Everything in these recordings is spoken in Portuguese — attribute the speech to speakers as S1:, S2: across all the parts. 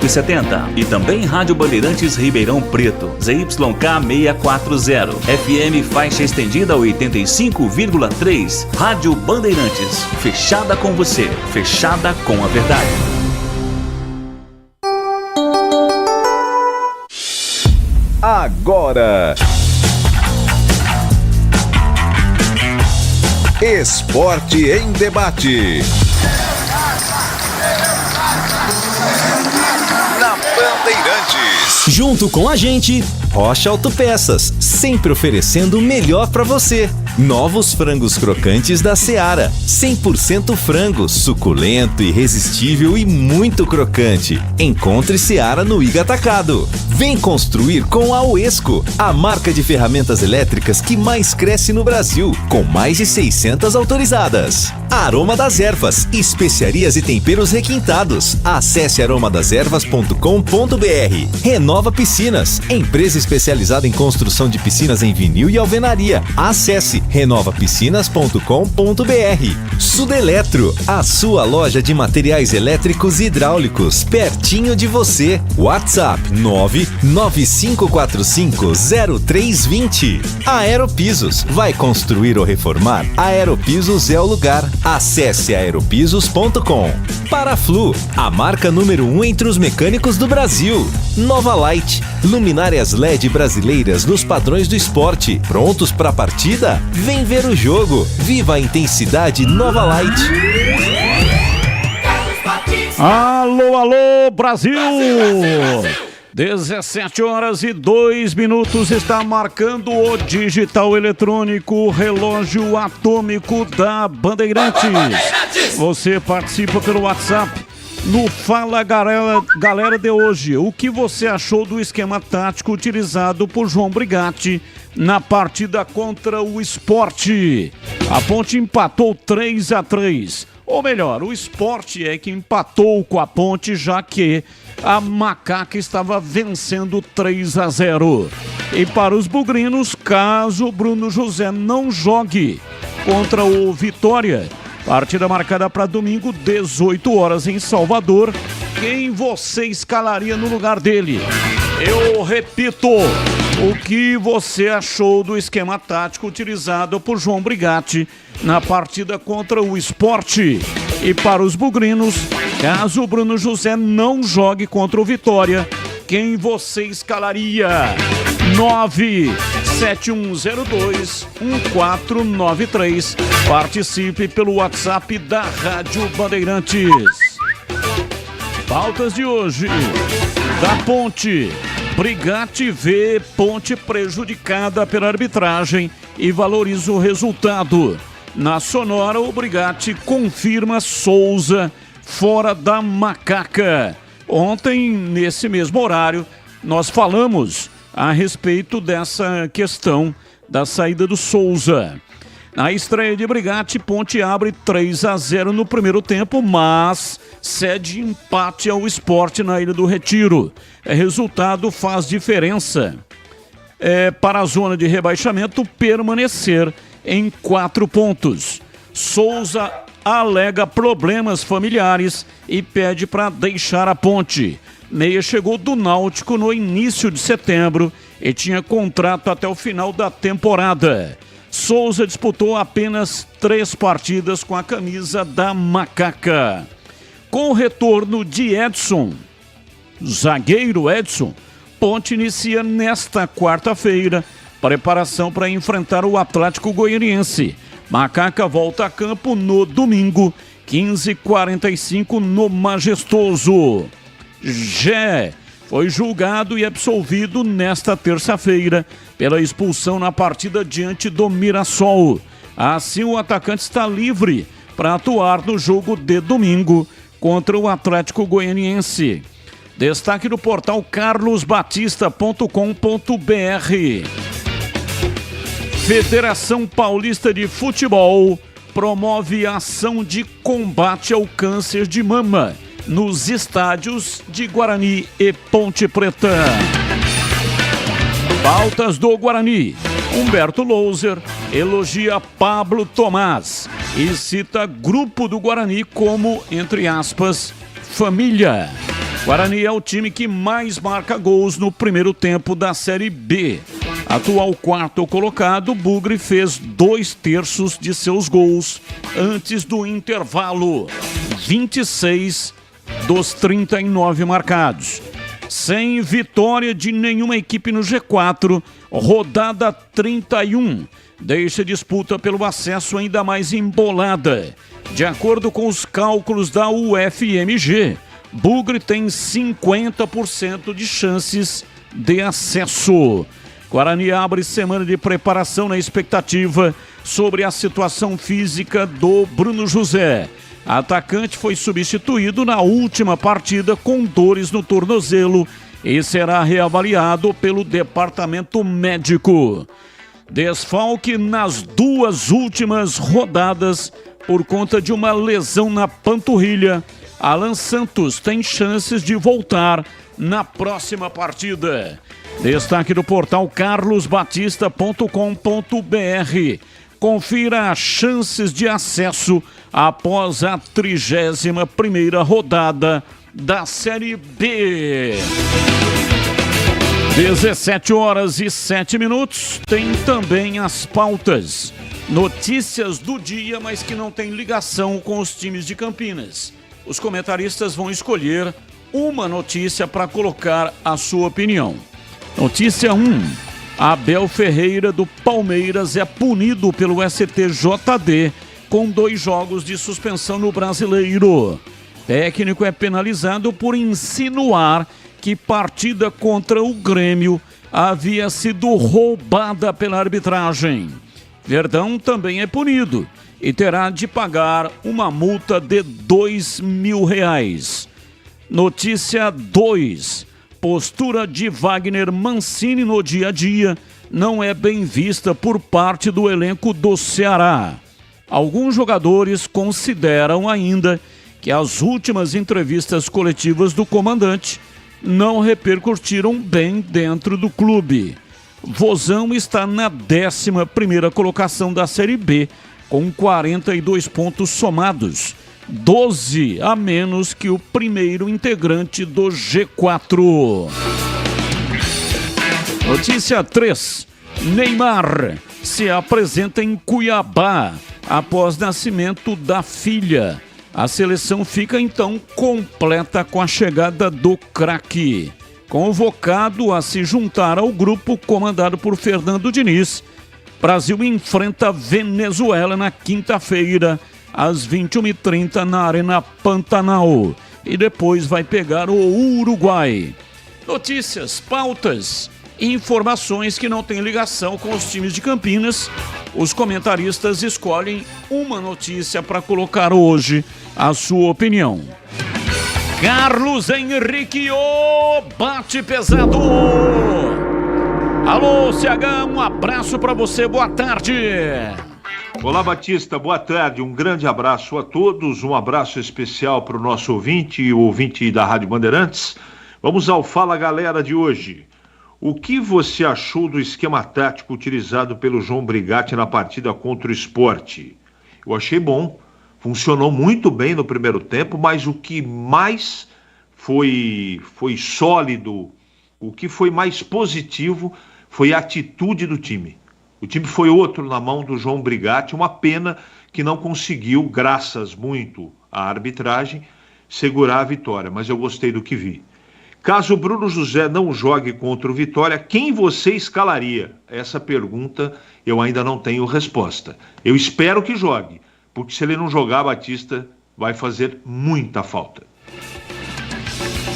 S1: 570. E também Rádio Bandeirantes Ribeirão Preto, ZYK 640. FM faixa estendida 85,3. Rádio Bandeirantes, fechada com você, fechada com a verdade.
S2: Agora, Esporte em Debate. Na Bandeirantes.
S3: Junto com a gente, Rocha Autopeças, sempre oferecendo o melhor para você. Novos frangos crocantes da Seara, 100% frango, suculento, irresistível e muito crocante. Encontre Seara no Iga Atacado. Vem construir com a Uesco, a marca de ferramentas elétricas que mais cresce no Brasil, com mais de 600 autorizadas. Aroma das Ervas, especiarias e temperos requintados. Acesse aromadeservas.com.br. Renova Piscinas, empresa especializada em construção de piscinas em vinil e alvenaria. Acesse renovapiscinas.com.br. Sudeletro, a sua loja de materiais elétricos e hidráulicos, pertinho de você. WhatsApp 995450320. Aeropisos, vai construir ou reformar? Aeropisos é o lugar. Acesse aeropisos.com. Paraflu, a marca número 1 entre os mecânicos do Brasil. Nova Light, luminárias LED brasileiras nos padrões do esporte. Prontos para a partida? Vem ver o jogo. Viva a intensidade Nova Light.
S4: Alô, alô, Brasil! 17h02 está marcando o digital eletrônico relógio atômico da Bandeirantes. Você participa pelo WhatsApp no Fala Galera de hoje. O que você achou do esquema tático utilizado por João Brigatti na partida contra o Sport? A Ponte empatou 3-3. Ou melhor, o Sport é que empatou com a Ponte, já que a Macaca estava vencendo 3-0. E para os bugrinos, caso Bruno José não jogue contra o Vitória, partida marcada para domingo, 18 horas em Salvador, quem você escalaria no lugar dele? Eu repito, o que você achou do esquema tático utilizado por João Brigatti na partida contra o Sport? E para os bugrinos, caso o Bruno José não jogue contra o Vitória, quem você escalaria? 971021493. Participe pelo WhatsApp da Rádio Bandeirantes. Pautas de hoje. Da Ponte. Brigatti vê Ponte prejudicada pela arbitragem e valoriza o resultado. Na Sonora, o Brigatti confirma Souza fora da Macaca. Ontem, nesse mesmo horário, nós falamos a respeito dessa questão da saída do Souza. Na estreia de Brigatti, Ponte abre 3-0 no primeiro tempo, mas cede empate ao Sport na Ilha do Retiro. Resultado faz diferença para a zona de rebaixamento permanecer em 4 pontos. Souza alega problemas familiares e pede para deixar a Ponte. Meia chegou do Náutico no início de setembro e tinha contrato até o final da temporada. Souza disputou apenas 3 partidas com a camisa da Macaca. Com o retorno de Edson, zagueiro Edson, Ponte inicia nesta quarta-feira preparação para enfrentar o Atlético Goianiense. Macaca volta a campo no domingo, 15h45 no Majestoso. Gé foi julgado e absolvido nesta terça-feira pela expulsão na partida diante do Mirassol. Assim, o atacante está livre para atuar no jogo de domingo contra o Atlético Goianiense. Destaque do portal carlosbatista.com.br. Federação Paulista de Futebol promove ação de combate ao câncer de mama nos estádios de Guarani e Ponte Preta. Pautas do Guarani. Humberto Louser elogia Pablo Tomás e cita grupo do Guarani como, entre aspas, família. Guarani é o time que mais marca gols no primeiro tempo da Série B. Atual quarto colocado, Bugre fez 2/3 de seus gols antes do intervalo. 26 dos 39 marcados. Sem vitória de nenhuma equipe no G4, rodada 31. Deixa a disputa pelo acesso ainda mais embolada. De acordo com os cálculos da UFMG, Bugre tem 50% de chances de acesso. Guarani abre semana de preparação na expectativa sobre a situação física do Bruno José. O atacante foi substituído na última partida com dores no tornozelo e será reavaliado pelo departamento médico. Desfalque nas 2 últimas rodadas por conta de uma lesão na panturrilha. Alan Santos tem chances de voltar na próxima partida. Destaque do portal carlosbatista.com.br. Confira as chances de acesso após a 31ª rodada da Série B. 17h07. Tem também as pautas. Notícias do dia, mas que não tem ligação com os times de Campinas. Os comentaristas vão escolher uma notícia para colocar a sua opinião. Notícia 1. Abel Ferreira do Palmeiras é punido pelo STJD com 2 jogos de suspensão no Brasileiro. Técnico é penalizado por insinuar que partida contra o Grêmio havia sido roubada pela arbitragem. Verdão também é punido e terá de pagar uma multa de R$2.000. Notícia 2. Postura de Wagner Mancini no dia a dia não é bem vista por parte do elenco do Ceará. Alguns jogadores consideram ainda que as últimas entrevistas coletivas do comandante não repercutiram bem dentro do clube. Vozão está na 11ª colocação da Série B, com 42 pontos somados, 12 a menos que o primeiro integrante do G4. Notícia 3. Neymar se apresenta em Cuiabá após nascimento da filha. A seleção fica então completa com a chegada do craque. Convocado a se juntar ao grupo comandado por Fernando Diniz, Brasil enfrenta Venezuela na quinta-feira, às 21h30 na Arena Pantanal. E depois vai pegar o Uruguai. Notícias, pautas, informações que não têm ligação com os times de Campinas. Os comentaristas escolhem uma notícia para colocar hoje a sua opinião. Carlos Henrique, o bate pesado. Alô, CH, um abraço para você, boa tarde.
S5: Olá, Batista, boa tarde, um grande abraço a todos, um abraço especial para o nosso ouvinte e o ouvinte da Rádio Bandeirantes. Vamos ao Fala Galera de hoje. O que você achou do esquema tático utilizado pelo João Brigatti na partida contra o Sport? Eu achei bom, funcionou muito bem no primeiro tempo, mas o que mais foi sólido, o que foi mais positivo foi a atitude do time. O time foi outro na mão do João Brigatti, uma pena que não conseguiu, graças muito à arbitragem, segurar a vitória, mas eu gostei do que vi. Caso o Bruno José não jogue contra o Vitória, quem você escalaria? Essa pergunta eu ainda não tenho resposta. Eu espero que jogue, porque se ele não jogar, Batista, vai fazer muita falta.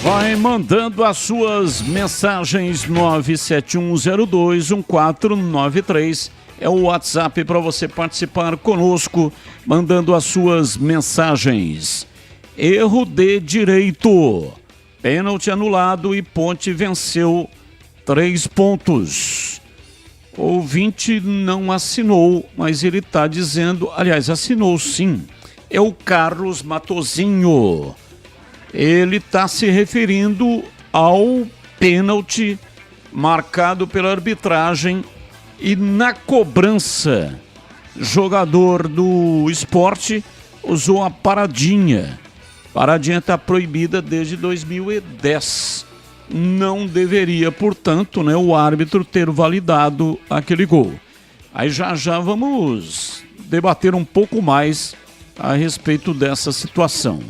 S4: Vai mandando as suas mensagens. 971021493 é o WhatsApp para você participar conosco, mandando as suas mensagens. Erro de direito, pênalti anulado e Ponte venceu 3 pontos. O ouvinte não assinou, mas ele está dizendo, aliás, assinou sim, é o Carlos Matozinho. Ele está se referindo ao pênalti marcado pela arbitragem e na cobrança, jogador do Sport usou a paradinha Paradinha está proibida desde 2010. Não deveria, portanto, né, o árbitro ter validado aquele gol. Aí já vamos debater um pouco mais a respeito dessa situação.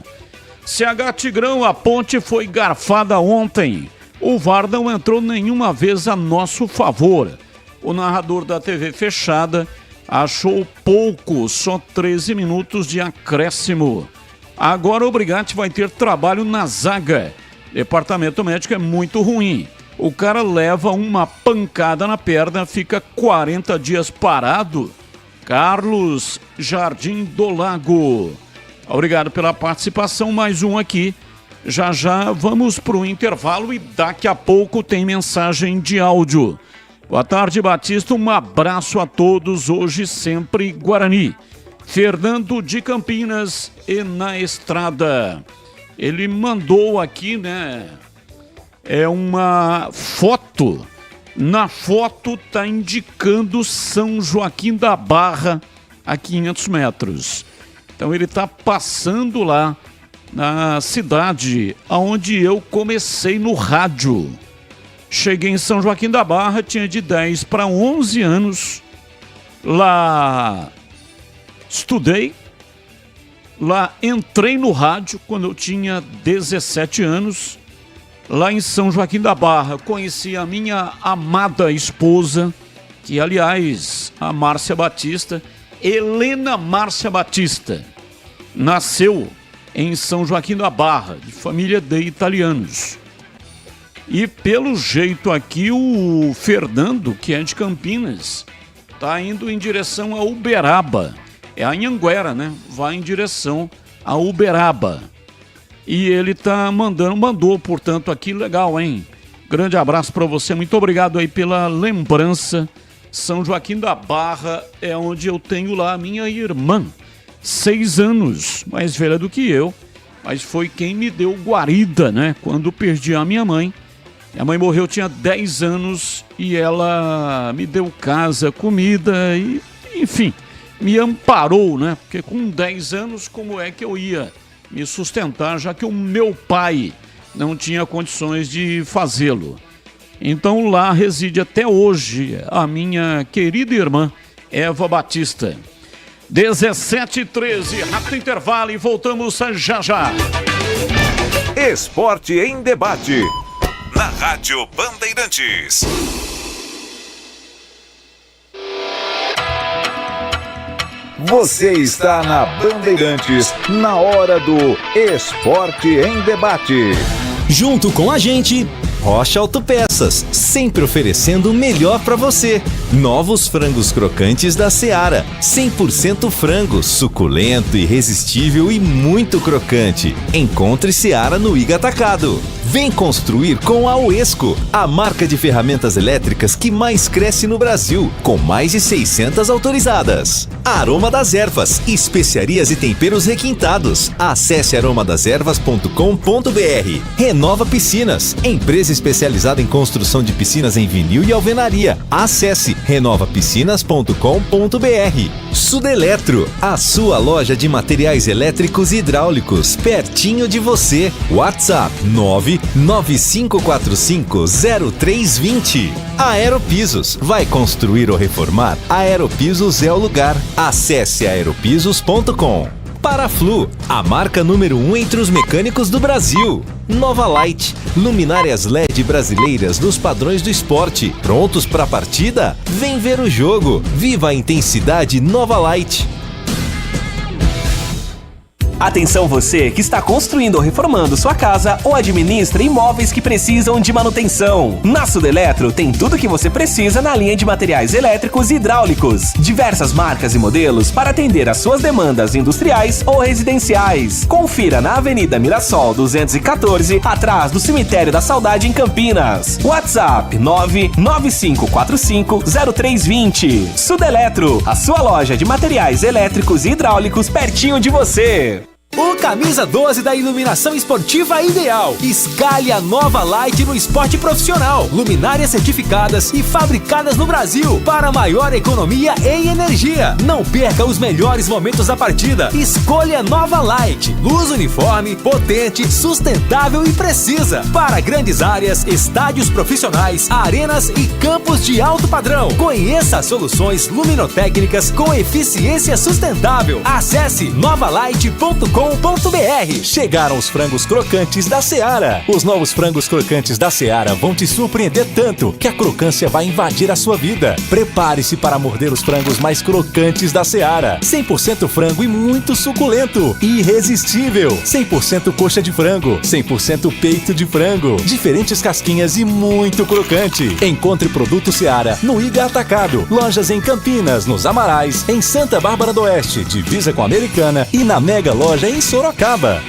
S4: CH Tigrão, a Ponte foi garfada ontem. O VAR não entrou nenhuma vez a nosso favor. O narrador da TV fechada achou pouco, só 13 minutos de acréscimo. Agora o Brigatti vai ter trabalho na zaga. Departamento médico é muito ruim. O cara leva uma pancada na perna, fica 40 dias parado. Carlos Jardim do Lago. Obrigado pela participação, mais um aqui. Já vamos para o intervalo e daqui a pouco tem mensagem de áudio. Boa tarde, Batista, um abraço a todos, hoje sempre Guarani. Fernando de Campinas e na estrada. Ele mandou aqui, né? É uma foto. Na foto tá indicando São Joaquim da Barra a 500 metros. Então ele tá passando lá na cidade onde eu comecei no rádio. Cheguei em São Joaquim da Barra, tinha de 10 para 11 anos. Lá estudei. Lá entrei no rádio quando eu tinha 17 anos. Lá em São Joaquim da Barra conheci a minha amada esposa, que aliás, a Márcia Batista, Helena Márcia Batista, nasceu em São Joaquim da Barra, de família de italianos. E pelo jeito aqui o Fernando, que é de Campinas, está indo em direção a Uberaba. É a Anhanguera, né? Vai em direção a Uberaba. E ele mandou, portanto, aqui, legal, hein? Grande abraço para você, muito obrigado aí pela lembrança. São Joaquim da Barra é onde eu tenho lá a minha irmã, 6 anos, mais velha do que eu, mas foi quem me deu guarida, né? Quando perdi a minha mãe. Minha mãe morreu, tinha 10 anos e ela me deu casa, comida e, enfim, me amparou, né? Porque com 10 anos, como é que eu ia me sustentar, já que o meu pai não tinha condições de fazê-lo? Então lá reside até hoje a minha querida irmã, Eva Batista. 17h13, rápido intervalo e voltamos já.
S2: Esporte em debate. Na Rádio Bandeirantes. Você está na Bandeirantes, na hora do Esporte em Debate.
S3: Junto com a gente, Rocha Autopeças, sempre oferecendo o melhor para você. Novos frangos crocantes da Seara, 100% frango, suculento, irresistível e muito crocante. Encontre Seara no Iga Atacado. Vem construir com a Uesco, a marca de ferramentas elétricas que mais cresce no Brasil, com mais de 600 autorizadas. Aroma das Ervas, especiarias e temperos requintados. Acesse aromadeservas.com.br. Renova Piscinas, empresa especializada em construção de piscinas em vinil e alvenaria. Acesse renovapiscinas.com.br. Sudeletro, a sua loja de materiais elétricos e hidráulicos, pertinho de você. WhatsApp 995450320. Aeropisos, vai construir ou reformar? Aeropisos é o lugar. Acesse aeropisos.com. Paraflu, a marca número 1 entre os mecânicos do Brasil. Nova Light, luminárias LED brasileiras nos padrões do esporte. Prontos para a partida? Vem ver o jogo. Viva a intensidade Nova Light.
S6: Atenção você que está construindo ou reformando sua casa ou administra imóveis que precisam de manutenção. Na Sudeletro tem tudo o que você precisa na linha de materiais elétricos e hidráulicos. Diversas marcas e modelos para atender às suas demandas industriais ou residenciais. Confira na Avenida Mirassol 214, atrás do Cemitério da Saudade em Campinas. WhatsApp 995450320. Sudeletro, a sua loja de materiais elétricos e hidráulicos pertinho de você.
S7: O camisa 12 da iluminação esportiva ideal. Escale a nova Light no esporte profissional. Luminárias certificadas e fabricadas no Brasil para maior economia em energia. Não perca os melhores momentos da partida. Escolha a nova Light. Luz uniforme, potente, sustentável e precisa. Para grandes áreas, estádios profissionais, arenas e campos de alto padrão. Conheça as soluções luminotécnicas com eficiência sustentável. Acesse novalight.com.br.
S3: Chegaram os frangos crocantes da Seara. Os novos frangos crocantes da Seara vão te surpreender tanto que a crocância vai invadir a sua vida. Prepare-se para morder os frangos mais crocantes da Seara. 100% frango e muito suculento. Irresistível. 100% coxa de frango. 100% peito de frango. Diferentes casquinhas e muito crocante. Encontre produto Seara no Iga Atacado. Lojas em Campinas, nos Amarais, em Santa Bárbara do Oeste, divisa com a Americana e na Mega Loja em Sorocaba.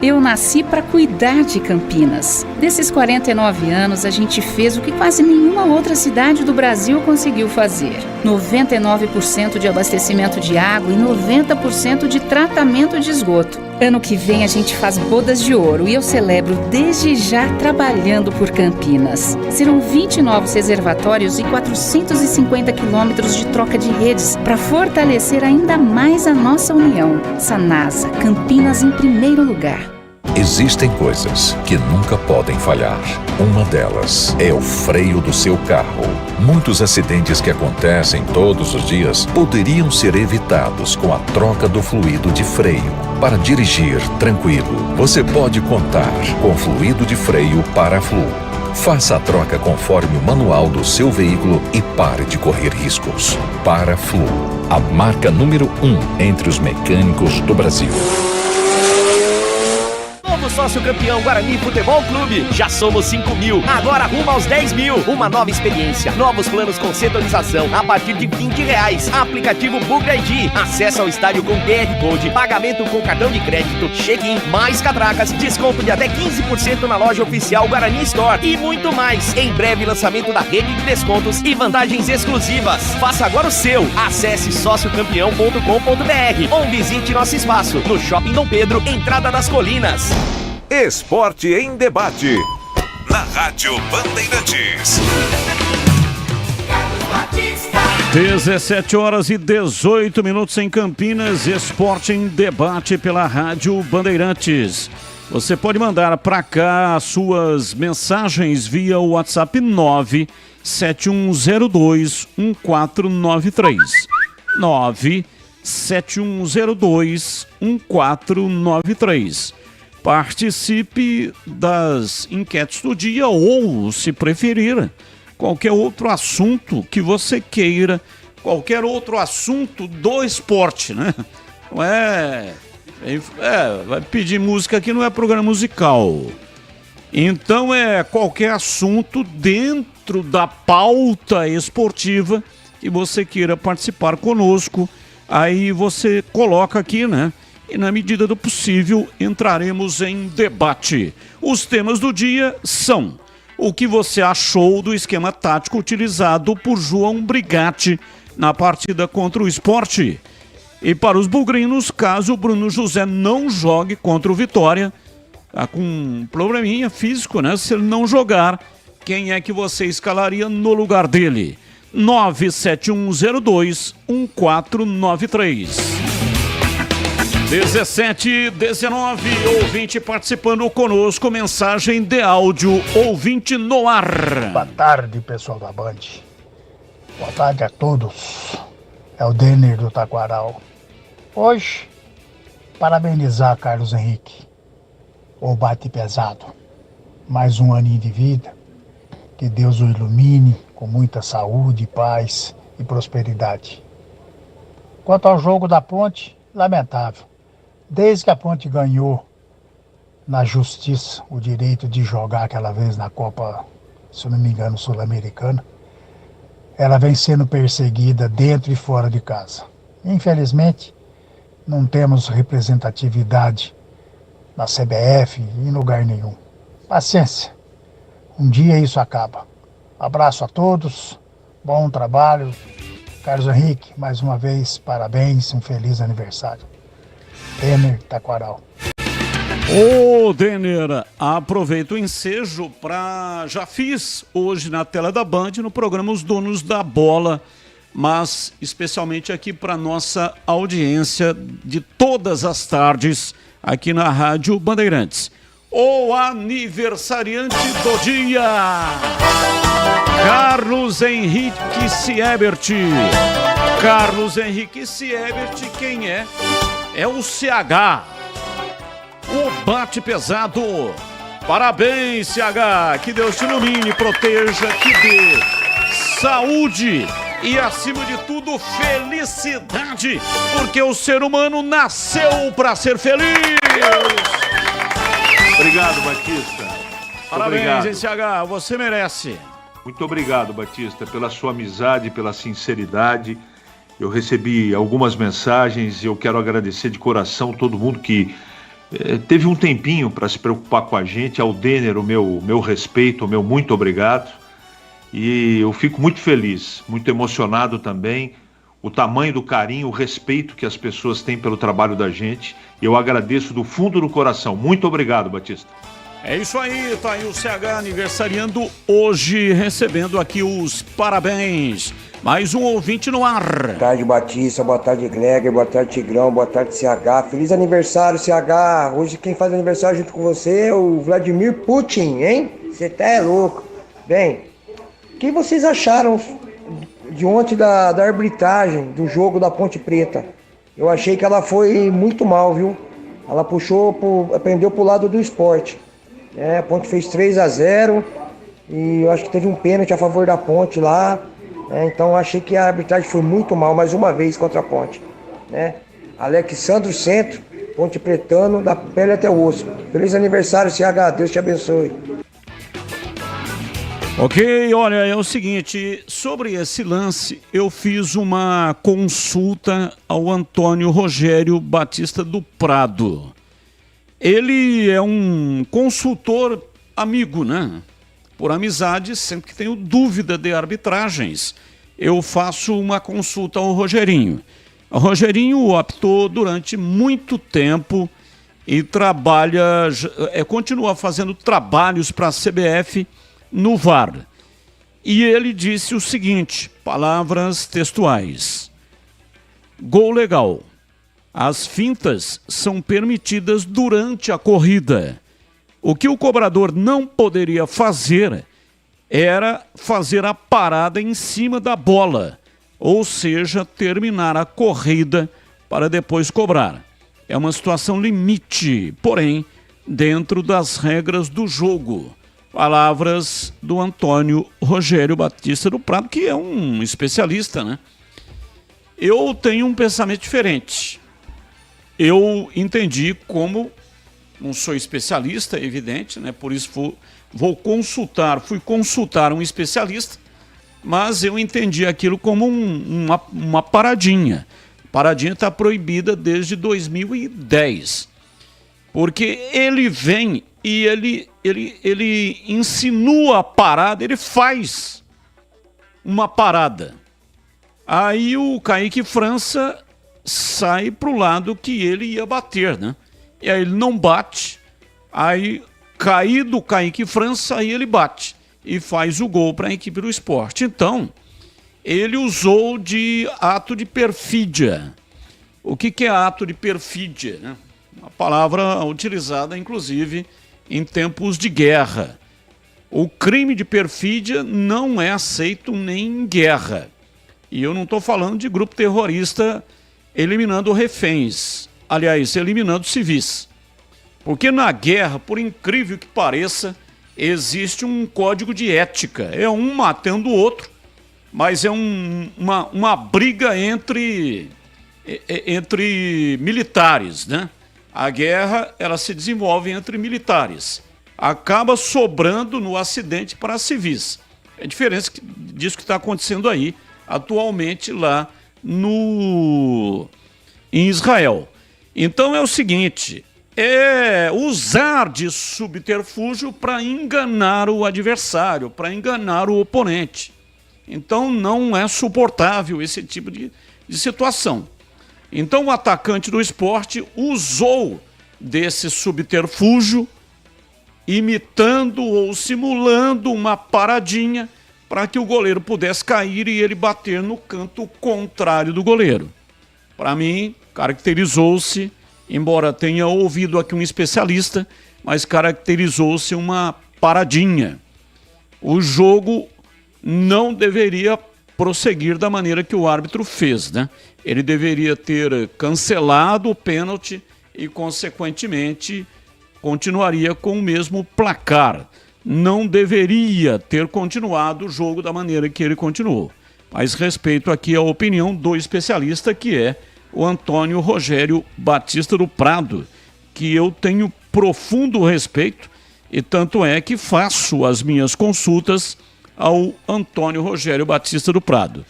S8: Eu nasci para cuidar de Campinas. Nesses 49 anos, a gente fez o que quase nenhuma outra cidade do Brasil conseguiu fazer. 99% de abastecimento de água e 90% de tratamento de esgoto. Ano que vem a gente faz bodas de ouro e eu celebro desde já trabalhando por Campinas. Serão 20 novos reservatórios e 450 quilômetros de troca de redes para fortalecer ainda mais a nossa união. Sanasa, Campinas em primeiro lugar.
S9: Existem coisas que nunca podem falhar. Uma delas é o freio do seu carro. Muitos acidentes que acontecem todos os dias poderiam ser evitados com a troca do fluido de freio. Para dirigir tranquilo, você pode contar com fluido de freio Paraflu. Faça a troca conforme o manual do seu veículo e pare de correr riscos. Paraflu, a marca número 1 entre os mecânicos do Brasil.
S10: Novo sócio campeão Guarani Futebol Clube. Já somos 5.000, agora rumo aos 10.000. Uma nova experiência, novos planos com setorização a partir de R$20. Aplicativo Bug ID. Acesso ao estádio com QR Code, pagamento com cartão de crédito, check-in, mais catracas, desconto de até 15% na loja oficial Guarani Store e muito mais. Em breve lançamento da rede de descontos e vantagens exclusivas. Faça agora o seu. Acesse sociocampeão.com.br ou visite nosso espaço no Shopping Dom Pedro, Entrada das Colinas.
S2: Esporte em debate. Na Rádio Bandeirantes.
S4: 17 horas e 18 minutos em Campinas. Esporte em debate pela Rádio Bandeirantes. Você pode mandar para cá as suas mensagens via o WhatsApp 971021493. 971021493. Participe das enquetes do dia ou, se preferir, qualquer outro assunto que você queira, qualquer outro assunto do esporte, né? Não vai pedir música aqui, não é programa musical. Então é qualquer assunto dentro da pauta esportiva que você queira participar conosco, aí você coloca aqui, né? E na medida do possível entraremos em debate. Os temas do dia são: o que você achou do esquema tático utilizado por João Brigatti na partida contra o Sport? E para os bugrinos, caso o Bruno José não jogue contra o Vitória, tá com um probleminha físico, né? Se ele não jogar, quem é que você escalaria no lugar dele? 971021493. 17:19, ouvinte participando conosco, mensagem de áudio, ouvinte no ar.
S11: Boa tarde, pessoal da Band. Boa tarde a todos. É o Denner do Taquaral. Hoje, parabenizar Carlos Henrique, o bate pesado. Mais um aninho de vida. Que Deus o ilumine com muita saúde, paz e prosperidade. Quanto ao jogo da Ponte, lamentável. Desde que a Ponte ganhou na justiça o direito de jogar aquela vez na Copa, se não me engano, Sul-Americana, ela vem sendo perseguida dentro e fora de casa. Infelizmente, não temos representatividade na CBF e em lugar nenhum. Paciência, um dia isso acaba. Abraço a todos, bom trabalho. Carlos Henrique, mais uma vez, parabéns, um feliz aniversário. Denner Taquaral.
S4: Ô, Denner, aproveito o ensejo para... Já fiz hoje na tela da Band, no programa Os Donos da Bola, mas especialmente aqui para nossa audiência de todas as tardes aqui na Rádio Bandeirantes. O aniversariante do dia, Carlos Henrique Siebert. Carlos Henrique Siebert, quem é? É o CH, o bate pesado. Parabéns, CH, que Deus te ilumine, proteja, que dê saúde e, acima de tudo, felicidade, porque o ser humano nasceu para ser feliz.
S5: Obrigado, Batista.
S4: Parabéns, CH, você merece.
S5: Muito obrigado, Batista, pela sua amizade, pela sinceridade. Eu recebi algumas mensagens e eu quero agradecer de coração todo mundo que teve um tempinho para se preocupar com a gente. Ao Denner, o meu respeito, o meu muito obrigado. E eu fico muito feliz, muito emocionado também. O tamanho do carinho, o respeito que as pessoas têm pelo trabalho da gente. Eu agradeço do fundo do coração. Muito obrigado, Batista.
S4: É isso aí, tá aí o CH aniversariando hoje, recebendo aqui os parabéns. Mais um ouvinte no ar.
S12: Boa tarde, Batista. Boa tarde, Gleger. Boa tarde, Tigrão. Boa tarde, CH. Feliz aniversário, CH. Hoje quem faz aniversário junto com você é o Vladimir Putin, hein? Você tá louco. Bem, o que vocês acharam de ontem da arbitragem do jogo da Ponte Preta? Eu achei que ela foi muito mal, viu? Ela prendeu pro lado do esporte. A Ponte fez 3-0 e eu acho que teve um pênalti a favor da Ponte lá. Então eu achei que a arbitragem foi muito mal, mais uma vez contra a Ponte. Alexandre Centro, Ponte Pretano, da pele até o osso. Feliz aniversário, CH, Deus te abençoe.
S4: Ok, olha, é o seguinte, sobre esse lance, eu fiz uma consulta ao Antônio Rogério Batista do Prado. Ele é um consultor amigo, né? Por amizade, sempre que tenho dúvida de arbitragens, eu faço uma consulta ao Rogerinho. O Rogerinho optou durante muito tempo e continua fazendo trabalhos para a CBF no VAR. E ele disse o seguinte, palavras textuais: gol legal. As fintas são permitidas durante a corrida. O que o cobrador não poderia fazer era fazer a parada em cima da bola, ou seja, terminar a corrida para depois cobrar. É uma situação limite, porém, dentro das regras do jogo. Palavras do Antônio Rogério Batista do Prado, que é um especialista, né? Eu tenho um pensamento diferente. Eu entendi como, não sou especialista, é evidente, né? Por isso fui consultar um especialista, mas eu entendi aquilo como uma paradinha. Paradinha está proibida desde 2010, porque ele vem e ele insinua a parada, ele faz uma parada. Aí o Kaique França sai para o lado que ele ia bater, né? E aí ele não bate, aí caído o Kaique França, aí ele bate e faz o gol para a equipe do Sport. Então, ele usou de ato de perfídia. O que é ato de perfídia, né? Uma palavra utilizada, inclusive, em tempos de guerra. O crime de perfídia não é aceito nem em guerra. E eu não estou falando de grupo terrorista eliminando reféns, aliás, eliminando civis. Porque na guerra, por incrível que pareça, existe um código de ética. É um matando o outro, mas é uma briga entre militares, né? A guerra, ela se desenvolve entre militares. Acaba sobrando no acidente para civis. É a diferença disso que está acontecendo aí, atualmente lá em Israel. Então é o seguinte, é usar de subterfúgio para enganar o adversário, para enganar o oponente. Então não é suportável esse tipo de situação. Então o atacante do Sport usou desse subterfúgio, imitando ou simulando uma paradinha para que o goleiro pudesse cair e ele bater no canto contrário do goleiro. Para mim, caracterizou-se, embora tenha ouvido aqui um especialista, mas caracterizou-se uma paradinha. O jogo não deveria prosseguir da maneira que o árbitro fez, né? Ele deveria ter cancelado o pênalti e, consequentemente, continuaria com o mesmo placar. Não deveria ter continuado o jogo da maneira que ele continuou. Mas respeito aqui a opinião do especialista, que é o Antônio Rogério Batista do Prado, que eu tenho profundo respeito, e tanto é que faço as minhas consultas ao Antônio Rogério Batista do Prado.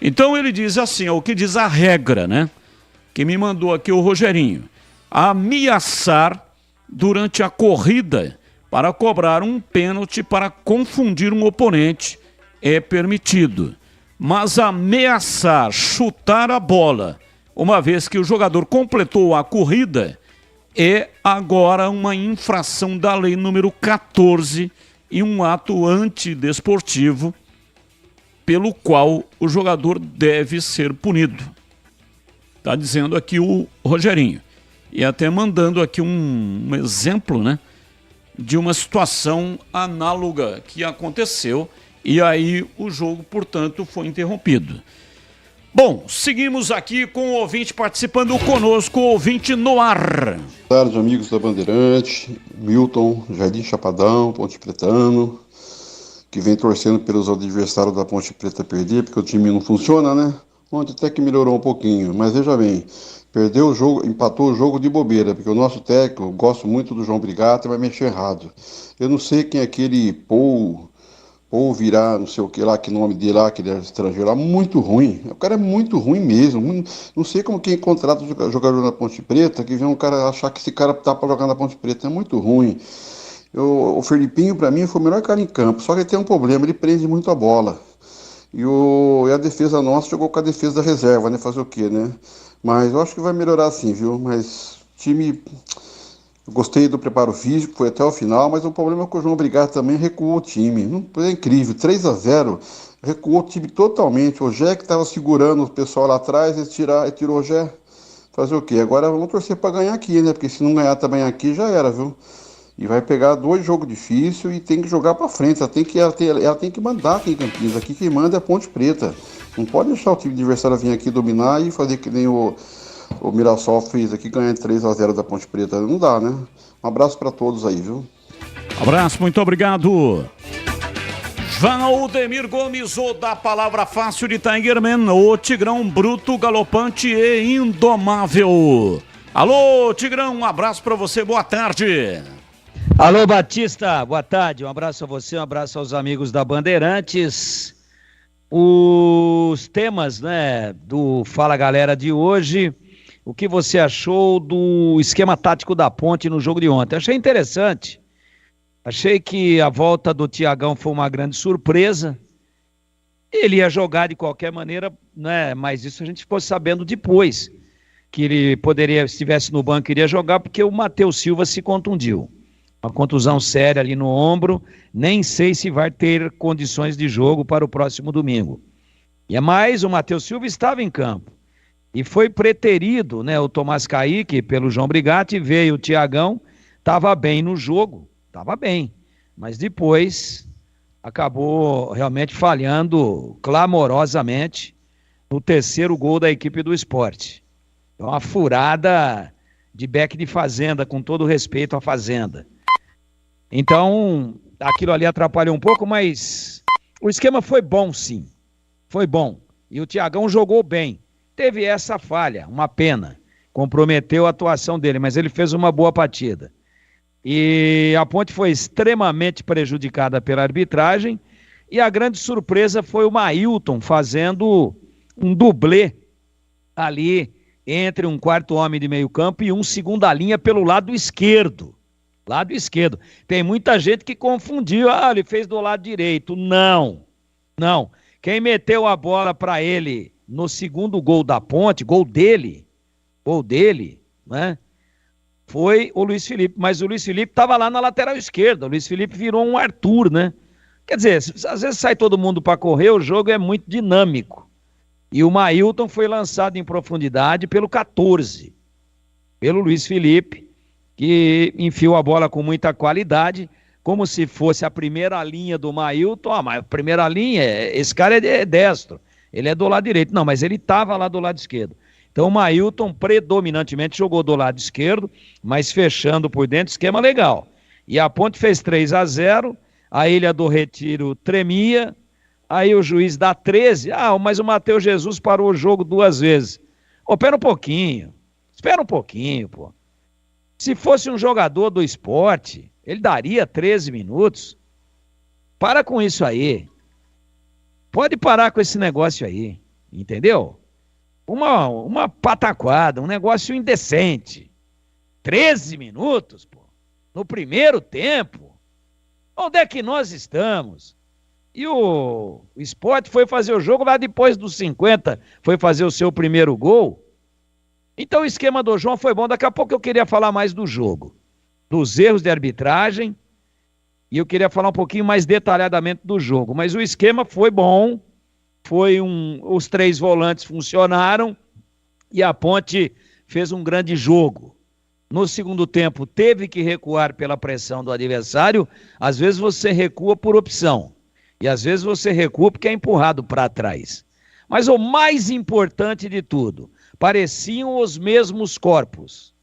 S4: Então ele diz assim, é o que diz a regra, né? Que me mandou aqui o Rogerinho. Ameaçar durante a corrida para cobrar um pênalti para confundir um oponente é permitido. Mas ameaçar chutar a bola, uma vez que o jogador completou a corrida, é agora uma infração da lei número 14 e um ato antidesportivo pelo qual o jogador deve ser punido. Está dizendo aqui o Rogerinho. E até mandando aqui um exemplo, né, de uma situação análoga que aconteceu e aí o jogo, portanto, foi interrompido. Bom, seguimos aqui com o ouvinte participando conosco, o ouvinte no ar.
S13: Boa tarde, amigos da Bandeirante, Milton, Jardim Chapadão, Ponte Pretano, que vem torcendo pelos adversários da Ponte Preta perder, porque o time não funciona, né? Ontem até que melhorou um pouquinho, mas veja bem, perdeu o jogo, empatou o jogo de bobeira, porque o nosso técnico, gosto muito do João Brigatti, vai mexer errado. Eu não sei quem é aquele Paul virar, não sei o que lá, que nome dele lá, aquele estrangeiro lá, muito ruim. O cara é muito ruim mesmo. Não sei como quem contrata o jogador na Ponte Preta, que vem um cara achar que esse cara tá pra jogar na Ponte Preta. É muito ruim. O Felipinho, pra mim, foi o melhor cara em campo. Só que ele tem um problema, ele prende muito a bola. E a defesa nossa jogou com a defesa da reserva, né? Fazer o quê, né? Mas eu acho que vai melhorar sim, viu? Mas time... Eu gostei do preparo físico, foi até o final, mas o problema é que o João Brigatti também recuou o time. É incrível, 3-0, recuou o time totalmente. O Jé que estava segurando o pessoal lá atrás, ele tirou o Jé. Fazer o quê? Agora vamos torcer para ganhar aqui, né? Porque se não ganhar também aqui, já era, viu? E vai pegar 2 jogos difíceis e tem que jogar para frente. Ela tem que mandar aqui em Campinas. Aqui quem manda é a Ponte Preta. Não pode deixar o time adversário vir aqui dominar e fazer que nem o Mirassol fez aqui, ganhando 3-0 da Ponte Preta. Não dá, né? Um abraço para todos aí, viu?
S4: Abraço, muito obrigado. Valdemir Gomes, o da palavra fácil de Tigerman, o Tigrão bruto, galopante e indomável. Alô, Tigrão, um abraço para você, boa tarde.
S14: Alô, Batista, boa tarde, um abraço a você, um abraço aos amigos da Bandeirantes. Os temas, né, do Fala Galera de hoje... O que você achou do esquema tático da Ponte no jogo de ontem? Achei interessante. Achei que a volta do Thiagão foi uma grande surpresa. Ele ia jogar de qualquer maneira, né? Mas isso a gente ficou sabendo depois. Que ele poderia, se estivesse no banco, iria jogar, porque o Matheus Silva se contundiu. Uma contusão séria ali no ombro. Nem sei se vai ter condições de jogo para o próximo domingo. E é mais, o Matheus Silva estava em campo. E foi preterido, né, o Tomás Caíque pelo João Brigatti, veio o Thiagão, estava bem no jogo, estava bem, mas depois acabou realmente falhando clamorosamente no terceiro gol da equipe do Sport. É uma furada de beck de fazenda, com todo respeito à fazenda. Então, aquilo ali atrapalhou um pouco, mas o esquema foi bom sim, foi bom, e o Thiagão jogou bem. Teve essa falha, uma pena, comprometeu a atuação dele, mas ele fez uma boa partida. E a Ponte foi extremamente prejudicada pela arbitragem, e a grande surpresa foi o Mailton fazendo um dublê ali entre um quarto homem de meio campo e um segunda linha pelo lado esquerdo. Lado esquerdo. Tem muita gente que confundiu, ele fez do lado direito. Não. Quem meteu a bola para ele no segundo gol da Ponte, gol dele, gol dele, né? Foi o Luiz Felipe, mas o Luiz Felipe estava lá na lateral esquerda, o Luiz Felipe virou um Arthur, né? Quer dizer, às vezes sai todo mundo para correr, o jogo é muito dinâmico. E o Mailton foi lançado em profundidade pelo 14, pelo Luiz Felipe, que enfiou a bola com muita qualidade, como se fosse a primeira linha do Mailton. Mas a primeira linha, esse cara é destro, ele é do lado direito. Não, mas ele estava lá do lado esquerdo. Então o Mailton predominantemente jogou do lado esquerdo, mas fechando por dentro, esquema legal. E a Ponte fez 3-0, a Ilha do Retiro tremia, aí o juiz dá 13, mas o Matheus Jesus parou o jogo 2 vezes. Espera um pouquinho, pô. Se fosse um jogador do esporte, ele daria 13 minutos. Para com isso aí. Pode parar com esse negócio aí, entendeu? Uma pataquada, um negócio indecente. 13 minutos, pô, no primeiro tempo. Onde é que nós estamos? E o Sport foi fazer o jogo lá depois dos 50, foi fazer o seu primeiro gol. Então o esquema do João foi bom. Daqui a pouco eu queria falar mais do jogo, dos erros de arbitragem, e eu queria falar um pouquinho mais detalhadamente do jogo. Mas o esquema foi bom, os 3 volantes funcionaram e a Ponte fez um grande jogo. No segundo tempo teve que recuar pela pressão do adversário. Às vezes você recua por opção e às vezes você recua porque é empurrado para trás. Mas o mais importante de tudo, pareciam os mesmos corpos,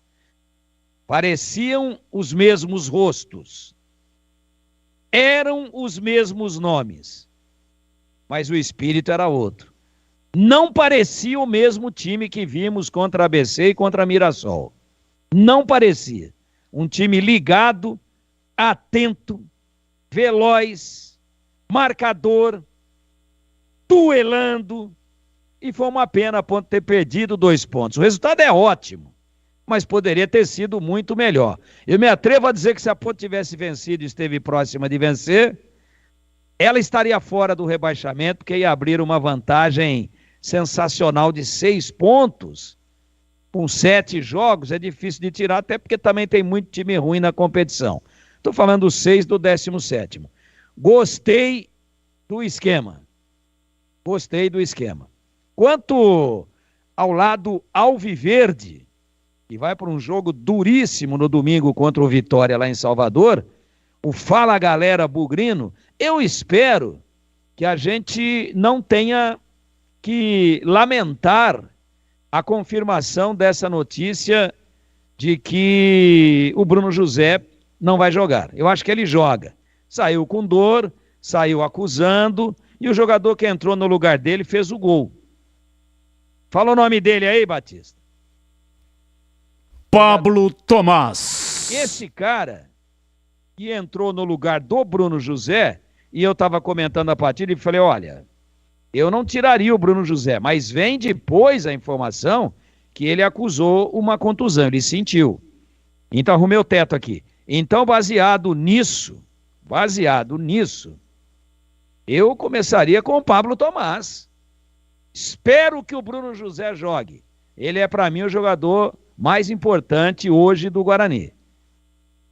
S14: pareciam os mesmos rostos, eram os mesmos nomes, mas o espírito era outro. Não parecia o mesmo time que vimos contra a ABC e contra a Mirassol. Não parecia. Um time ligado, atento, veloz, marcador, duelando. E foi uma pena a Ponte ter perdido 2 pontos. O resultado é ótimo, mas poderia ter sido muito melhor. Eu me atrevo a dizer que se a Ponte tivesse vencido e esteve próxima de vencer, ela estaria fora do rebaixamento, porque ia abrir uma vantagem sensacional de 6 pontos. Com 7 jogos é difícil de tirar, até porque também tem muito time ruim na competição. Estou falando dos 6 do 17º. Gostei do esquema. Quanto ao lado alviverde, que vai para um jogo duríssimo no domingo contra o Vitória lá em Salvador, o Fala Galera Bugrino, eu espero que a gente não tenha que lamentar a confirmação dessa notícia de que o Bruno José não vai jogar. Eu acho que ele joga. Saiu com dor, saiu acusando, e o jogador que entrou no lugar dele fez o gol. Fala o nome dele aí, Batista.
S4: Pablo Tomás.
S14: Esse cara que entrou no lugar do Bruno José, e eu estava comentando a partida e falei, olha, eu não tiraria o Bruno José, mas vem depois a informação que ele acusou uma contusão, ele sentiu. Então arrumei o teto aqui. Então, baseado nisso, eu começaria com o Pablo Tomás. Espero que o Bruno José jogue. Ele é, para mim, o jogador mais importante hoje do Guarani.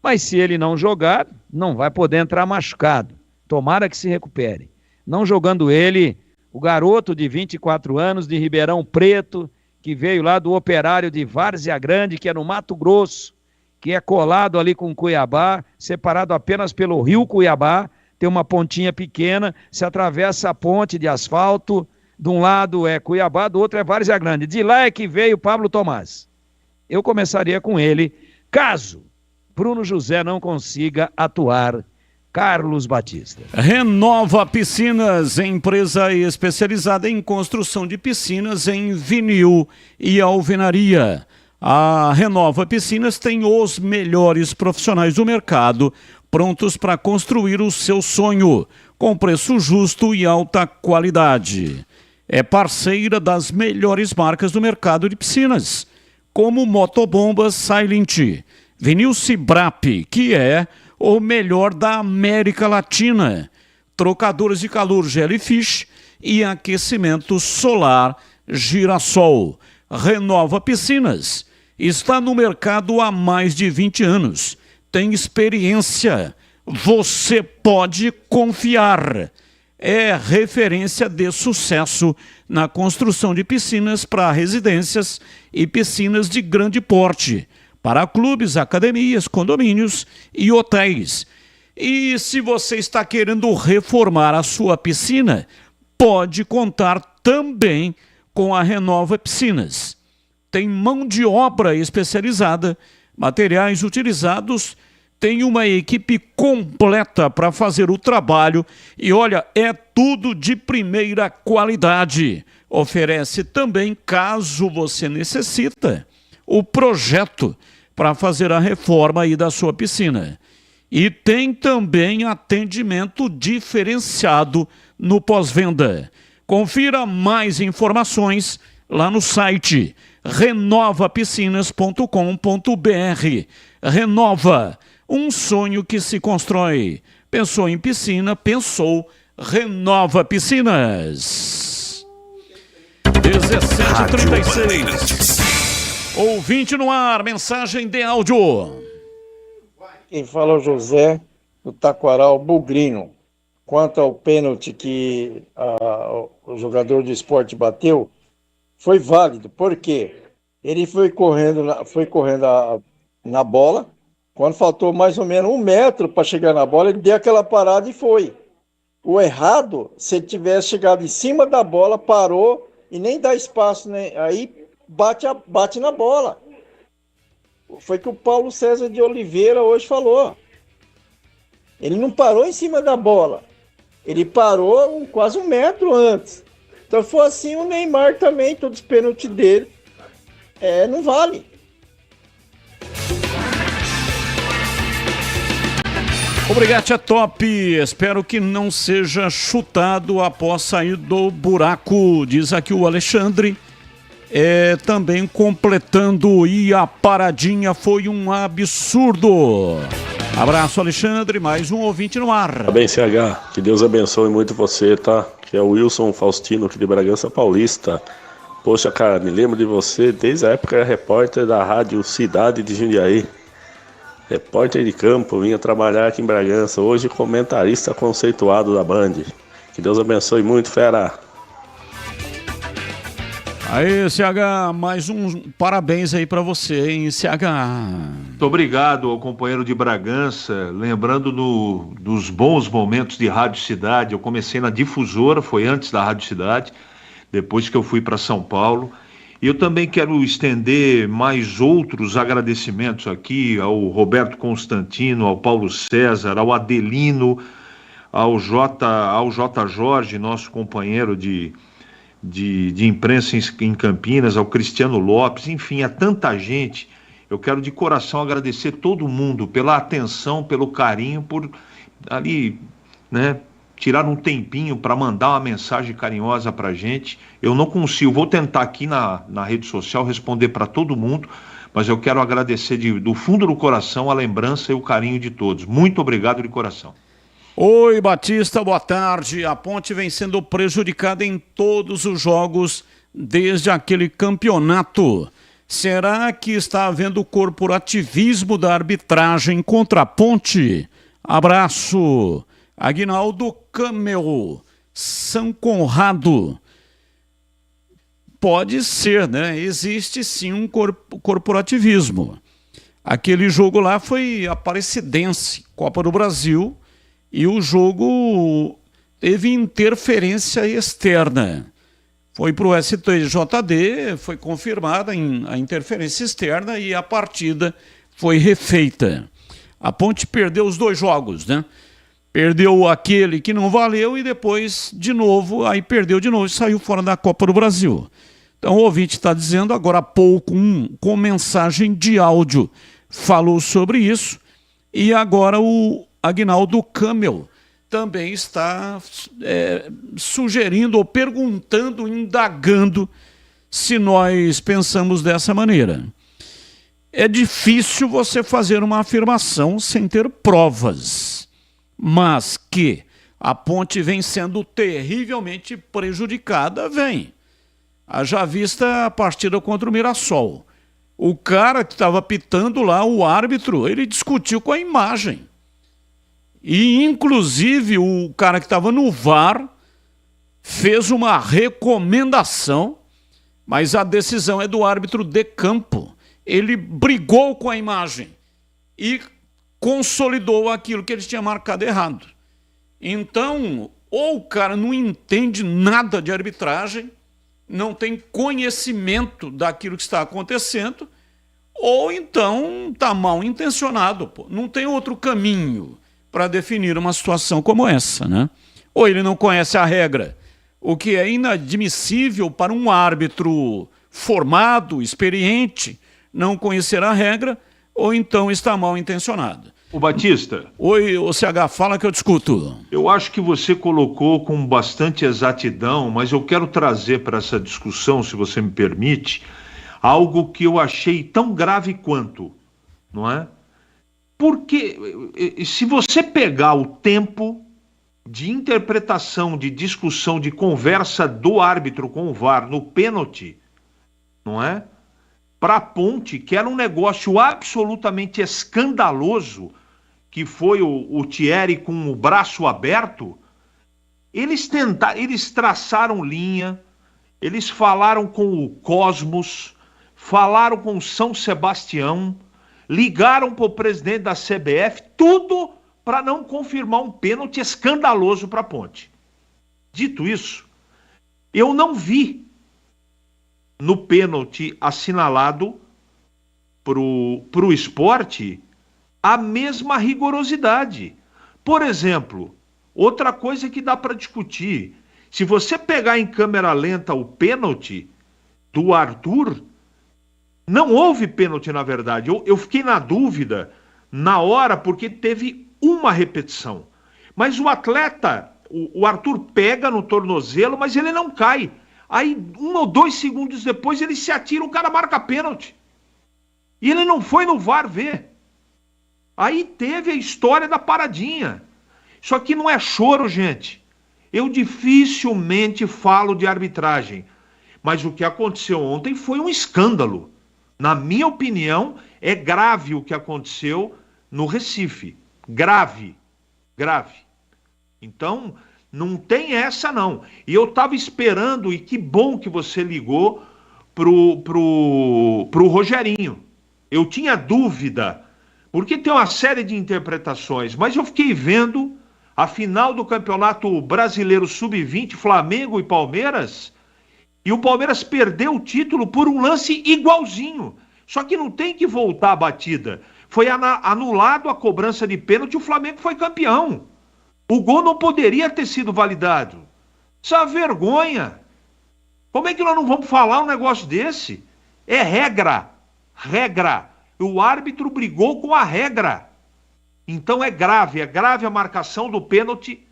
S14: Mas se ele não jogar, não vai poder entrar machucado. Tomara que se recupere. Não jogando ele, o garoto de 24 anos de Ribeirão Preto, que veio lá do Operário de Várzea Grande, que é no Mato Grosso, que é colado ali com Cuiabá, separado apenas pelo rio Cuiabá, tem uma pontinha pequena, se atravessa a ponte de asfalto, de um lado é Cuiabá, do outro é Várzea Grande. De lá é que veio o Pablo Tomás. Eu começaria com ele, caso Bruno José não consiga atuar. Carlos Batista.
S4: Renova Piscinas, empresa especializada em construção de piscinas em vinil e alvenaria. A Renova Piscinas tem os melhores profissionais do mercado, prontos para construir o seu sonho, com preço justo e alta qualidade. É parceira das melhores marcas do mercado de piscinas, como Motobombas Silent, Vinil Cibrap, que é o melhor da América Latina, trocadores de calor Jellyfish e aquecimento solar Girassol. Renova Piscinas, Está no mercado há mais de 20 anos. Tem experiência. Você pode confiar. É referência de sucesso na construção de piscinas para residências e piscinas de grande porte, para clubes, academias, condomínios e hotéis. E se você está querendo reformar a sua piscina, pode contar também com a Renova Piscinas. Tem mão de obra especializada, materiais utilizados, tem uma equipe completa para fazer o trabalho e olha, é tudo de primeira qualidade. Oferece também, caso você necessita, o projeto para fazer a reforma aí da sua piscina. E tem também atendimento diferenciado no pós-venda. Confira mais informações lá no site renovapiscinas.com.br. Renova, um sonho que se constrói. Pensou em piscina, pensou Renova Piscinas. 17h36. Ouvinte no ar, mensagem de áudio.
S15: Quem fala é o José, do Taquaral Bugrino. Quanto ao pênalti que o jogador do Sport bateu, foi válido. Por quê? Ele foi correndo na bola. Quando faltou mais ou menos 1 metro para chegar na bola, ele deu aquela parada e foi. O errado, se ele tivesse chegado em cima da bola, parou e nem dá espaço, né? Aí bate na bola. Foi que o Paulo César de Oliveira hoje falou. Ele não parou em cima da bola. Ele parou quase 1 metro antes. Então foi assim o Neymar também, todos os pênaltis dele. Não vale.
S4: Obrigado, é top. Espero que não seja chutado após sair do buraco, diz aqui o Alexandre. Também completando, e a paradinha foi um absurdo. Abraço, Alexandre, mais um ouvinte no ar.
S16: Parabéns, CH, que Deus abençoe muito você, tá? Que é o Wilson Faustino, aqui de Bragança Paulista. Poxa, cara, me lembro de você desde a época, repórter da rádio Cidade de Jundiaí. Repórter de campo, vinha trabalhar aqui em Bragança, hoje comentarista conceituado da Band. Que Deus abençoe muito, fera.
S4: Aí, CH, mais um parabéns aí pra você, hein, CH.
S5: Muito obrigado ao companheiro de Bragança, lembrando dos bons momentos de Rádio Cidade. Eu comecei na Difusora, foi antes da Rádio Cidade, depois que eu fui para São Paulo. E eu também quero estender mais outros agradecimentos aqui ao Roberto Constantino, ao Paulo César, ao Adelino, ao J. Jorge, nosso companheiro de imprensa em Campinas, ao Cristiano Lopes, enfim, a tanta gente. Eu quero de coração agradecer todo mundo pela atenção, pelo carinho, por ali, né, tirar um tempinho para mandar uma mensagem carinhosa para a gente. Eu não consigo, vou tentar aqui na rede social responder para todo mundo, mas eu quero agradecer do fundo do coração a lembrança e o carinho de todos. Muito obrigado de coração.
S4: Oi, Batista, boa tarde. A Ponte vem sendo prejudicada em todos os jogos desde aquele campeonato. Será que está havendo corporativismo da arbitragem contra a Ponte? Abraço. Aguinaldo Camel, São Conrado. Pode ser, né? Existe sim um corporativismo. Aquele jogo lá foi Aparecidense, Copa do Brasil, e o jogo teve interferência externa. Foi para o STJD, foi confirmada a interferência externa e a partida foi refeita. A Ponte perdeu os 2 jogos, né? Perdeu aquele que não valeu e depois, de novo, aí perdeu de novo e saiu fora da Copa do Brasil. Então o ouvinte está dizendo agora há pouco, com mensagem de áudio, falou sobre isso. E agora o Aguinaldo Camel também está sugerindo ou perguntando, indagando se nós pensamos dessa maneira. É difícil você fazer uma afirmação sem ter provas, mas que a Ponte vem sendo terrivelmente prejudicada, vem. Haja vista a partida contra o Mirassol. O cara que estava apitando lá, o árbitro, ele discutiu com a imagem. E, inclusive, o cara que estava no VAR fez uma recomendação, mas a decisão é do árbitro de campo. Ele brigou com a imagem e consolidou aquilo que eles tinham marcado errado. Então, ou o cara não entende nada de arbitragem, não tem conhecimento daquilo que está acontecendo, ou então está mal intencionado. Pô. Não tem outro caminho para definir uma situação como essa, né? Ou ele não conhece a regra, o que é inadmissível para um árbitro formado, experiente, não conhecer a regra, ou então está mal intencionado.
S5: O Batista.
S4: Oi, o CH, fala que eu discuto.
S5: Eu acho que você colocou com bastante exatidão, mas eu quero trazer para essa discussão, se você me permite, algo que eu achei tão grave quanto, não é? Porque se você pegar o tempo de interpretação, de discussão, de conversa do árbitro com o VAR no pênalti, não é? Para a Ponte, que era um negócio absolutamente escandaloso, que foi o Thierry com o braço aberto, eles traçaram linha, eles falaram com o Cosmos, falaram com o São Sebastião, ligaram para o presidente da CBF, tudo para não confirmar um pênalti escandaloso para a Ponte. Dito isso, eu não vi no pênalti assinalado pro esporte a mesma rigorosidade. Por exemplo, outra coisa que dá para discutir, se você pegar em câmera lenta o pênalti do Arthur, não houve pênalti na verdade. Eu fiquei na dúvida na hora porque teve uma repetição. Mas o atleta, o Arthur pega no tornozelo, mas ele não cai. Aí, 1 ou 2 segundos depois, ele se atira, o cara marca pênalti. E ele não foi no VAR ver. Aí teve a história da paradinha. Isso aqui não é choro, gente. Eu dificilmente falo de arbitragem. Mas o que aconteceu ontem foi um escândalo. Na minha opinião, é grave o que aconteceu no Recife. Grave. Grave. Então, não tem essa não. E eu estava esperando, e que bom que você ligou pro Rogerinho. Eu tinha dúvida, porque tem uma série de interpretações, mas eu fiquei vendo a final do Campeonato Brasileiro Sub-20, Flamengo e Palmeiras, e o Palmeiras perdeu o título por um lance igualzinho. Só que não tem que voltar a batida. Foi anulado a cobrança de pênalti e o Flamengo foi campeão. O gol não poderia ter sido validado. Isso é uma vergonha. Como é que nós não vamos falar um negócio desse? É regra. Regra. O árbitro brigou com a regra. Então é grave a marcação do pênalti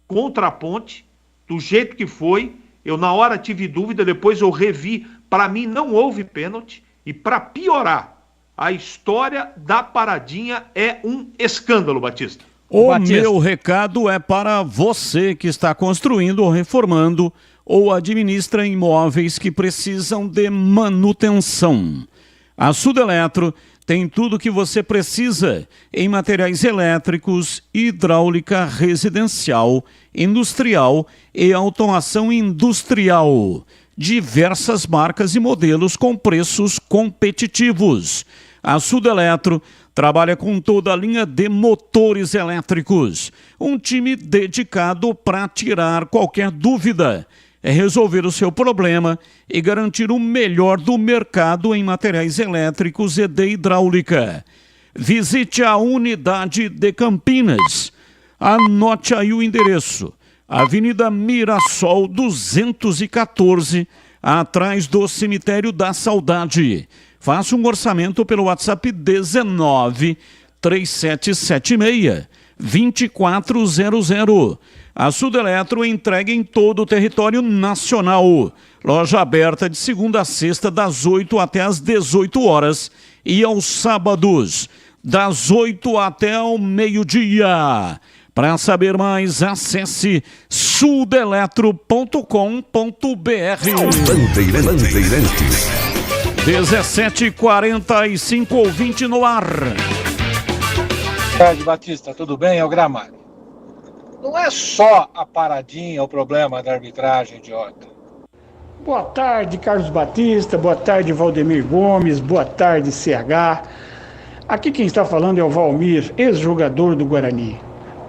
S5: contra a Ponte, do jeito que foi. Eu na hora tive dúvida, depois eu revi. Para mim não houve pênalti. E para piorar, a história da paradinha é um escândalo, Batista.
S4: O meu recado é para você que está construindo ou reformando ou administra imóveis que precisam de manutenção. A Sudeletro tem tudo o que você precisa em materiais elétricos, hidráulica residencial, industrial e automação industrial. Diversas marcas e modelos com preços competitivos. A Sudeletro trabalha com toda a linha de motores elétricos. Um time dedicado para tirar qualquer dúvida, resolver o seu problema e garantir o melhor do mercado em materiais elétricos e de hidráulica. Visite a unidade de Campinas. Anote aí o endereço. Avenida Mirassol 214, atrás do Cemitério da Saudade. Faça um orçamento pelo WhatsApp 19 3776 2400. A Sudeletro entrega em todo o território nacional. Loja aberta de segunda a sexta, das 8 até as 18 horas. E aos sábados, das 8 até ao meio-dia. Para saber mais, acesse sudeletro.com.br.
S17: Bandeirantes.
S4: 17h45, ouvinte no ar.
S17: Boa tarde, Batista, tudo bem? É o Gramado. Não é só a paradinha o problema da arbitragem idiota.
S18: Boa tarde, Carlos Batista, boa tarde, Valdemir Gomes, boa tarde, CH. Aqui quem está falando é o Valmir, ex-jogador do Guarani.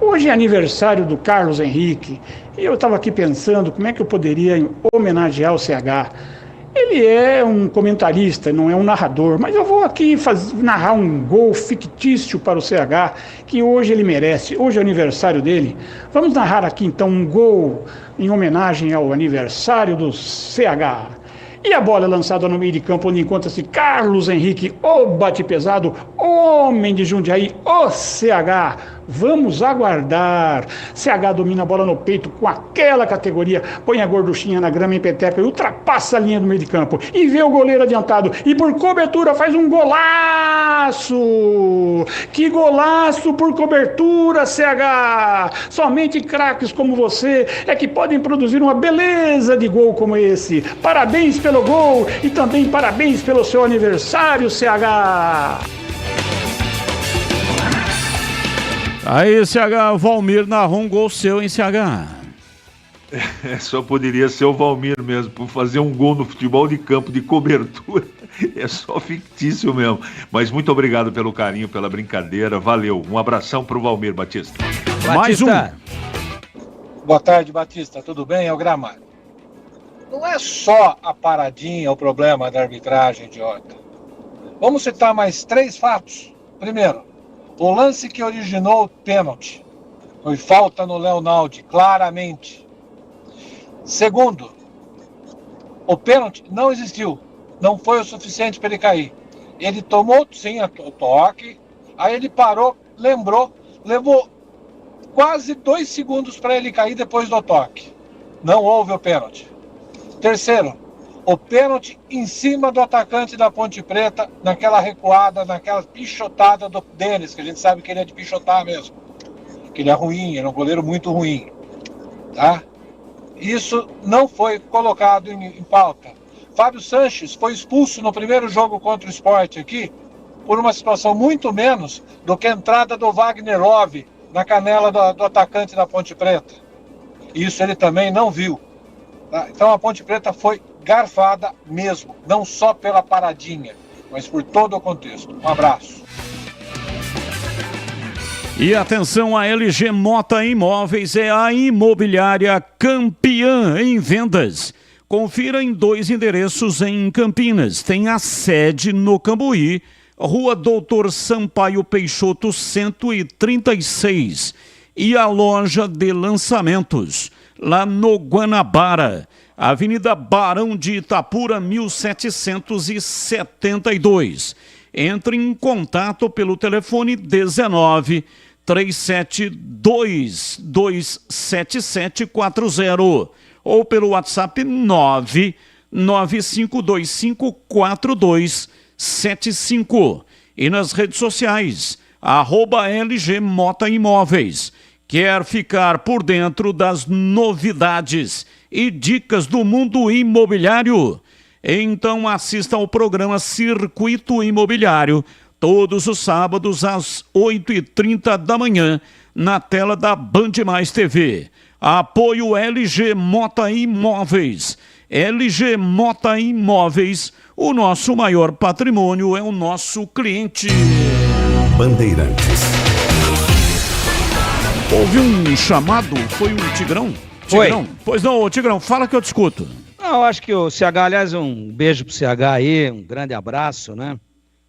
S18: Hoje é aniversário do Carlos Henrique e eu estava aqui pensando como é que eu poderia homenagear o CH. Ele é um comentarista, não é um narrador, mas eu vou aqui narrar um gol fictício para o CH, que hoje ele merece, hoje é o aniversário dele. Vamos narrar aqui então um gol em homenagem ao aniversário do CH. E a bola é lançada no meio de campo, onde encontra-se Carlos Henrique, o bate pesado, homem de Jundiaí, o CH. Vamos aguardar. CH domina a bola no peito com aquela categoria, põe a gorduchinha na grama em peteca e ultrapassa a linha do meio de campo. E vê o goleiro adiantado e por cobertura faz um golaço. Que golaço por cobertura, CH. Somente craques como você é que podem produzir uma beleza de gol como esse. Parabéns pelo gol e também parabéns pelo seu aniversário, CH.
S4: Aí, CH, Valmir narrou um gol seu, hein, CH?
S5: Só poderia ser o Valmir mesmo, por fazer um gol no futebol de campo de cobertura. É só fictício mesmo. Mas muito obrigado pelo carinho, pela brincadeira. Valeu. Um abração pro Valmir Batista.
S4: Mais um.
S17: Boa tarde, Batista. Tudo bem? É o Gramado. Não é só a paradinha o problema da arbitragem idiota. Vamos citar mais 3 fatos. Primeiro, o lance que originou o pênalti foi falta no Leonaldi, claramente. Segundo, o pênalti não existiu, não foi o suficiente para ele cair. Ele tomou, sim, o toque, aí ele parou, lembrou, levou quase 2 segundos para ele cair depois do toque. Não houve o pênalti. Terceiro, o pênalti em cima do atacante da Ponte Preta, naquela recuada, naquela pichotada do Denis, que a gente sabe que ele é de pichotar mesmo. Que ele é ruim, ele é um goleiro muito ruim. Tá? Isso não foi colocado em pauta. Fábio Sanches foi expulso no primeiro jogo contra o Sport aqui, por uma situação muito menos do que a entrada do Wagner Love na canela do atacante da Ponte Preta. Isso ele também não viu. Tá? Então a Ponte Preta foi garfada mesmo, não só pela paradinha, mas por todo o contexto. Um abraço.
S4: E atenção, a LG Mota Imóveis é a imobiliária campeã em vendas. Confira em 2 endereços em Campinas. Tem a sede no Cambuí, Rua Doutor Sampaio Peixoto 136. E a loja de lançamentos, lá no Guanabara, Avenida Barão de Itapura, 1772. Entre em contato pelo telefone 19 372 27740 ou pelo WhatsApp 995254275 e nas redes sociais @LG Mota Imóveis. Quer ficar por dentro das novidades e dicas do mundo imobiliário? Então assista ao programa Circuito Imobiliário, todos os sábados às 8h30 da manhã, na tela da Band Mais TV. Apoio LG Mota Imóveis. LG Mota Imóveis, o nosso maior patrimônio é o nosso cliente.
S3: Bandeirantes.
S4: Houve um chamado, foi o Tigrão? Tigrão? Pois não, Tigrão, fala que eu te escuto.
S14: Não, acho que o CH, aliás, um beijo pro CH aí, um grande abraço, né?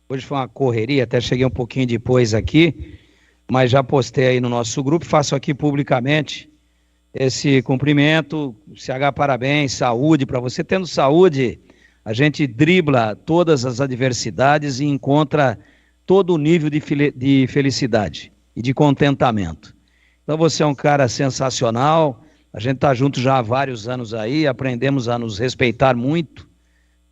S14: Hoje foi uma correria, até cheguei um pouquinho depois aqui, mas já postei aí no nosso grupo, faço aqui publicamente esse cumprimento. CH, parabéns, saúde para você. Tendo saúde, a gente dribla todas as adversidades e encontra todo o nível de felicidade e de contentamento. Então você é um cara sensacional, a gente tá junto já há vários anos aí, aprendemos a nos respeitar muito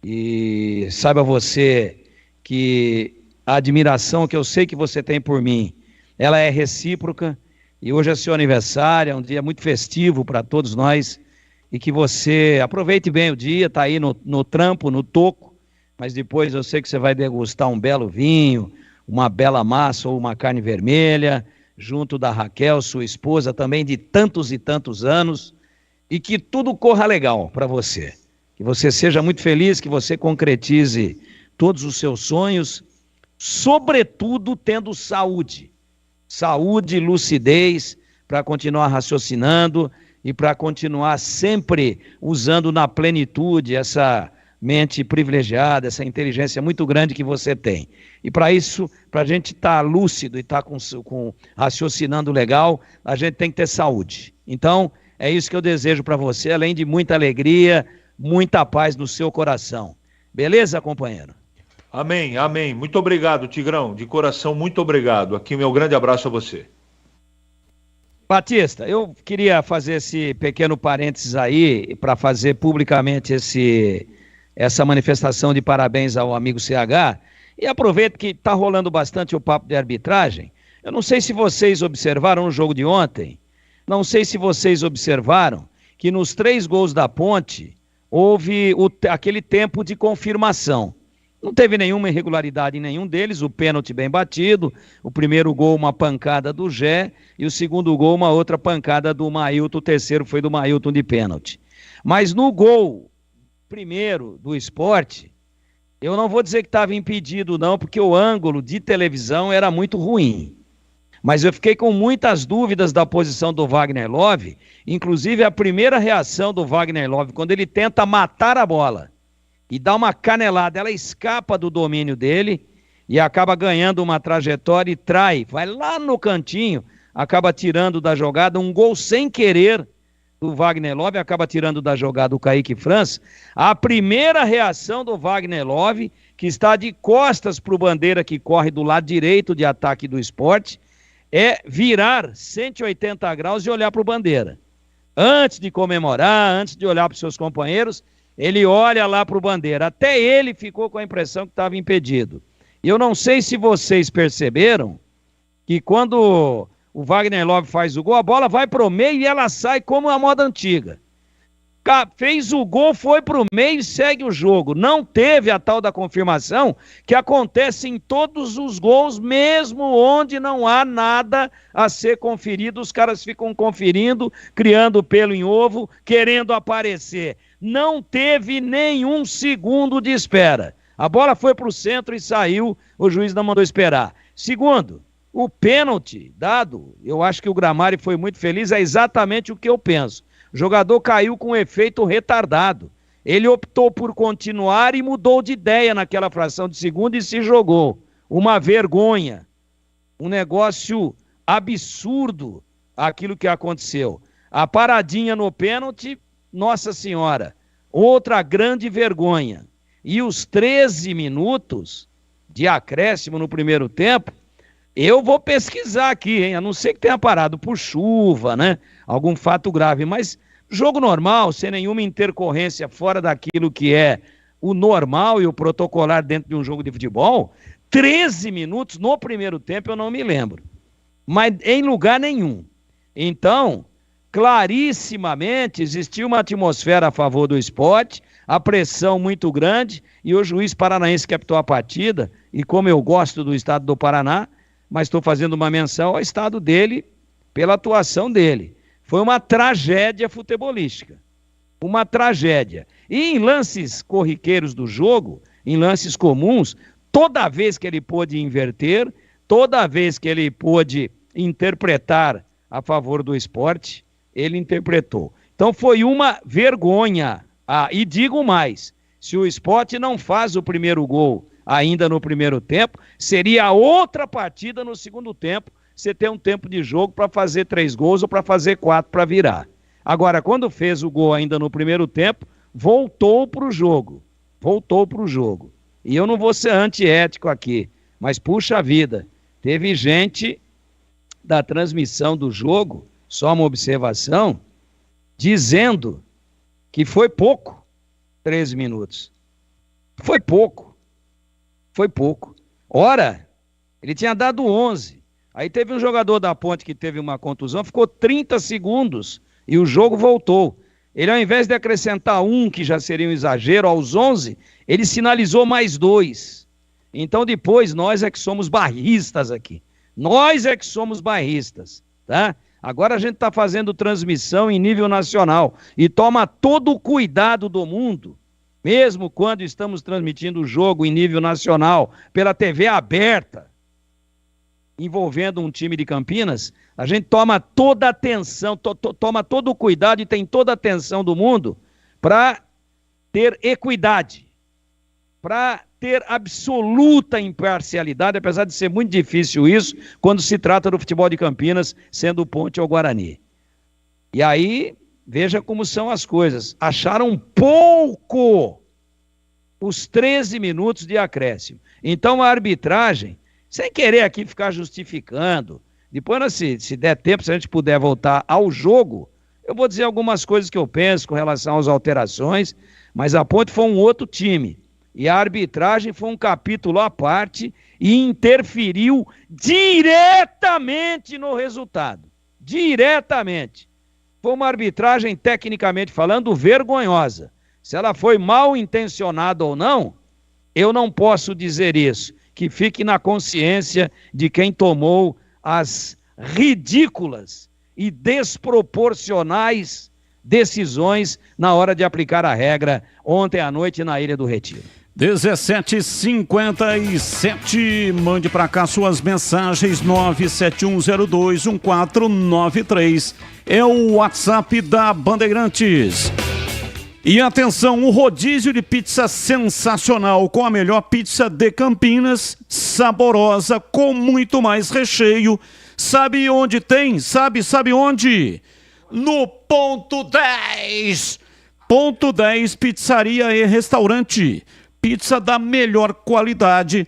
S14: e saiba você que a admiração que eu sei que você tem por mim, ela é recíproca e hoje é seu aniversário, é um dia muito festivo para todos nós e que você aproveite bem o dia, tá aí no trampo, no toco, mas depois eu sei que você vai degustar um belo vinho, uma bela massa ou uma carne vermelha, junto da Raquel, sua esposa, também de tantos e tantos anos, e que tudo corra legal para você. Que você seja muito feliz, que você concretize todos os seus sonhos, sobretudo tendo saúde. Saúde e lucidez para continuar raciocinando e para continuar sempre usando na plenitude essa mente privilegiada, essa inteligência muito grande que você tem. E para isso, para a gente estar lúcido e estar com raciocinando legal, a gente tem que ter saúde. Então, é isso que eu desejo para você, além de muita alegria, muita paz no seu coração. Beleza, companheiro?
S5: Amém, amém. Muito obrigado, Tigrão. De coração, muito obrigado. Aqui, meu grande abraço a você.
S14: Batista, eu queria fazer esse pequeno parênteses aí para fazer publicamente essa manifestação de parabéns ao amigo CH, e aproveito que está rolando bastante o papo de arbitragem. Eu não sei se vocês observaram no jogo de ontem, não sei se vocês observaram que nos 3 gols da Ponte houve aquele tempo de confirmação. Não teve nenhuma irregularidade em nenhum deles, o pênalti bem batido, o primeiro gol uma pancada do Gé e o segundo gol uma outra pancada do Mailton, o terceiro foi do Mailton de pênalti. Mas no gol primeiro do Sport, eu não vou dizer que estava impedido não, porque o ângulo de televisão era muito ruim. Mas eu fiquei com muitas dúvidas da posição do Wagner Love, inclusive a primeira reação do Wagner Love, quando ele tenta matar a bola e dá uma canelada, ela escapa do domínio dele e acaba ganhando uma trajetória e trai, vai lá no cantinho, acaba tirando da jogada um gol sem querer do Wagner Love, acaba tirando da jogada o Kaique França. A primeira reação do Wagner Love, que está de costas para o Bandeira, que corre do lado direito de ataque do Sport, é virar 180 graus e olhar para o Bandeira. Antes de comemorar, antes de olhar para os seus companheiros, ele olha lá para o Bandeira. Até ele ficou com a impressão que estava impedido. E eu não sei se vocês perceberam que quando o Wagner Love faz o gol, a bola vai para o meio e ela sai como a moda antiga. Fez o gol, foi para o meio e segue o jogo. Não teve a tal da confirmação que acontece em todos os gols, mesmo onde não há nada a ser conferido. Os caras ficam conferindo, criando pelo em ovo, querendo aparecer. Não teve nenhum segundo de espera. A bola foi para o centro e saiu, o juiz não mandou esperar. Segundo, o pênalti dado, eu acho que o Gramário foi muito feliz, é exatamente o que eu penso. O jogador caiu com efeito retardado. Ele optou por continuar e mudou de ideia naquela fração de segundo e se jogou. Uma vergonha. Um negócio absurdo aquilo que aconteceu. A paradinha no pênalti, Nossa Senhora, outra grande vergonha. E os 13 minutos de acréscimo no primeiro tempo, eu vou pesquisar aqui, hein? A não ser que tenha parado por chuva, né? Algum fato grave, mas jogo normal, sem nenhuma intercorrência fora daquilo que é o normal e o protocolar dentro de um jogo de futebol, 13 minutos no primeiro tempo eu não me lembro. Mas em lugar nenhum. Então, clarissimamente, existia uma atmosfera a favor do Sport, a pressão muito grande, e o juiz paranaense que apitou a partida, e como eu gosto do estado do Paraná, mas estou fazendo uma menção ao estado dele, pela atuação dele. Foi uma tragédia futebolística. Uma tragédia. E em lances corriqueiros do jogo, em lances comuns, toda vez que ele pôde inverter, toda vez que ele pôde interpretar a favor do Sport, ele interpretou. Então foi uma vergonha. E digo mais, se o Sport não faz o primeiro gol ainda no primeiro tempo, seria outra partida no segundo tempo, você ter um tempo de jogo para fazer 3 gols ou para fazer 4 para virar. Agora, quando fez o gol ainda no primeiro tempo, voltou para o jogo. Voltou para o jogo. E eu não vou ser antiético aqui, mas puxa vida, teve gente da transmissão do jogo, só uma observação, dizendo que foi pouco 13 minutos. Foi pouco. Foi pouco. Ora, ele tinha dado 11. Aí teve um jogador da Ponte que teve uma contusão, ficou 30 segundos e o jogo voltou. Ele, ao invés de acrescentar um, que já seria um exagero, aos 11, ele sinalizou mais 2. Então, depois, nós é que somos bairristas aqui. Nós é que somos bairristas, tá? Agora a gente está fazendo transmissão em nível nacional e toma todo o cuidado do mundo, mesmo quando estamos transmitindo o jogo em nível nacional pela TV aberta, envolvendo um time de Campinas, a gente toma toda a atenção, toma todo o cuidado e tem toda a atenção do mundo para ter equidade, para ter absoluta imparcialidade, apesar de ser muito difícil isso, quando se trata do futebol de Campinas, sendo o Ponte ou Guarani. E aí, veja como são as coisas. Acharam pouco os 13 minutos de acréscimo. Então, a arbitragem, sem querer aqui ficar justificando, depois, se der tempo, se a gente puder voltar ao jogo, eu vou dizer algumas coisas que eu penso com relação às alterações, mas a Ponte foi um outro time. E a arbitragem foi um capítulo à parte e interferiu diretamente no resultado. Diretamente. Foi uma arbitragem, tecnicamente falando, vergonhosa. Se ela foi mal intencionada ou não, eu não posso dizer isso. Que fique na consciência de quem tomou as ridículas e desproporcionais decisões na hora de aplicar a regra ontem à noite na Ilha do Retiro.
S4: 17h57, mande para cá suas mensagens, 971021493, é o WhatsApp da Bandeirantes. E atenção, um rodízio de pizza sensacional, com a melhor pizza de Campinas, saborosa, com muito mais recheio. Sabe onde tem? Sabe onde? No Ponto 10! Ponto 10, pizzaria e restaurante. Pizza da melhor qualidade,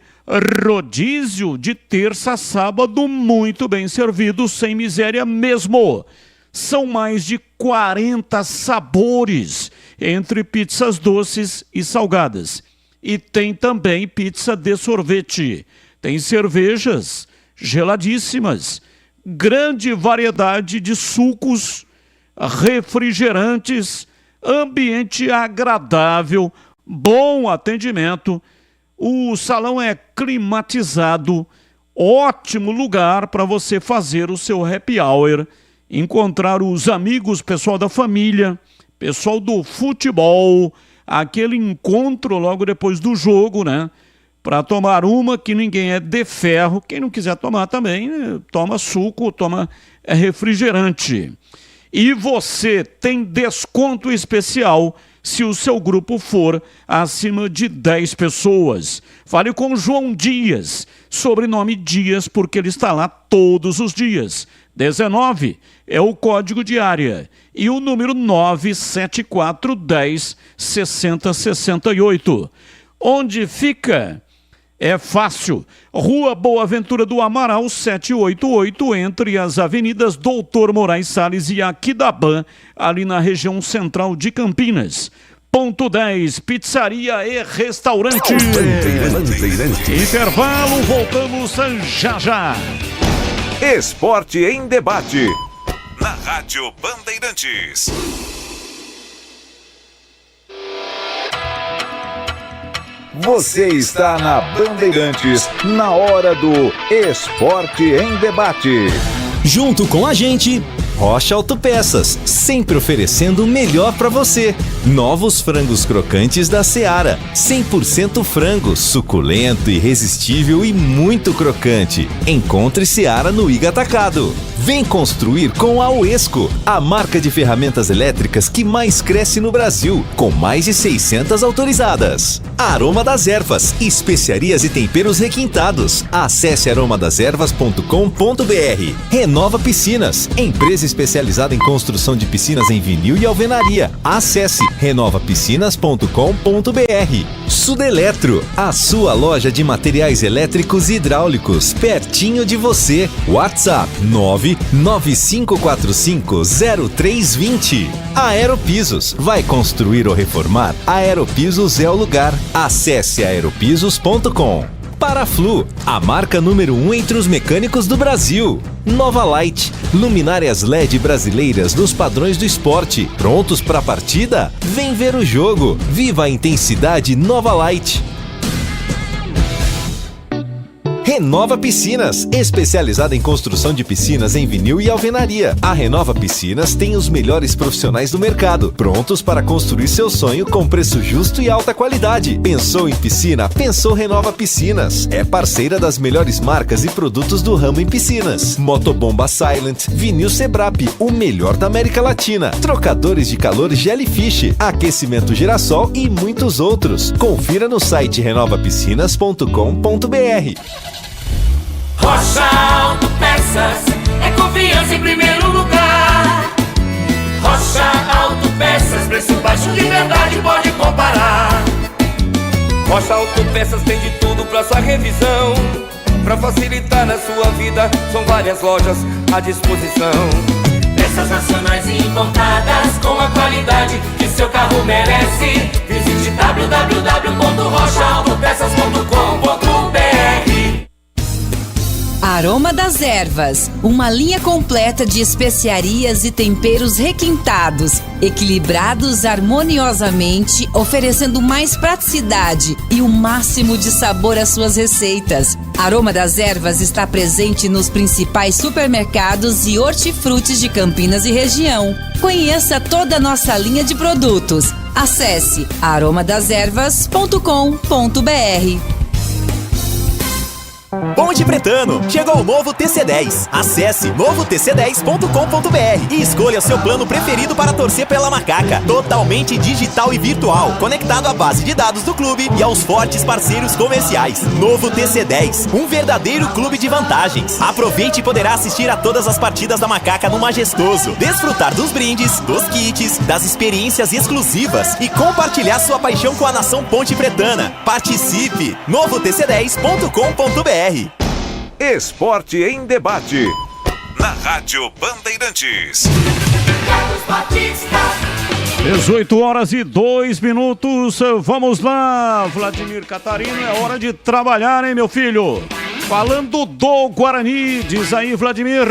S4: rodízio de terça a sábado, muito bem servido, sem miséria mesmo. São mais de 40 sabores, entre pizzas doces e salgadas. E tem também pizza de sorvete. Tem cervejas geladíssimas, grande variedade de sucos, refrigerantes, ambiente agradável, bom atendimento, o salão é climatizado, ótimo lugar para você fazer o seu happy hour, encontrar os amigos, pessoal da família, pessoal do futebol, aquele encontro logo depois do jogo, né? Para tomar uma que ninguém é de ferro, quem não quiser tomar também, toma suco, toma refrigerante. E você tem desconto especial se o seu grupo for acima de 10 pessoas. Fale com João Dias, sobrenome Dias, porque ele está lá todos os dias. 19 é o código de área e o número 97410 6068. Onde fica? É fácil. Rua Boa Ventura do Amaral, 788, entre as avenidas Doutor Moraes Salles e Aquidabã, ali na região central de Campinas. Ponto 10, pizzaria e restaurante. Intervalo, voltamos já já.
S2: Esporte em debate. Na Rádio Bandeirantes. Você está na Bandeirantes, na hora do Esporte em Debate.
S3: Junto com a gente, Rocha Autopeças, sempre oferecendo o melhor para você. Novos frangos crocantes da Seara, 100% frango, suculento, irresistível e muito crocante. Encontre Seara no Iga Atacado. Vem construir com a Uesco, a marca de ferramentas elétricas que mais cresce no Brasil, com mais de 600 autorizadas. Aroma das Ervas, especiarias e temperos requintados. Acesse aromadeservas.com.br. Renova Piscinas, empresa especializada em construção de piscinas em vinil e alvenaria. Acesse renovapiscinas.com.br. Sudeletro, a sua loja de materiais elétricos e hidráulicos, pertinho de você. WhatsApp 995450320. Aeropisos, vai construir ou reformar? Aeropisos é o lugar. Acesse aeropisos.com. Paraflu, a marca número 1 entre os mecânicos do Brasil. Nova Light, luminárias LED brasileiras nos padrões do esporte. Prontos para a partida? Vem ver o jogo. Viva a intensidade Nova Light. Renova Piscinas, especializada em construção de piscinas em vinil e alvenaria. A Renova Piscinas tem os melhores profissionais do mercado, prontos para construir seu sonho com preço justo e alta qualidade. Pensou em piscina? Pensou Renova Piscinas. É parceira das melhores marcas e produtos do ramo em piscinas. Motobomba Silent, vinil Sebrap, o melhor da América Latina. Trocadores de calor Jellyfish, aquecimento Girassol e muitos outros. Confira no site renovapiscinas.com.br.
S19: Rocha Autopeças é confiança em primeiro lugar. Rocha Autopeças, preço baixo de verdade, pode comparar.
S20: Rocha Autopeças tem de tudo pra sua revisão. Pra facilitar na sua vida, são várias lojas à disposição.
S19: Peças nacionais e importadas com a qualidade que seu carro merece. Visite www.rochaautopeças.com.br.
S21: Aroma das Ervas, uma linha completa de especiarias e temperos requintados, equilibrados harmoniosamente, oferecendo mais praticidade e o máximo de sabor às suas receitas. Aroma das Ervas está presente nos principais supermercados e hortifrutis de Campinas e região. Conheça toda a nossa linha de produtos. Acesse aromadeservas.com.br.
S22: Ponte Pretano, chegou o novo TC10. Acesse novotc10.com.br e escolha seu plano preferido para torcer pela Macaca. Totalmente digital e virtual, conectado à base de dados do clube e aos fortes parceiros comerciais. Novo TC10, um verdadeiro clube de vantagens. Aproveite e poderá assistir a todas as partidas da Macaca no Majestoso, desfrutar dos brindes, dos kits, das experiências exclusivas e compartilhar sua paixão com a nação Ponte Pretana. Participe! novotc10.com.br.
S2: Esporte em debate. Na Rádio Bandeirantes.
S4: 18h02. Vamos lá, Vladimir Catarino. É hora de trabalhar, hein, meu filho? Falando do Guarani, diz aí, Vladimir.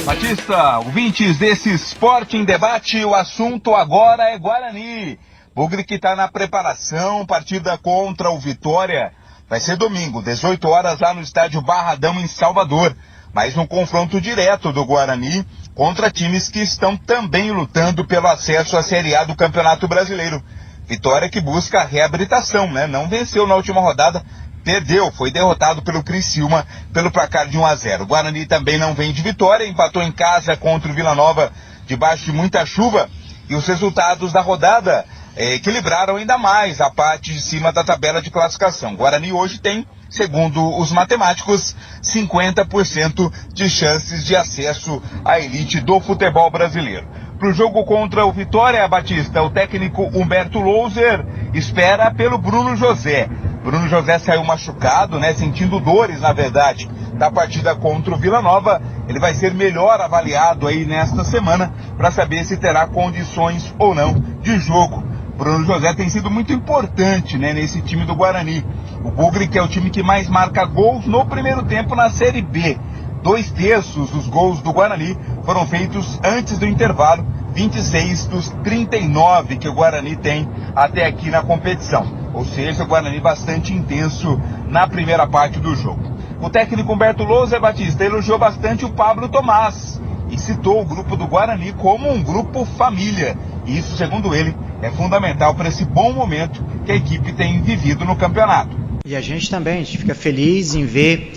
S23: Batista, ouvintes desse Esporte em Debate, o assunto agora é Guarani. Bugre que está na preparação, partida contra o Vitória. Vai ser domingo, 18 horas, lá no estádio Barradão, em Salvador. Mais um confronto direto do Guarani contra times que estão também lutando pelo acesso à Série A do Campeonato Brasileiro. Vitória que busca a reabilitação, né? Não venceu na última rodada, perdeu, foi derrotado pelo Criciúma pelo placar de 1-0. O Guarani também não vem de vitória, empatou em casa contra o Vila Nova debaixo de muita chuva. E os resultados da rodada equilibraram ainda mais a parte de cima da tabela de classificação. O Guarani hoje tem, segundo os matemáticos, 50% de chances de acesso à elite do futebol brasileiro. Para o jogo contra o Vitória, Batista, o técnico Humberto Louser espera pelo Bruno José. Bruno José saiu machucado, né, sentindo dores, na verdade, da partida contra o Vila Nova. Ele vai ser melhor avaliado aí nesta semana para saber se terá condições ou não de jogo. Bruno José tem sido muito importante, né, nesse time do Guarani. O Bugre, que é o time que mais marca gols no primeiro tempo na Série B. 2/3 dos gols do Guarani foram feitos antes do intervalo, 26 dos 39 que o Guarani tem até aqui na competição. Ou seja, o Guarani bastante intenso na primeira parte do jogo. O técnico Humberto Louser, Batista, elogiou bastante o Pablo Tomás e citou o grupo do Guarani como um grupo família. E isso, segundo ele, é fundamental para esse bom momento que a equipe tem vivido no campeonato.
S24: E a gente fica feliz em ver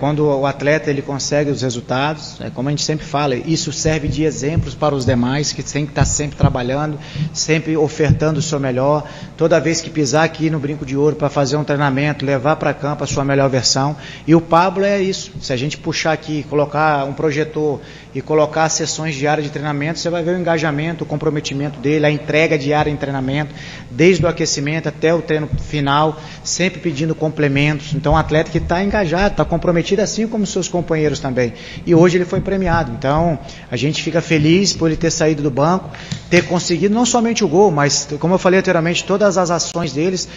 S24: quando o atleta ele consegue os resultados, como a gente sempre fala, isso serve de exemplos para os demais que tem que estar sempre trabalhando, sempre ofertando o seu melhor, toda vez que pisar aqui no Brinco de Ouro para fazer um treinamento, levar para campo a sua melhor versão. E o Pablo é isso, se a gente puxar aqui, colocar um projetor e colocar as sessões diárias de treinamento, você vai ver o engajamento, o comprometimento dele, a entrega diária em treinamento, desde o aquecimento até o treino final, sempre pedindo complementos. Então, um atleta que está engajado, está comprometido, assim como seus companheiros também. E hoje ele foi premiado. Então, a gente fica feliz por ele ter saído do banco, ter conseguido não somente o gol, mas, como eu falei anteriormente, todas as ações deles,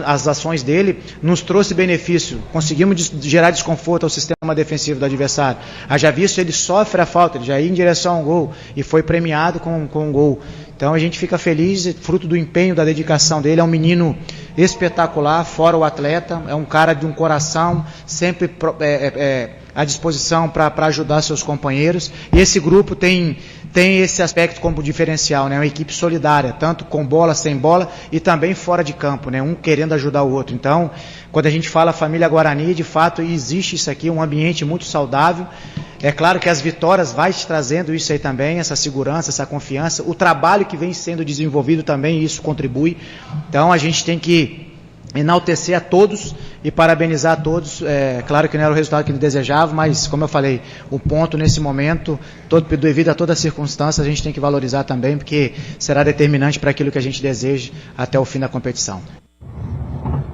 S24: as ações dele nos trouxe benefício. Conseguimos gerar desconforto ao sistema defensivo do adversário. Haja visto, ele sofre a falta, ele já ia em direção ao gol e foi premiado com um gol. Então a gente fica feliz, fruto do empenho, da dedicação dele. É um menino espetacular, fora o atleta, é um cara de um coração, sempre à disposição para ajudar seus companheiros. E esse grupo tem esse aspecto como diferencial, né? Uma equipe solidária, tanto com bola, sem bola e também fora de campo, né? Um querendo ajudar o outro. Então, quando a gente fala família Guarani, de fato existe isso aqui, um ambiente muito saudável. É claro que as vitórias vai te trazendo isso aí também, essa segurança, essa confiança, o trabalho que vem sendo desenvolvido também, isso contribui. Então a gente tem que enaltecer a todos e parabenizar a todos. Claro que não era o resultado que ele desejava, mas como eu falei, o ponto nesse momento, devido a toda a circunstância, a gente tem que valorizar também, porque será determinante para aquilo que a gente deseja até o fim da competição.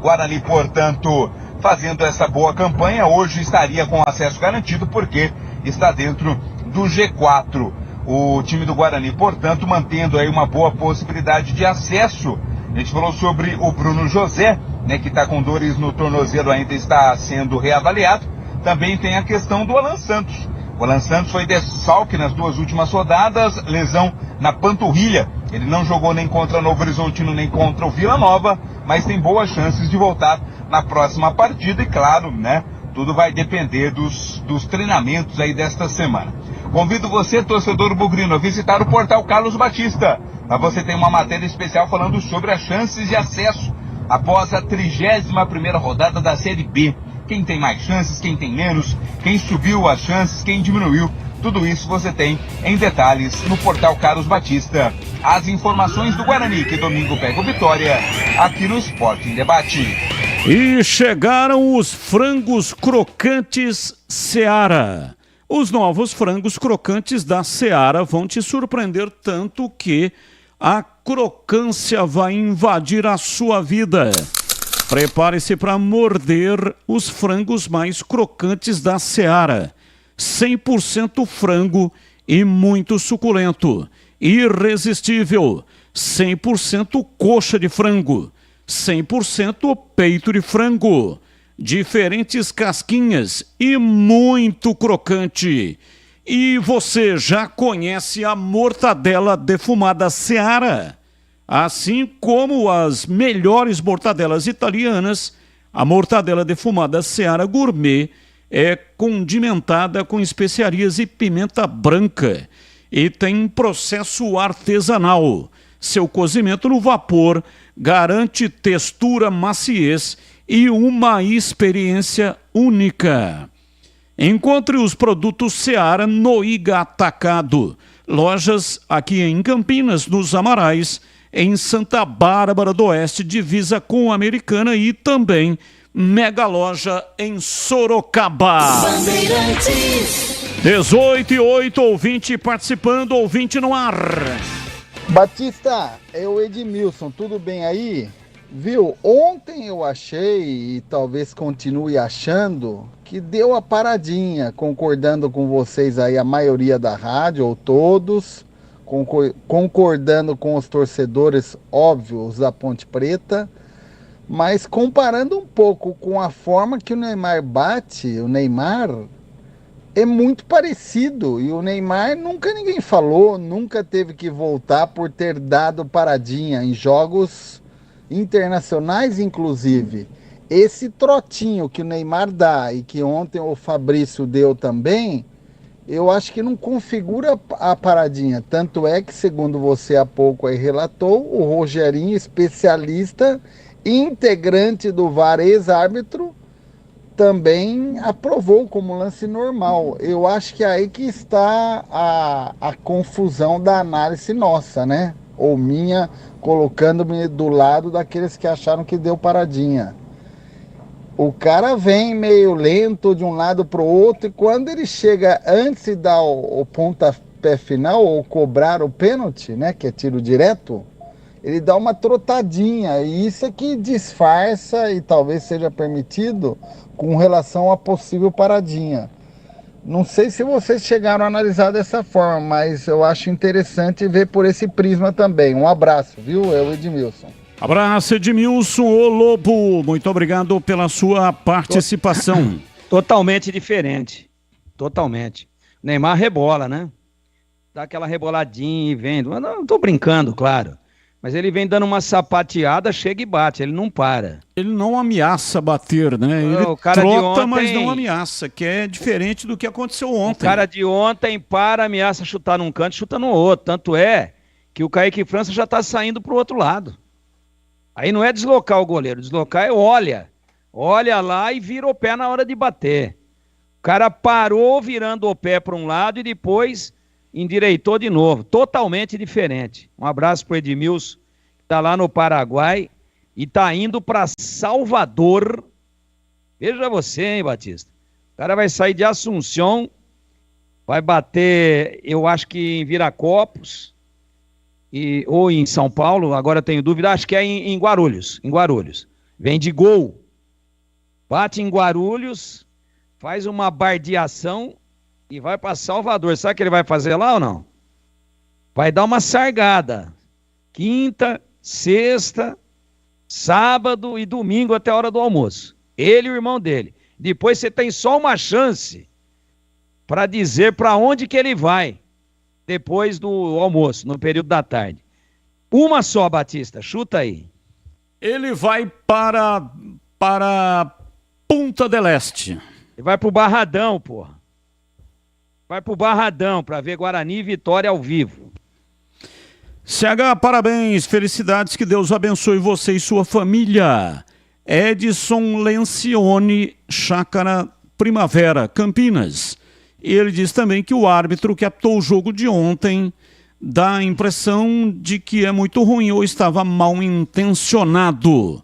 S23: Guarani, portanto, fazendo essa boa campanha, hoje estaria com acesso garantido, porque está dentro do G4. O time do Guarani, portanto, mantendo aí uma boa possibilidade de acesso. A gente falou sobre o Bruno José, né, que está com dores no tornozelo, ainda está sendo reavaliado. Também tem a questão do Alan Santos. O Alan Santos foi desfalque nas 2 últimas rodadas, lesão na panturrilha. Ele não jogou nem contra o Novo Horizontino, nem contra o Vila Nova, mas tem boas chances de voltar na próxima partida. E claro, né, tudo vai depender dos treinamentos aí desta semana. Convido você, torcedor bugrino, a visitar o portal Carlos Batista. Lá você tem uma matéria especial falando sobre as chances de acesso após a 31ª rodada da Série B. Quem tem mais chances, quem tem menos, quem subiu as chances, quem diminuiu. Tudo isso você tem em detalhes no portal Carlos Batista. As informações do Guarani, que domingo pega o Vitória, aqui no Sport em Debate.
S4: E chegaram os frangos crocantes Seara. Os novos frangos crocantes da Seara vão te surpreender tanto que a crocância vai invadir a sua vida. Prepare-se para morder os frangos mais crocantes da Seara. 100% frango e muito suculento. Irresistível. 100% coxa de frango. 100% peito de frango. Diferentes casquinhas e muito crocante. E você já conhece a mortadela defumada Seara? Assim como as melhores mortadelas italianas, a mortadela defumada Seara Gourmet é condimentada com especiarias e pimenta branca e tem processo artesanal. Seu cozimento no vapor garante textura, maciez e uma experiência única. Encontre os produtos Seara no Iga Atacado. Lojas aqui em Campinas, nos Amarais, em Santa Bárbara do Oeste, divisa com a Americana, e também mega loja em Sorocaba. 18:08, ouvinte participando, ouvinte no ar.
S1: Batista, é o Edmilson, tudo bem aí? Viu, ontem eu achei, e talvez continue achando, que deu a paradinha, concordando com vocês aí, a maioria da rádio, ou todos, concordando com os torcedores óbvios da Ponte Preta, mas comparando um pouco com a forma que o Neymar bate, o Neymar é muito parecido, e o Neymar nunca ninguém falou, nunca teve que voltar por ter dado paradinha em jogos internacionais, inclusive. Esse trotinho que o Neymar dá e que ontem o Fabrício deu também, eu acho que não configura a paradinha. Tanto é que, segundo você há pouco aí relatou, o Rogerinho, especialista, integrante do VAR, ex-árbitro, também aprovou como lance normal. Eu acho que é aí que está a confusão da análise nossa, né? Ou minha, colocando-me do lado daqueles que acharam que deu paradinha. O cara vem meio lento de um lado para o outro, e quando ele chega antes de dar o pontapé final, ou cobrar o pênalti, né, que é tiro direto, ele dá uma trotadinha, e isso é que disfarça, e talvez seja permitido, com relação à possível paradinha. Não sei se vocês chegaram a analisar dessa forma, mas eu acho interessante ver por esse prisma também. Um abraço, viu? É o Edmilson.
S4: Abraço, Edmilson, ô Lobo. Muito obrigado pela sua participação.
S14: Totalmente diferente. Totalmente. O Neymar rebola, né? Dá aquela reboladinha e vem. Não tô brincando, claro. Mas ele vem dando uma sapateada, chega e bate, ele não para.
S4: Ele não ameaça bater, né? Ele
S14: o cara
S4: trota,
S14: de ontem,
S4: mas não ameaça, que é diferente do que aconteceu ontem.
S14: O cara de ontem para, ameaça chutar num canto, chuta no outro. Tanto é que o Kaique França já tá saindo pro outro lado. Aí não é deslocar o goleiro, deslocar é olha. Olha lá e vira o pé na hora de bater. O cara parou virando o pé para um lado e depois endireitou de novo. Totalmente diferente. Um abraço pro Edmilson, que tá lá no Paraguai e tá indo para Salvador. Veja você, hein, Batista. O cara vai sair de Assunção, vai bater, eu acho que em Viracopos, ou em São Paulo, agora tenho dúvida, acho que é em Guarulhos. Em Guarulhos. Vem de Gol. Bate em Guarulhos, faz uma bardeação e vai para Salvador. Sabe o que ele vai fazer lá ou não? Vai dar uma sargada. Quinta, sexta, sábado e domingo até a hora do almoço. Ele e o irmão dele. Depois você tem só uma chance para dizer para onde que ele vai depois do almoço, no período da tarde. Uma só, Batista. Chuta aí.
S4: Ele vai para Punta del Este.
S14: Ele vai pro Barradão, porra. Vai pro Barradão para ver Guarani e Vitória ao vivo.
S4: CH, parabéns, felicidades, que Deus abençoe você e sua família. Edson Lencioni, Chácara Primavera, Campinas. E ele diz também que o árbitro que apitou o jogo de ontem dá a impressão de que é muito ruim ou estava mal intencionado.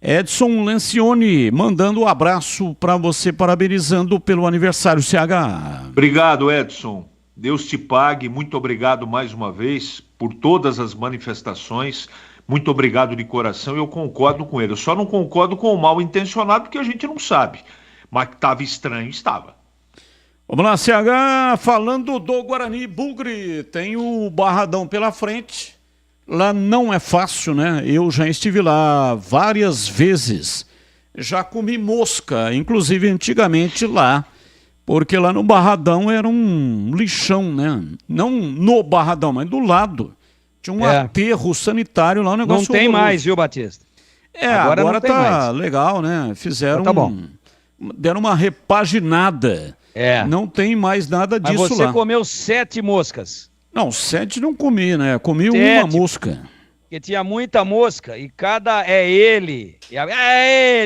S4: Edson Lencioni, mandando um abraço para você, parabenizando pelo aniversário, CH.
S5: Obrigado, Edson. Deus te pague. Muito obrigado mais uma vez por todas as manifestações. Muito obrigado de coração. Eu concordo com ele. Eu só não concordo com o mal intencionado, porque a gente não sabe. Mas que estava estranho, estava.
S4: Vamos lá, CH, falando do Guarani Bugre. Tem o Barradão pela frente. Lá não é fácil, né? Eu já estive lá várias vezes. Já comi mosca, inclusive antigamente lá. Porque lá no Barradão era um lixão, né? Não no Barradão, mas do lado. Tinha um aterro sanitário lá, um negócio
S14: não tem
S4: horroroso.
S14: Mais, viu, Batista?
S4: Agora tá legal, né? Fizeram
S14: tá bom.
S4: Deram uma repaginada. Não tem mais nada disso lá.
S14: Mas você comeu 7 moscas.
S4: Não, 7 não comi, né? Comi 1 mosca.
S14: Porque tinha muita mosca e cada é ele,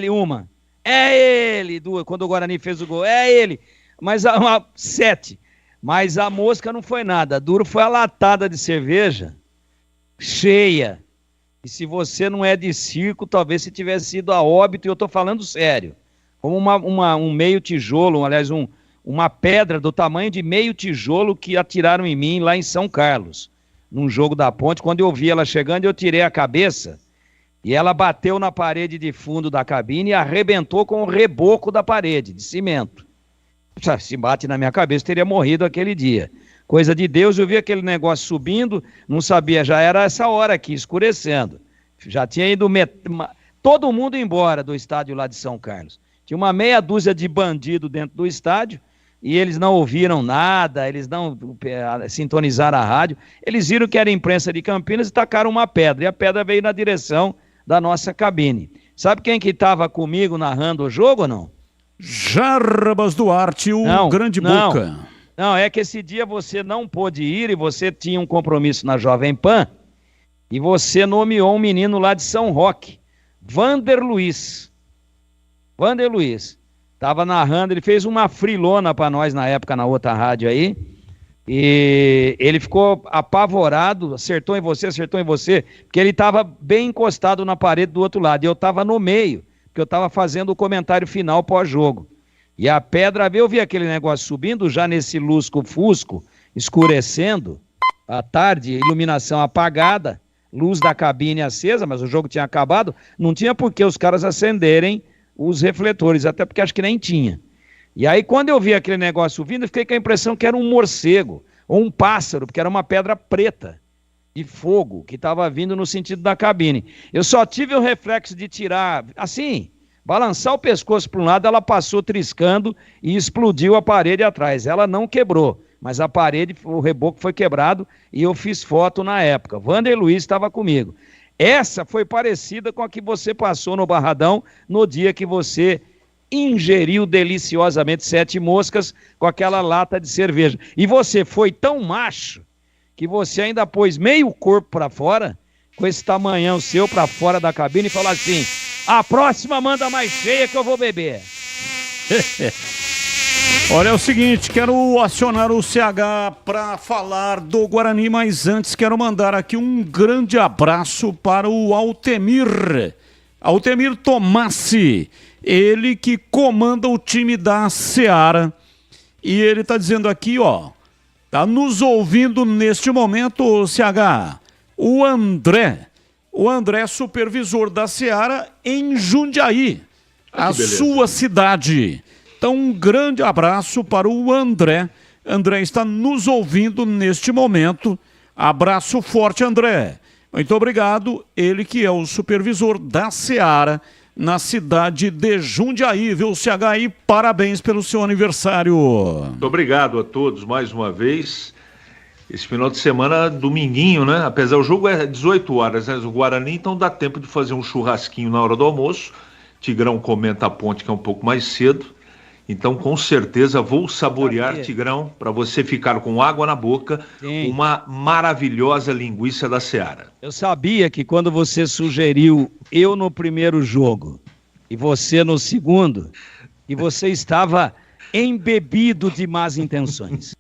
S14: uma. É ele, 2, quando o Guarani fez o gol, é ele. Mas 7. Mas a mosca não foi nada. Duro foi a latada de cerveja cheia. E se você não é de circo, talvez se tivesse sido a óbito, e eu tô falando sério. Como um meio tijolo, aliás, uma pedra do tamanho de meio tijolo que atiraram em mim lá em São Carlos, num jogo da Ponte. Quando eu vi ela chegando, eu tirei a cabeça e ela bateu na parede de fundo da cabine e arrebentou com o reboco da parede de cimento. Se bate na minha cabeça, teria morrido aquele dia. Coisa de Deus, eu vi aquele negócio subindo, não sabia, já era essa hora aqui, escurecendo. Já tinha ido todo mundo embora do estádio lá de São Carlos. Tinha uma meia dúzia de bandidos dentro do estádio e eles não ouviram nada, eles não sintonizaram a rádio. Eles viram que era imprensa de Campinas e tacaram uma pedra, e a pedra veio na direção da nossa cabine. Sabe quem que estava comigo narrando o jogo ou não?
S4: Jarbas Duarte, grande boca.
S14: Não, é que esse dia você não pôde ir e você tinha um compromisso na Jovem Pan e você nomeou um menino lá de São Roque, Vander Luiz. Estava narrando, ele fez uma frilona para nós na época na outra rádio aí, e ele ficou apavorado, acertou em você, porque ele estava bem encostado na parede do outro lado, e eu estava no meio, porque eu estava fazendo o comentário final pós-jogo. E a pedra, eu vi aquele negócio subindo, já nesse lusco-fusco, escurecendo, à tarde, iluminação apagada, luz da cabine acesa, mas o jogo tinha acabado, não tinha por que os caras acenderem os refletores, até porque acho que nem tinha. E aí, quando eu vi aquele negócio vindo, eu fiquei com a impressão que era um morcego, ou um pássaro, porque era uma pedra preta de fogo, que estava vindo no sentido da cabine. Eu só tive o reflexo de tirar, assim, balançar o pescoço para um lado, ela passou triscando e explodiu a parede atrás. Ela não quebrou, mas a parede, o reboco foi quebrado e eu fiz foto na época. Wander Luiz estava comigo. Essa foi parecida com a que você passou no Barradão no dia que você ingeriu deliciosamente 7 moscas com aquela lata de cerveja. E você foi tão macho que você ainda pôs meio corpo para fora, com esse tamanhão seu para fora da cabine e falou assim: a próxima manda mais cheia que eu vou beber.
S4: Olha, é o seguinte, quero acionar o CH para falar do Guarani, mas antes quero mandar aqui um grande abraço para o Altemir Tomassi, ele que comanda o time da Seara, e ele está dizendo aqui, ó, tá nos ouvindo neste momento, CH, o André é supervisor da Seara em Jundiaí, a sua cidade. Então, um grande abraço para o André. André está nos ouvindo neste momento. Abraço forte, André. Muito obrigado. Ele que é o supervisor da Seara na cidade de Jundiaí, viu, CH? Parabéns pelo seu aniversário.
S5: Muito obrigado a todos mais uma vez. Esse final de semana, dominguinho, né? Apesar o jogo é 18 horas, né? O Guarani, então dá tempo de fazer um churrasquinho na hora do almoço. Tigrão comenta a ponte que é um pouco mais cedo. Então, com certeza, vou saborear, Tigrão, para você ficar com água na boca, uma maravilhosa linguiça da Seara.
S14: Eu sabia que quando você sugeriu eu no primeiro jogo e você no segundo, e você estava embebido de más intenções.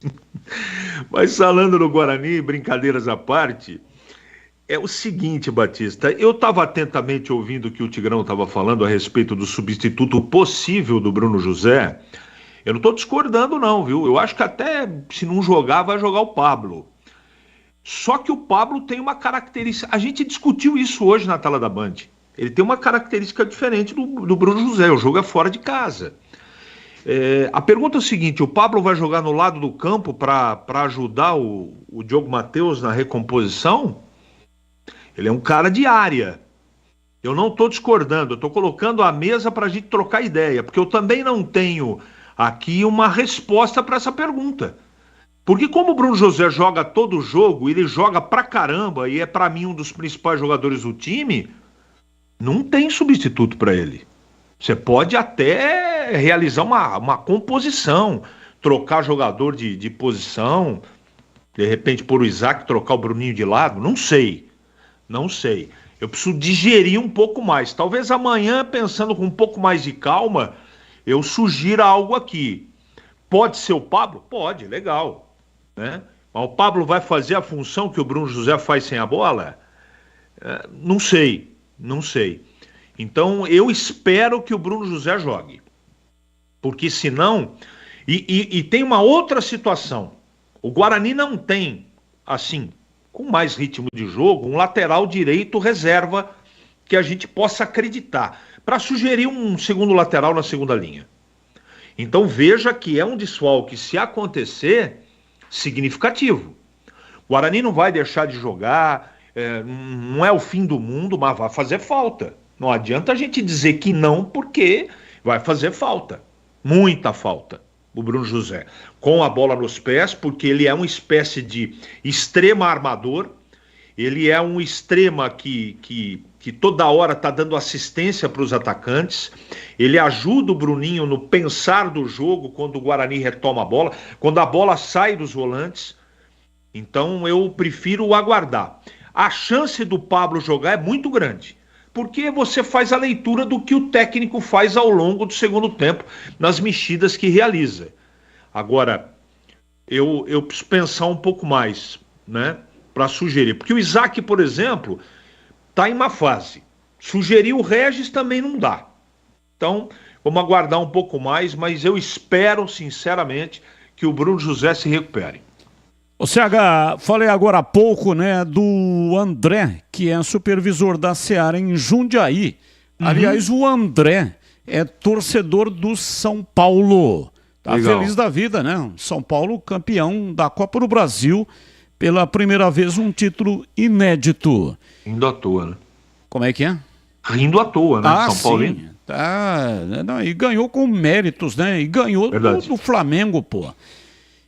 S5: Mas falando no Guarani, brincadeiras à parte, é o seguinte, Batista, eu estava atentamente ouvindo o que o Tigrão estava falando a respeito do substituto possível do Bruno José. Eu não estou discordando não, viu? Eu acho que até se não jogar, vai jogar o Pablo. Só que o Pablo tem uma característica, a gente discutiu isso hoje na tela da Band, ele tem uma característica diferente do Bruno José, o jogo é fora de casa. A pergunta é o seguinte, o Pablo vai jogar no lado do campo para ajudar o Diogo Matheus na recomposição? Ele é um cara de área. Eu não estou discordando, eu estou colocando à mesa para a gente trocar ideia, porque eu também não tenho aqui uma resposta para essa pergunta. Porque como o Bruno José joga todo o jogo, ele joga pra caramba e é para mim um dos principais jogadores do time, não tem substituto para ele. Você pode até realizar uma composição, trocar jogador de posição, de repente pôr o Isaac, trocar o Bruninho de lado, não sei. Eu preciso digerir um pouco mais. Talvez amanhã, pensando com um pouco mais de calma, eu sugira algo aqui. Pode ser o Pablo? Pode, legal. Né? Mas o Pablo vai fazer a função que o Bruno José faz sem a bola? Não sei. Então, eu espero que o Bruno José jogue. Porque senão... E tem uma outra situação. O Guarani não tem, assim... com mais ritmo de jogo, um lateral direito reserva que a gente possa acreditar, para sugerir um segundo lateral na segunda linha. Então veja que é um desfalque, se acontecer, significativo. O Guarani não vai deixar de jogar, não é o fim do mundo, mas vai fazer falta. Não adianta a gente dizer que não, porque vai fazer falta, muita falta. O Bruno José, com a bola nos pés, porque ele é uma espécie de extrema armador, ele é um extrema que toda hora está dando assistência para os atacantes, ele ajuda o Bruninho no pensar do jogo quando o Guarani retoma a bola, quando a bola sai dos volantes, então eu prefiro aguardar. A chance do Pablo jogar é muito grande, porque você faz a leitura do que o técnico faz ao longo do segundo tempo, nas mexidas que realiza. Agora, eu preciso pensar um pouco mais, né, para sugerir. Porque o Isaac, por exemplo, está em uma fase. Sugerir o Regis também não dá. Então, vamos aguardar um pouco mais, mas eu espero, sinceramente, que o Bruno José se recupere.
S4: O CH, falei agora há pouco, né, do André, que é supervisor da Seara em Jundiaí. Aliás, o André é torcedor do São Paulo. Tá
S5: Legal.
S4: feliz da vida, né? São Paulo campeão da Copa do Brasil, pela primeira vez um título inédito.
S5: Rindo à toa, né?
S4: Como é que é?
S5: Rindo à toa, né? São Paulo.
S4: Sim. Tá, não, e ganhou com méritos, né? E ganhou do Flamengo, pô.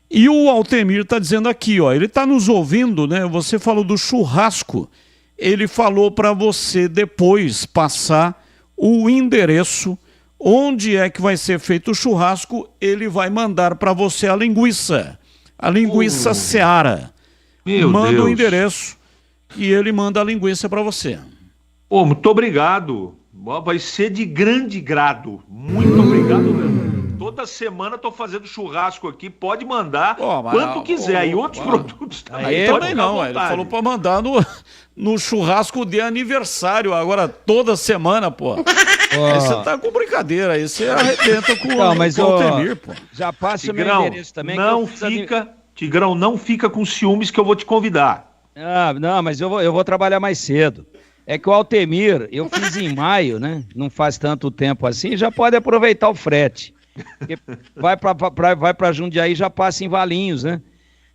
S4: E o Altemir tá dizendo aqui, ó, ele tá nos ouvindo, né? Você falou do churrasco. Ele falou para você depois passar o endereço onde é que vai ser feito o churrasco. Ele vai mandar para você a linguiça Seara. Manda
S5: Deus.
S4: o endereço e ele manda a linguiça para você.
S5: Pô, muito obrigado. Vai ser de grande grado. Muito obrigado mesmo. Toda semana tô fazendo churrasco aqui. Pode mandar quanto quiser. E outros produtos também.
S4: Aí também não. Ele falou para mandar no churrasco de aniversário. Agora toda semana, pô. Aí você tá com brincadeira. Aí você arrebenta com o Altemir, pô.
S14: Já passa o meu
S5: Tigrão,
S14: endereço também.
S5: Tigrão, não fica com ciúmes que eu vou te convidar.
S14: Não, mas eu vou trabalhar mais cedo. É que o Altemir, eu fiz em maio, né? Não faz tanto tempo assim, já pode aproveitar o frete. Porque vai pra Jundiaí, já passa em Valinhos, né?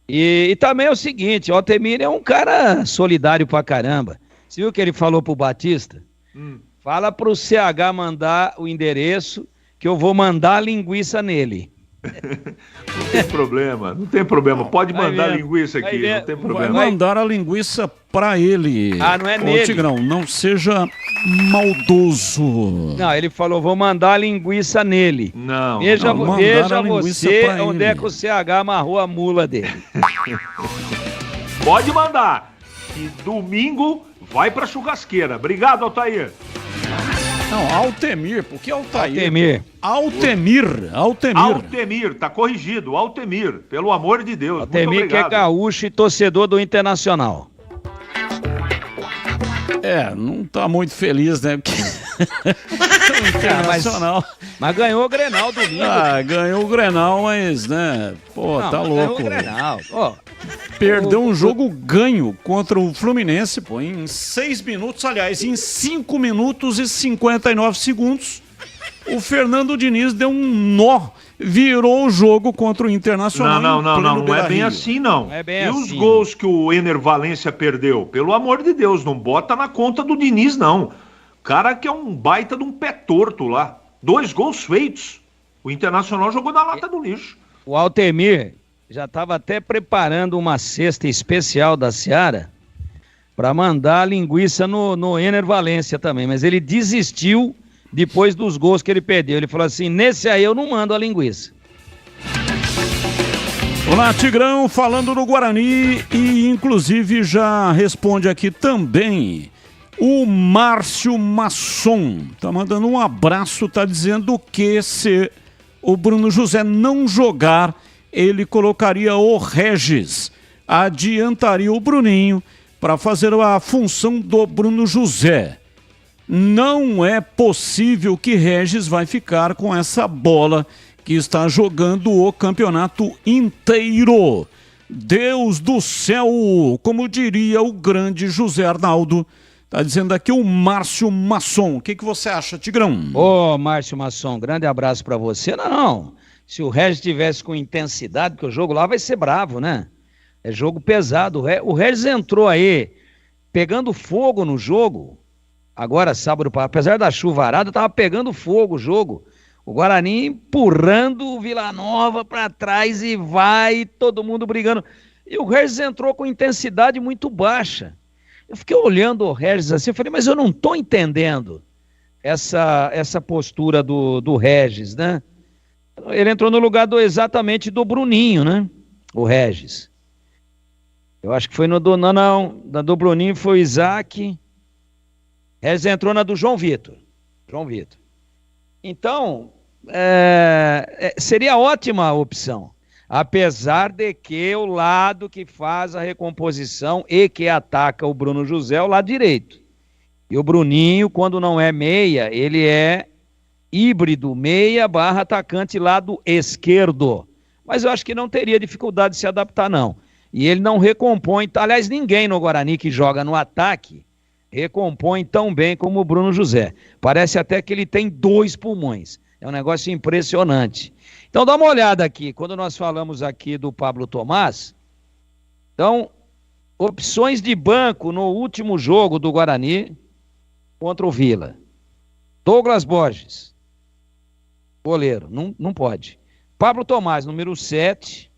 S14: E também é o seguinte, o Altemir é um cara solidário pra caramba. Você viu o que ele falou pro Batista? Fala pro CH mandar o endereço, que eu vou mandar a linguiça nele.
S5: Não tem problema. Pode mandar a linguiça aqui, não tem problema.
S4: Vai mandar a linguiça pra ele.
S14: Não é nele.
S4: Tigrão, não seja maldoso.
S14: Não, ele falou, vou mandar a linguiça nele.
S5: Não.
S14: Veja você
S4: pra
S14: onde
S4: ele.
S14: é que o CH amarrou a mula dele.
S5: Pode mandar. E domingo vai pra churrasqueira. Obrigado, Altair.
S4: Não, Altemir, por que
S14: Altair?
S5: Altemir, tá corrigido, Altemir, pelo amor de Deus.
S14: Altemir,
S5: muito obrigado.
S14: que é gaúcho e torcedor do Internacional.
S4: Não tá muito feliz, né? Porque o Internacional.
S14: Mas ganhou o Grenal domingo.
S4: Ganhou o Grenal, mas, né? Pô, tá louco.
S14: Ganhou o Grenal.
S4: Perdeu um jogo ganho contra o Fluminense, pô, em 6 minutos, aliás, em 5 minutos e 59 segundos, o Fernando Diniz deu um nó, virou o jogo contra o Internacional.
S5: Não é bem assim, não. Os gols que o Ener Valencia perdeu? Pelo amor de Deus, não bota na conta do Diniz, não. Cara que é um baita de um pé torto lá. 2 gols feitos. O Internacional jogou na lata do lixo.
S14: O Altemir já estava até preparando uma cesta especial da Seara para mandar a linguiça no Ener Valencia também, mas ele desistiu depois dos gols que ele perdeu. Ele falou assim, nesse aí eu não mando a linguiça.
S4: Olá, Tigrão, falando no Guarani e inclusive já responde aqui também o Márcio Masson. Tá mandando um abraço, tá dizendo que se o Bruno José não jogar, ele colocaria o Regis, adiantaria o Bruninho para fazer a função do Bruno José. Não é possível que Regis vai ficar com essa bola que está jogando o campeonato inteiro. Deus do céu, como diria o grande José Arnaldo. Tá dizendo aqui o Márcio Masson. O que você acha, Tigrão?
S14: Ô, Márcio Masson, grande abraço para você. Não. Se o Regis tivesse com intensidade, porque o jogo lá vai ser bravo, né? É jogo pesado. O Regis entrou aí pegando fogo no jogo. Agora, sábado, apesar da chuvarada, tava pegando fogo o jogo. O Guarani empurrando o Vila Nova para trás e vai, todo mundo brigando. E o Regis entrou com intensidade muito baixa. Eu fiquei olhando o Regis assim, eu falei, mas eu não tô entendendo essa postura do Regis, né? Ele entrou no lugar exatamente do Bruninho, né? O Regis. Eu acho que foi na do Bruninho foi o Isaac. Regis entrou na do João Vitor. Então, seria ótima opção. Apesar de que o lado que faz a recomposição e que ataca o Bruno José é o lado direito. E o Bruninho, quando não é meia, ele é híbrido, meia barra atacante lado esquerdo. Mas eu acho que não teria dificuldade de se adaptar, não. E ele não recompõe, aliás, ninguém no Guarani que joga no ataque recompõe tão bem como o Bruno José. Parece até que ele tem 2 pulmões. É um negócio impressionante. Então dá uma olhada aqui, quando nós falamos aqui do Pablo Thomaz, então, opções de banco no último jogo do Guarani contra o Vila. Douglas Borges, goleiro, não pode. Pablo Thomaz, número 7,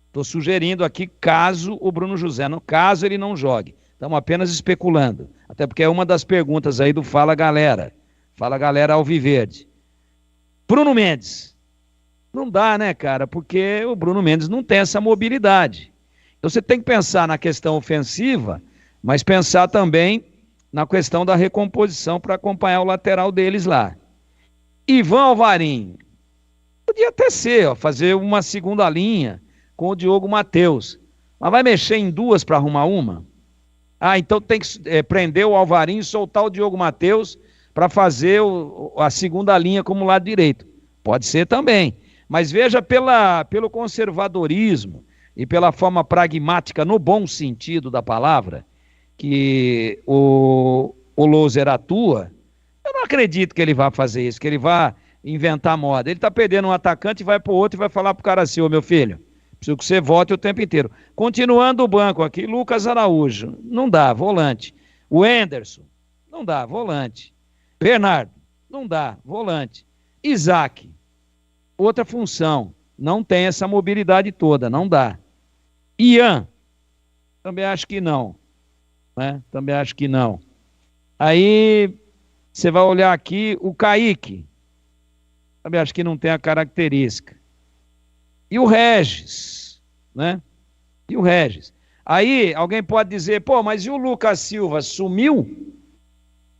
S14: estou sugerindo aqui caso o Bruno José, no caso ele não jogue. Estamos apenas especulando, até porque é uma das perguntas aí do Fala Galera Alviverde. Bruno Mendes, não dá, né, cara, porque o Bruno Mendes não tem essa mobilidade. Então você tem que pensar na questão ofensiva, mas pensar também na questão da recomposição para acompanhar o lateral deles lá. Ivan Alvarim, podia até ser, fazer uma segunda linha com o Diogo Matheus, mas vai mexer em 2 para arrumar uma? Então tem que prender o Alvarim e soltar o Diogo Matheus para fazer a segunda linha como lado direito. Pode ser também, mas veja pelo conservadorismo e pela forma pragmática, no bom sentido da palavra, que o Loser atua. Eu não acredito que ele vá fazer isso, que ele vá inventar moda. Ele está perdendo um atacante e vai para o outro e vai falar para o cara assim: ô meu filho, preciso que você volte o tempo inteiro. Continuando o banco aqui, Lucas Araújo, não dá, volante. O Anderson, não dá, volante. Bernardo, não dá, volante. Isaac, outra função, não tem essa mobilidade toda, não dá. Ian, também acho que não, né? Também acho que não. Aí, você vai olhar aqui, o Kaique, também acho que não tem a característica. E o Regis, né? E o Regis. Aí, alguém pode dizer, pô, mas e o Lucas Silva, sumiu?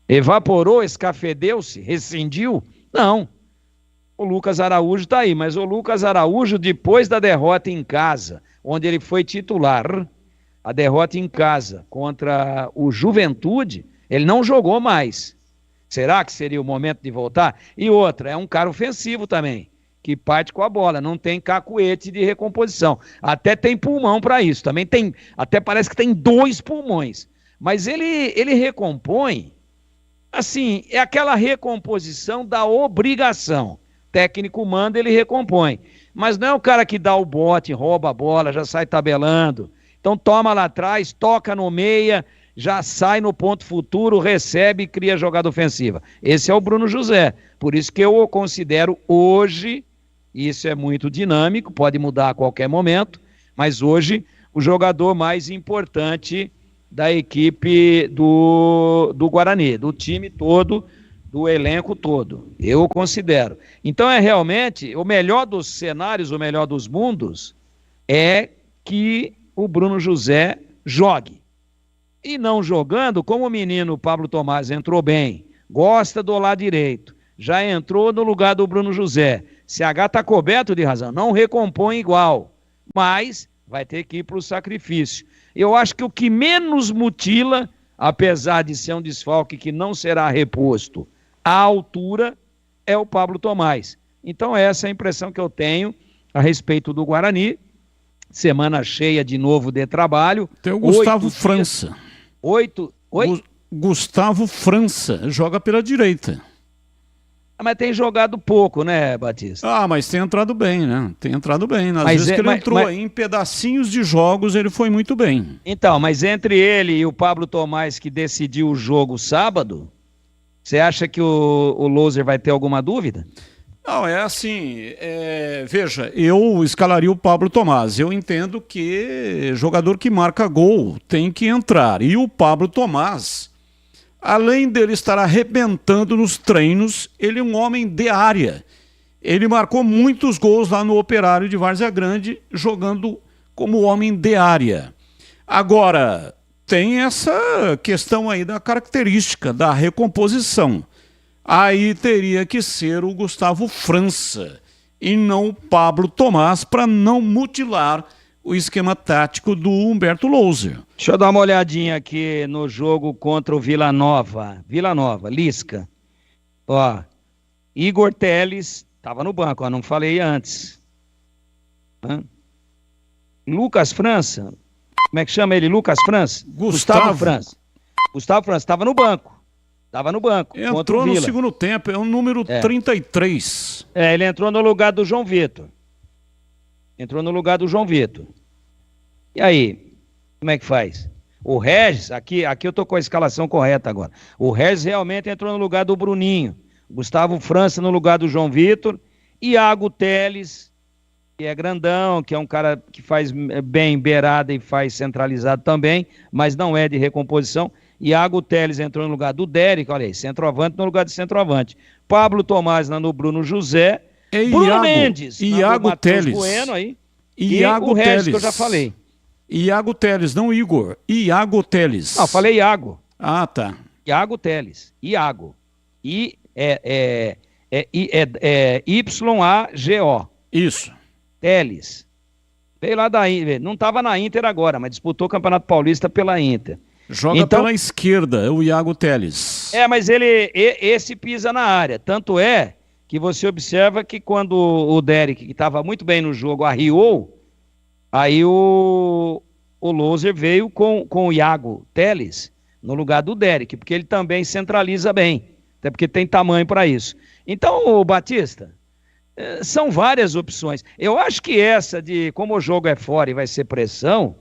S14: Evaporou, escafedeu-se, rescindiu? Não. O Lucas Araújo está aí, mas o Lucas Araújo, depois da derrota em casa, onde ele foi titular, a derrota em casa contra o Juventude, ele não jogou mais. Será que seria o momento de voltar? E outra, é um cara ofensivo também, que parte com a bola, não tem cacuete de recomposição. Até tem pulmão para isso, também tem, até parece que tem 2 pulmões. Mas ele recompõe, assim, é aquela recomposição da obrigação. O técnico manda, ele recompõe. Mas não é o cara que dá o bote, rouba a bola, já sai tabelando. Então toma lá atrás, toca no meia, já sai no ponto futuro, recebe e cria jogada ofensiva. Esse é o Bruno José. Por isso que eu o considero hoje, isso é muito dinâmico, pode mudar a qualquer momento, mas hoje o jogador mais importante da equipe do Guarani, do time todo, do elenco todo. Eu o considero. Então é realmente o melhor dos cenários, o melhor dos mundos, é que o Bruno José jogue. E não jogando, como o menino Pablo Thomaz entrou bem, gosta do lado direito, já entrou no lugar do Bruno José. CH está coberto de razão, não recompõe igual, mas vai ter que ir para o sacrifício. Eu acho que o que menos mutila, apesar de ser um desfalque que não será reposto à altura, é o Pablo Thomaz. Então essa é a impressão que eu tenho a respeito do Guarani. Semana cheia de novo de trabalho.
S4: Tem o Gustavo França.
S14: Oi?
S4: Gustavo França, joga pela direita.
S14: Mas tem jogado pouco, né, Batista?
S4: Mas tem entrado bem, né? Tem entrado bem. Às vezes que ele entrou aí em pedacinhos de jogos, ele foi muito bem.
S14: Então, mas entre ele e o Pablo Thomaz, que decidiu o jogo sábado, você acha que o Loser vai ter alguma dúvida?
S4: Não, é assim, veja, eu escalaria o Pablo Thomaz. Eu entendo que jogador que marca gol tem que entrar. E o Pablo Thomaz, além dele estar arrebentando nos treinos, ele é um homem de área. Ele marcou muitos gols lá no Operário de Várzea Grande, jogando como homem de área. Agora, tem essa questão aí da característica, da recomposição. Aí teria que ser o Gustavo França e não o Pablo Thomaz, para não mutilar o esquema tático do Humberto Louser.
S14: Deixa eu dar uma olhadinha aqui no jogo contra o Vila Nova. Lisca. Ó, Igor Teles, estava no banco, eu não falei antes. Lucas França, como é que chama ele? Lucas França? Gustavo França. Gustavo França, estava no banco.
S4: Entrou no segundo tempo, é o número 33.
S14: Ele entrou no lugar do João Vitor. E aí, como é que faz? O Regis, aqui eu tô com a escalação correta agora. O Regis realmente entrou no lugar do Bruninho. Gustavo França no lugar do João Vitor. Iago Teles, que é grandão, que é um cara que faz bem beirada e faz centralizado também, mas não é de recomposição. Iago Teles entrou no lugar do Derek, olha aí, centroavante no lugar de centroavante. Pablo Tomás no Bruno José. Bruno Mendes,
S4: Iago Teles.
S14: Bueno aí.
S4: Iago
S14: o Regis,
S4: Teles.
S14: que eu já falei.
S4: Iago Teles, não Igor. Iago Teles.
S14: Não, falei Iago.
S4: Ah, tá.
S14: Iago Teles. Iago. Y-A-G-O.
S4: Isso.
S14: Teles. Veio lá da Inter. Não estava na Inter agora, mas disputou o Campeonato Paulista pela Inter.
S4: Joga pela esquerda, é o Iago Teles.
S14: Mas esse pisa na área. Tanto é que você observa que quando o Derek, que estava muito bem no jogo, arriou, aí o Loser veio com o Iago Teles no lugar do Derek, porque ele também centraliza bem, até porque tem tamanho para isso. Então, Batista, são várias opções. Eu acho que essa de, como o jogo é fora e vai ser pressão,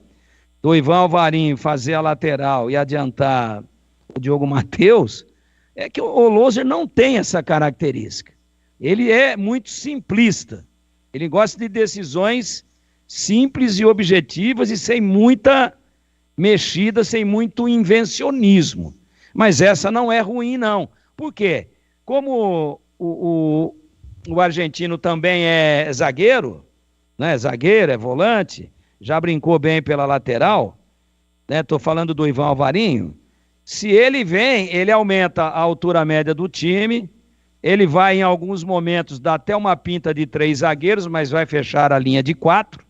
S14: do Ivan Alvarinho fazer a lateral e adiantar o Diogo Matheus, é que o Loser não tem essa característica. Ele é muito simplista. Ele gosta de decisões simples e objetivas e sem muita mexida, sem muito invencionismo. Mas essa não é ruim, não. Por quê? Como o argentino também é zagueiro, né? Zagueiro, é volante, já brincou bem pela lateral, né? Tô falando do Ivan Alvarinho. Se ele vem, ele aumenta a altura média do time, ele vai em alguns momentos dar até uma pinta de 3 zagueiros, mas vai fechar a linha de 4,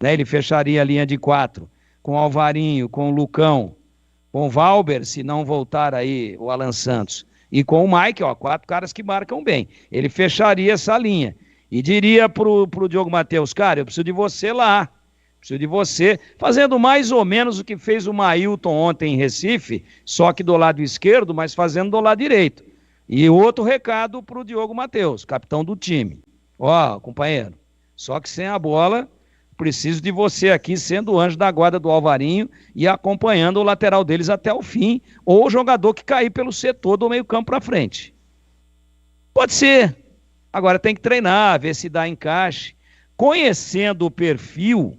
S14: né? Ele fecharia a linha de 4 com o Alvarinho, com o Lucão, com o Valber, se não voltar aí o Alan Santos, e com o Mike, 4 caras que marcam bem. Ele fecharia essa linha e diria pro Diogo Matheus, cara, eu preciso de você lá. Preciso de você, fazendo mais ou menos o que fez o Mailton ontem em Recife, só que do lado esquerdo, mas fazendo do lado direito. E outro recado para o Diogo Matheus, capitão do time. Companheiro, só que sem a bola, preciso de você aqui sendo o anjo da guarda do Alvarinho e acompanhando o lateral deles até o fim, ou o jogador que cair pelo setor do meio campo para frente. Pode ser. Agora tem que treinar, ver se dá encaixe. Conhecendo o perfil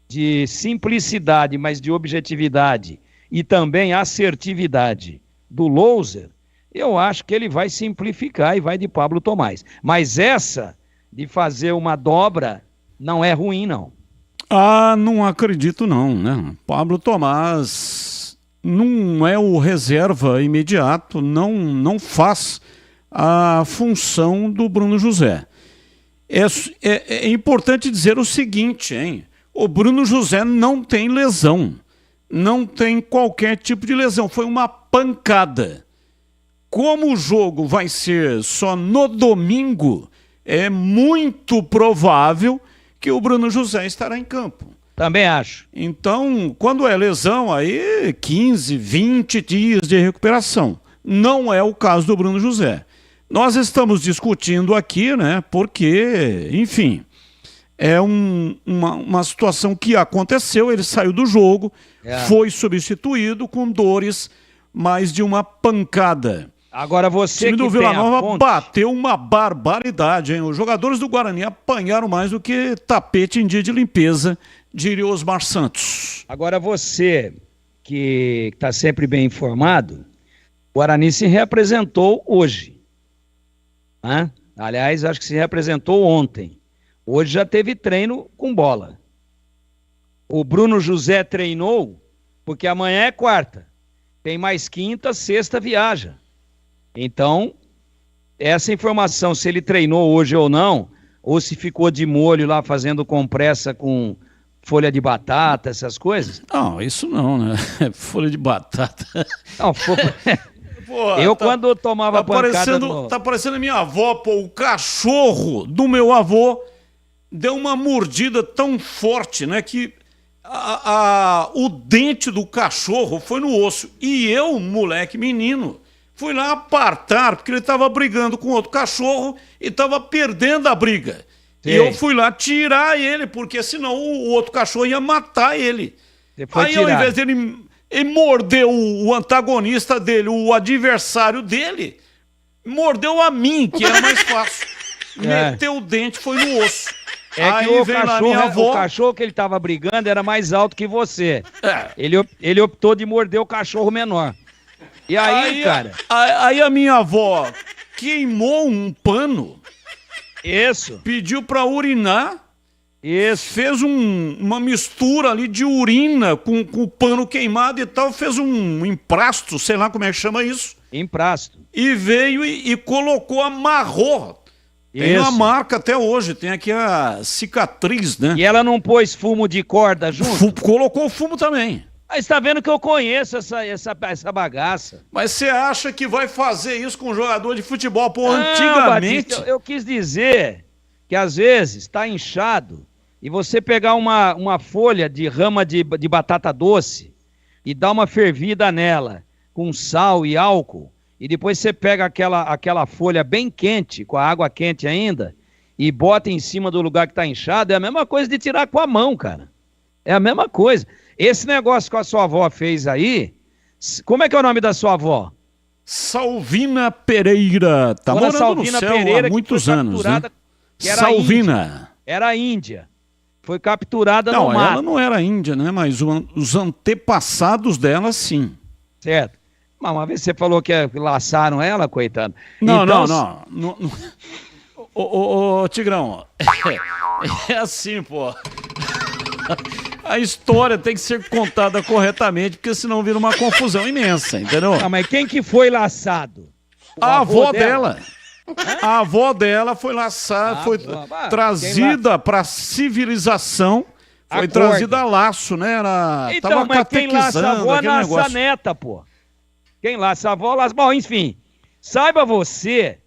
S14: de simplicidade, mas de objetividade e também assertividade do Loser, eu acho que ele vai simplificar e vai de Pablo Tomás. Mas essa de fazer uma dobra não é ruim, não.
S4: Não acredito não, né? Pablo Tomás não é o reserva imediato, não faz a função do Bruno José. É importante dizer o seguinte, hein? O Bruno José não tem lesão, não tem qualquer tipo de lesão, foi uma pancada. Como o jogo vai ser só no domingo, é muito provável que o Bruno José estará em campo.
S14: Também acho.
S4: Então, quando é lesão, aí 15, 20 dias de recuperação. Não é o caso do Bruno José. Nós estamos discutindo aqui, né, porque, enfim... É uma situação que aconteceu, ele saiu do jogo, foi substituído com dores, mais de uma pancada.
S14: Agora você
S4: que tem a fonte... O time do Vila Nova bateu uma barbaridade, hein? Os jogadores do Guarani apanharam mais do que tapete em dia de limpeza, diria Osmar Santos.
S14: Agora você, que está sempre bem informado, o Guarani se reapresentou hoje. Aliás, acho que se reapresentou ontem. Hoje já teve treino com bola. O Bruno José treinou, porque amanhã é quarta. Tem mais quinta, sexta viaja. Então, essa informação, se ele treinou hoje ou não, ou se ficou de molho lá fazendo compressa com folha de batata, essas coisas.
S4: Não, isso não, né? Folha de batata.
S14: Não,
S4: Pô,
S14: Quando tomava pancada...
S4: Tá parecendo a minha avó, pô. O cachorro do meu avô deu uma mordida tão forte, né, que o dente do cachorro foi no osso. E eu, moleque menino, fui lá apartar, porque ele estava brigando com outro cachorro e estava perdendo a briga. Sim. E eu fui lá tirar ele, porque senão o outro cachorro ia matar ele. Aí, ao invés dele morder o antagonista dele, o adversário dele, mordeu a mim, que era mais fácil. Meteu o dente, foi no osso.
S14: Aí o cachorro que ele tava brigando era mais alto que você. Ele optou de morder o cachorro menor. E aí, cara...
S4: Aí a minha avó queimou um pano.
S14: Isso.
S4: Pediu pra urinar.
S14: Isso.
S4: Fez uma mistura ali de urina com o pano queimado e tal. Fez um emprasto, sei lá como é que chama isso.
S14: Emprasto.
S4: E veio e colocou, amarrou. Tem uma marca até hoje, tem aqui a cicatriz, né?
S14: E ela não pôs fumo de corda junto?
S4: Colocou fumo também.
S14: Mas tá vendo que eu conheço essa bagaça.
S4: Mas você acha que vai fazer isso com um jogador de futebol? Pô, antigamente...
S14: Batista, eu quis dizer que às vezes tá inchado e você pegar uma folha de rama de batata doce e dar uma fervida nela com sal e álcool, e depois você pega aquela folha bem quente, com a água quente ainda, e bota em cima do lugar que tá inchado, é a mesma coisa de tirar com a mão, cara. É a mesma coisa. Esse negócio que a sua avó fez aí, como é que é o nome da sua avó?
S4: Salvina Pereira. Tá morando
S14: Salvina
S4: no céu
S14: Pereira,
S4: há muitos anos, né?
S14: Salvina. Era índia. Foi capturada no mar.
S4: Ela não era índia, né? Mas os antepassados dela, sim.
S14: Certo. Mas uma vez você falou que laçaram ela, coitada.
S4: Não. Ô, Tigrão, é assim, pô. A história tem que ser contada corretamente, porque senão vira uma confusão imensa, entendeu?
S14: Mas quem que foi laçado?
S4: A avó dela. A avó dela foi laçada, foi trazida para civilização, foi trazida a laço, né?
S14: Então, mas quem laça a avó laça a neta, pô. Quem laça a avó laça... Bom, enfim, saiba você,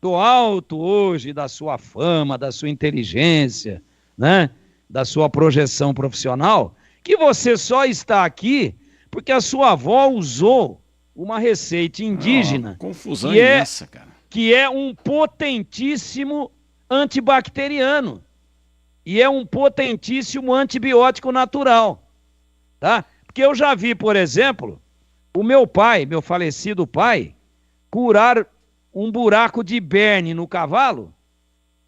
S14: do alto hoje da sua fama, da sua inteligência, né? Da sua projeção profissional, que você só está aqui porque a sua avó usou uma receita indígena
S4: confusão imensa, cara.
S14: Que é um potentíssimo antibacteriano e é um potentíssimo antibiótico natural, tá? Porque eu já vi, por exemplo, o meu pai, meu falecido pai, curar um buraco de berne no cavalo.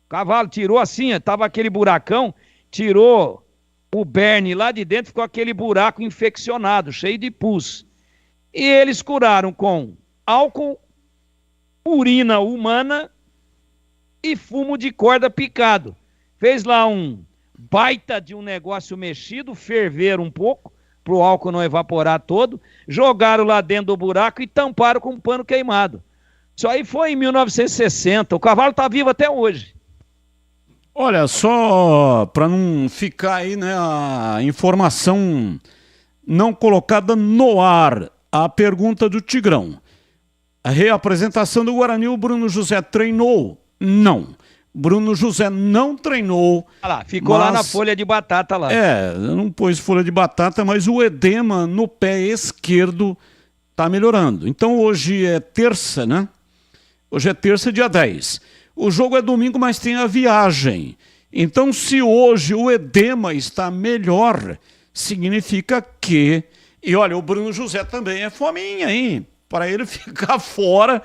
S14: O cavalo tirou assim, estava aquele buracão, tirou o berne lá de dentro, ficou aquele buraco infeccionado, cheio de pus. E eles curaram com álcool, urina humana e fumo de corda picado. Fez lá um baita de um negócio mexido, ferveram um pouco, para o álcool não evaporar todo, jogaram lá dentro do buraco e tamparam com um pano queimado. Isso aí foi em 1960, o cavalo está vivo até hoje.
S4: Olha, só para não ficar aí, né, a informação não colocada no ar, a pergunta do Tigrão. A reapresentação do Guarani, o Bruno José treinou? Não. Bruno José não treinou.
S14: Olha lá, ficou lá na folha de batata lá.
S4: Não pôs folha de batata, mas o edema no pé esquerdo tá melhorando. Então hoje é terça, né? Hoje é terça, dia 10. O jogo é domingo, mas tem a viagem. Então, se hoje o edema está melhor, significa que... E olha, o Bruno José também é fominha, hein? Para ele ficar fora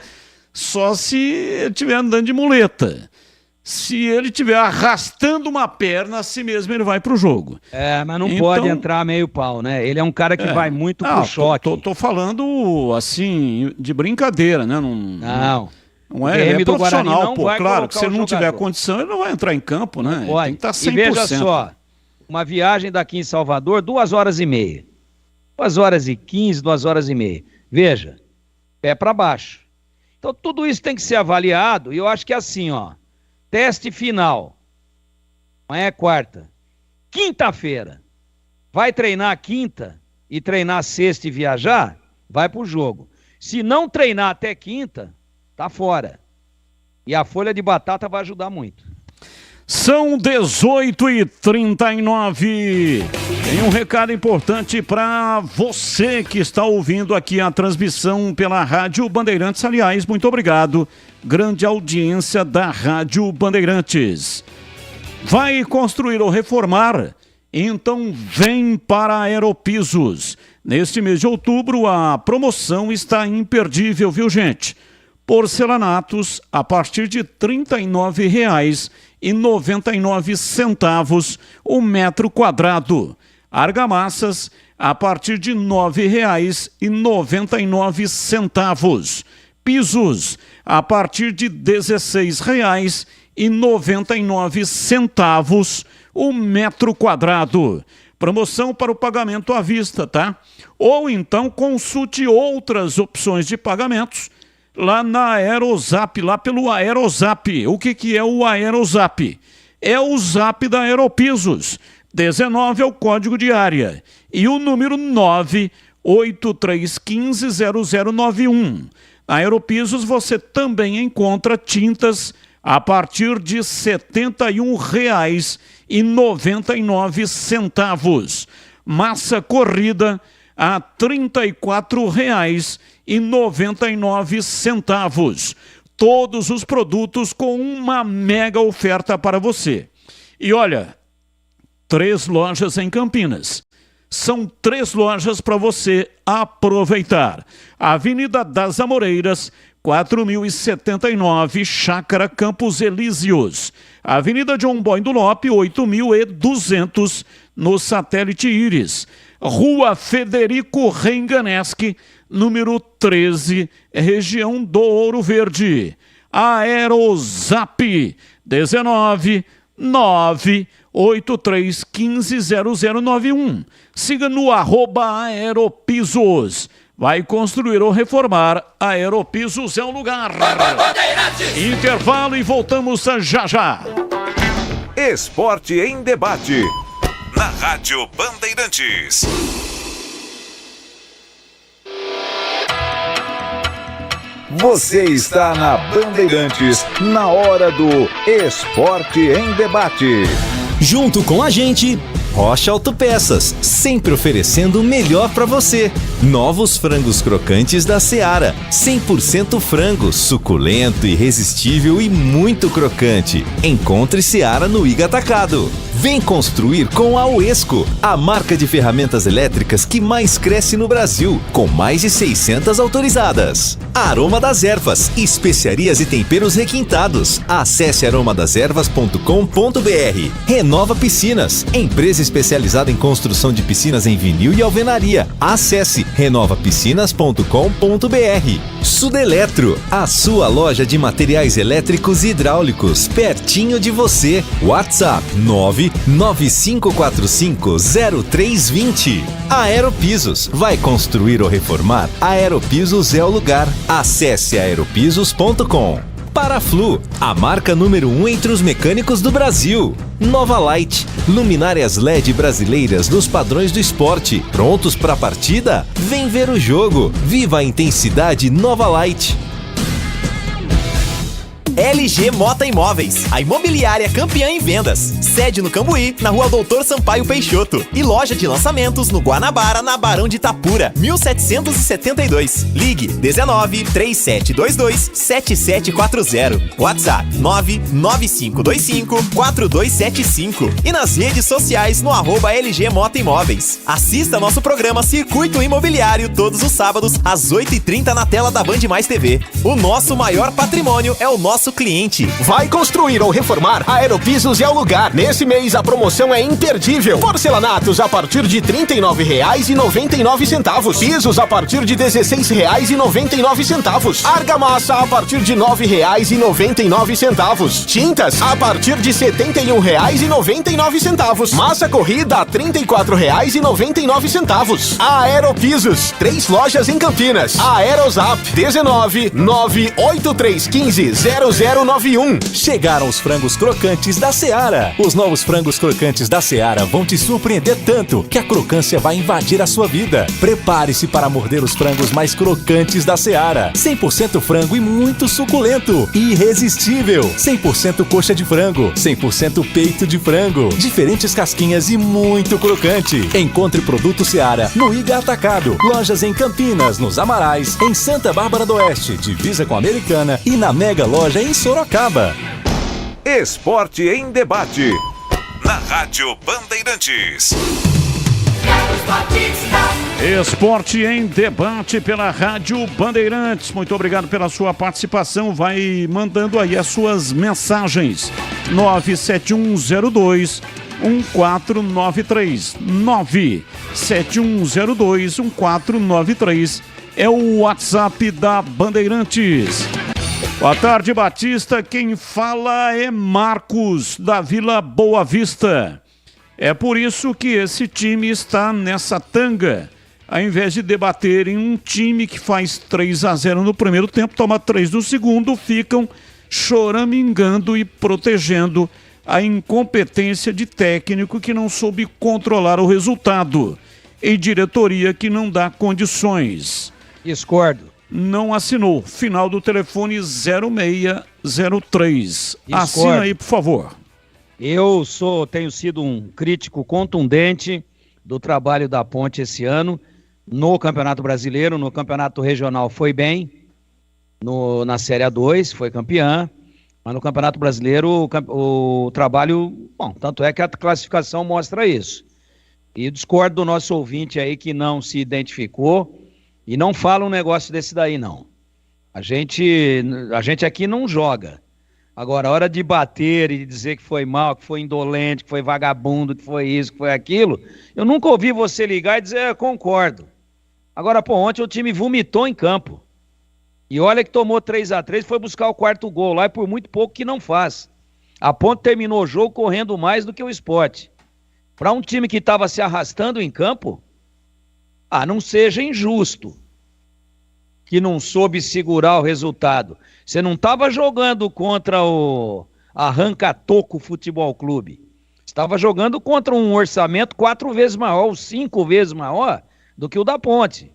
S4: só se ele estiver andando de muleta. Se ele estiver arrastando uma perna, assim mesmo ele vai para o jogo.
S14: Mas não pode entrar meio pau, né? Ele é um cara que vai muito pro choque.
S4: Tô falando, assim, de brincadeira, né? Não é, ele é profissional, pô. Claro que se ele não tiver condição, ele não vai entrar em campo, né? Ele tem que estar 100%.
S14: E veja só, uma viagem daqui em Salvador, 2h30. 2h15, 2h30. Veja, pé para baixo. Então tudo isso tem que ser avaliado, e eu acho que é assim, ó. Teste final. Amanhã é quarta. Quinta-feira. Vai treinar quinta e treinar sexta e viajar? Vai pro jogo. Se não treinar até quinta, tá fora. E a folha de batata vai ajudar muito.
S4: São 18h39. Tem um recado importante para você que está ouvindo aqui a transmissão pela Rádio Bandeirantes. Aliás, muito obrigado. Grande audiência da Rádio Bandeirantes. Vai construir ou reformar? Então vem para a Aeropisos. Neste mês de outubro, a promoção está imperdível, viu, gente? Porcelanatos a partir de R$ 39,99 o metro quadrado. Argamassas a partir de R$ 9,99. Pisos a partir de R$ 16,99 o metro quadrado. Promoção para o pagamento à vista, tá? Ou então consulte outras opções de pagamentos lá na Aerozap, lá pelo Aerozap. O que é o Aerozap? É o Zap da Aeropisos. 19 é o código de área. E o número 983150091. Na Aeropisos você também encontra tintas a partir de R$ 71,99. Massa corrida a R$ 34,99. Todos os produtos com uma mega oferta para você. E olha, 3 lojas em Campinas. São 3 lojas para você aproveitar. Avenida das Amoreiras, 4.079, Chácara Campos Elíseos. Avenida John Boy do Lope, 8.200, no Satélite Íris. Rua Federico Renganeschi, número 13, região do Ouro Verde. Aerozap, 19983150091. Siga no @Aeropisos. Vai construir ou reformar, Aeropisos é o lugar. Intervalo e voltamos já já.
S2: Esporte em debate. Na Rádio Bandeirantes. Você está na Bandeirantes, na hora do Esporte em Debate.
S3: Junto com a gente, Rocha Autopeças, sempre oferecendo o melhor para você. Novos frangos crocantes da Seara, 100% frango, suculento, irresistível e muito crocante. Encontre Seara no Iga Atacado. Vem construir com a Uesco, a marca de ferramentas elétricas que mais cresce no Brasil, com mais de 600 autorizadas. Aroma das Ervas, especiarias e temperos requintados. Acesse aromadeservas.com.br. Renova Piscinas, empresa especializada em construção de piscinas em vinil e alvenaria. Acesse renovapiscinas.com.br. Sudeletro, a sua loja de materiais elétricos e hidráulicos, pertinho de você. WhatsApp 995450320. Aeropisos, vai construir ou reformar? Aeropisos é o lugar. Acesse aeropisos.com. Paraflu, a marca número 1 entre os mecânicos do Brasil. Nova Light, luminárias LED brasileiras nos padrões do esporte. Prontos para a partida? Vem ver o jogo. Viva a intensidade Nova Light.
S22: LG Mota Imóveis, a imobiliária campeã em vendas. Sede no Cambuí, na Rua Doutor Sampaio Peixoto. E loja de lançamentos no Guanabara, na Barão de Itapura, 1772. Ligue 19 3722 7740. WhatsApp 99525 4275. E nas redes sociais no @LG Mota Imóveis. Assista nosso programa Circuito Imobiliário todos os sábados às 8h30 na tela da Band Mais TV. O nosso maior patrimônio é o nosso cliente.
S6: Vai construir ou reformar? A Aeropisos é o lugar. Nesse mês a promoção é imperdível. Porcelanatos a partir de R$ 39,99. Pisos a partir de R$ 16,99. Argamassa a partir de R$ 9,99. Tintas a partir de R$ 71,99. Massa corrida a R$ 34,99. A Aeropisos, 3 lojas em Campinas. A Aerozap 19 98315
S22: 0091. Chegaram os frangos crocantes da Seara. Os novos frangos crocantes da Seara vão te surpreender tanto que a crocância vai invadir a sua vida. Prepare-se para morder os frangos mais crocantes da Seara. 100% frango e muito suculento. Irresistível. 100% coxa de frango. 100% peito de frango. Diferentes casquinhas e muito crocante. Encontre produto Seara no Iga Atacado. Lojas em Campinas, nos Amarais, em Santa Bárbara do Oeste, divisa com a Americana, e na Mega Loja em Sorocaba.
S2: Esporte em debate. Na Rádio Bandeirantes.
S4: Esporte em debate pela Rádio Bandeirantes. Muito obrigado pela sua participação. Vai mandando aí as suas mensagens. 97102 1493 97102 1493 é o WhatsApp da Bandeirantes. Boa tarde, Batista. Quem fala é Marcos, da Vila Boa Vista. É por isso que esse time está nessa tanga. Ao invés de debaterem um time que faz 3-0 no primeiro tempo, toma 3 no segundo, ficam choramingando e protegendo a incompetência de técnico que não soube controlar o resultado e diretoria que não dá condições.
S14: Discordo.
S4: Não assinou. Final do telefone 0603. Assina aí, por favor.
S14: Eu tenho sido um crítico contundente do trabalho da Ponte esse ano no Campeonato Brasileiro, no Campeonato Regional foi bem, na Série A2 foi campeã, mas no Campeonato Brasileiro o trabalho, bom, tanto é que a classificação mostra isso. E discordo do nosso ouvinte aí que não se identificou e não fala um negócio desse daí, não. A gente aqui não joga. Agora, a hora de bater e dizer que foi mal, que foi indolente, que foi vagabundo, que foi isso, que foi aquilo, eu nunca ouvi você ligar e dizer, concordo. Agora, ontem o time vomitou em campo. E olha que tomou 3-3, foi buscar o quarto gol lá e por muito pouco que não faz. A Ponte terminou o jogo correndo mais do que o Sport. Para um time que estava se arrastando em campo, não seja injusto, que não soube segurar o resultado. Você não estava jogando contra o Arranca-Toco Futebol Clube. Estava jogando contra um orçamento 4 vezes maior, ou 5 vezes maior do que o da Ponte,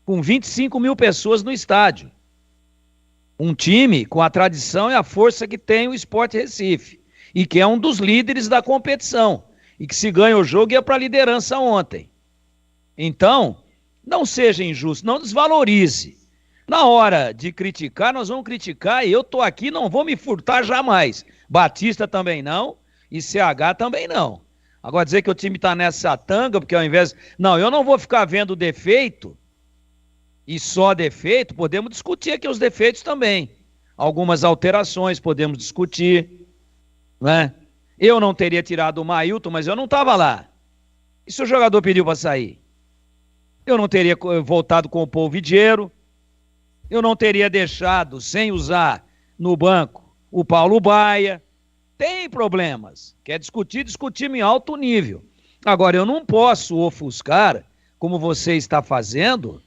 S14: com 25 mil pessoas no estádio. Um time com a tradição e a força que tem o Sport Recife, e que é um dos líderes da competição, e que se ganha o jogo ia para a liderança ontem. Então, não seja injusto, não desvalorize. Na hora de criticar, nós vamos criticar, e eu tô aqui, não vou me furtar jamais. Batista também não, e CH também não. Agora dizer que o time tá nessa tanga, porque ao invés... Não, eu não vou ficar vendo defeito, e só defeito, podemos discutir aqui os defeitos também. Algumas alterações podemos discutir, né? Eu não teria tirado o Mailton, mas eu não tava lá. E se o jogador pediu para sair? Eu não teria voltado com o Polvidiero, eu não teria deixado sem usar no banco o Paulo Baia. Tem problemas. Quer discutir, discutimos em alto nível. Agora, eu não posso ofuscar, como você está fazendo,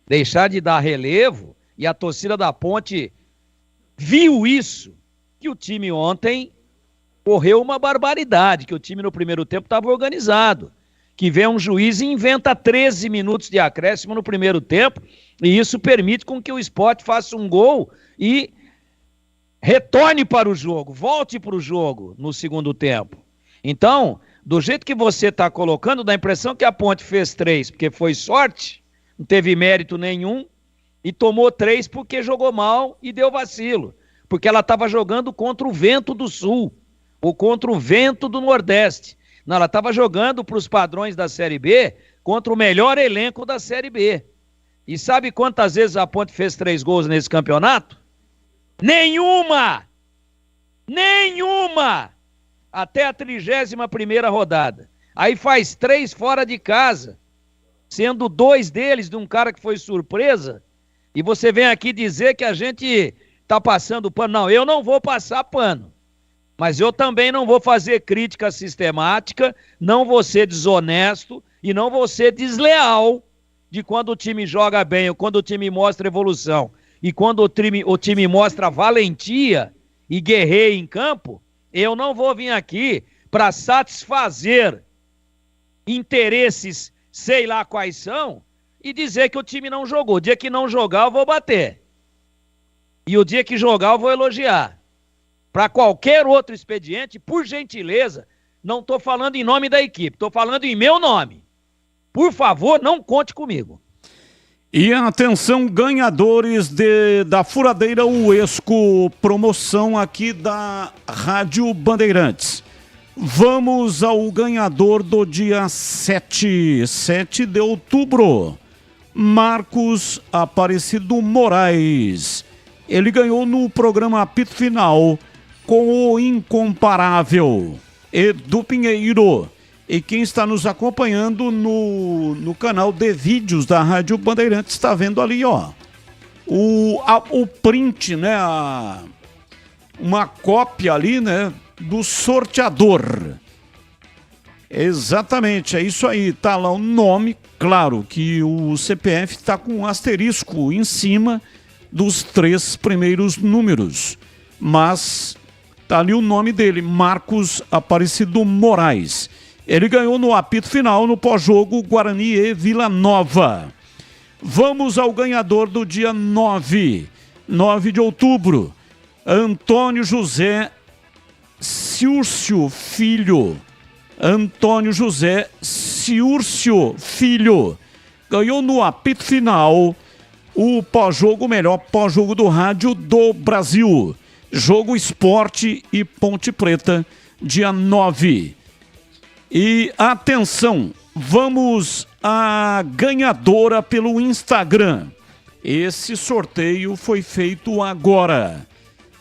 S14: deixar de dar relevo, e a torcida da Ponte viu isso, que o time ontem correu uma barbaridade, que o time no primeiro tempo estava organizado, que vem um juiz e inventa 13 minutos de acréscimo no primeiro tempo, e isso permite com que o Sport faça um gol e retorne para o jogo, volte para o jogo no segundo tempo. Então, do jeito que você está colocando, dá a impressão que a Ponte fez 3 porque foi sorte, não teve mérito nenhum, e tomou 3 porque jogou mal e deu vacilo, porque ela estava jogando contra o vento do Sul, ou contra o vento do Nordeste. Não, ela estava jogando para os padrões da Série B contra o melhor elenco da Série B. E sabe quantas vezes a Ponte fez 3 gols nesse campeonato? Nenhuma! Nenhuma! Até a 31ª rodada. Aí faz 3 fora de casa, sendo 2 deles de um cara que foi surpresa, e você vem aqui dizer que a gente tá passando pano. Não, eu não vou passar pano. Mas eu também não vou fazer crítica sistemática, não vou ser desonesto e não vou ser desleal de quando o time joga bem, ou quando o time mostra evolução, e quando o time mostra valentia e guerrei em campo, eu não vou vir aqui para satisfazer interesses, sei lá quais são, e dizer que o time não jogou. O dia que não jogar, eu vou bater. E o dia que jogar, eu vou elogiar. Para qualquer outro expediente, por gentileza, não estou falando em nome da equipe, estou falando em meu nome. Por favor, não conte comigo.
S4: E atenção, ganhadores da Furadeira Uesco, promoção aqui da Rádio Bandeirantes. Vamos ao ganhador do dia 7 de outubro. Marcos Aparecido Moraes. Ele ganhou no programa Apito Final com o incomparável Edu Pinheiro. E quem está nos acompanhando no canal de vídeos da Rádio Bandeirantes está vendo ali, ó, o print, né? Uma cópia ali, né? Do sorteador. Exatamente, é isso aí. Tá lá o nome, claro que o CPF está com um asterisco em cima dos 3 primeiros números. Mas tá ali o nome dele, Marcos Aparecido Moraes. Ele ganhou no apito final, no pós-jogo, Guarani e Vila Nova. Vamos ao ganhador do dia 9 de outubro. Antônio José Ciúrcio Filho. Antônio José Ciúrcio Filho. Ganhou no apito final o pós-jogo, o melhor pós-jogo do rádio do Brasil. Jogo Esporte e Ponte Preta, dia 9. E atenção, vamos à ganhadora pelo Instagram. Esse sorteio foi feito agora.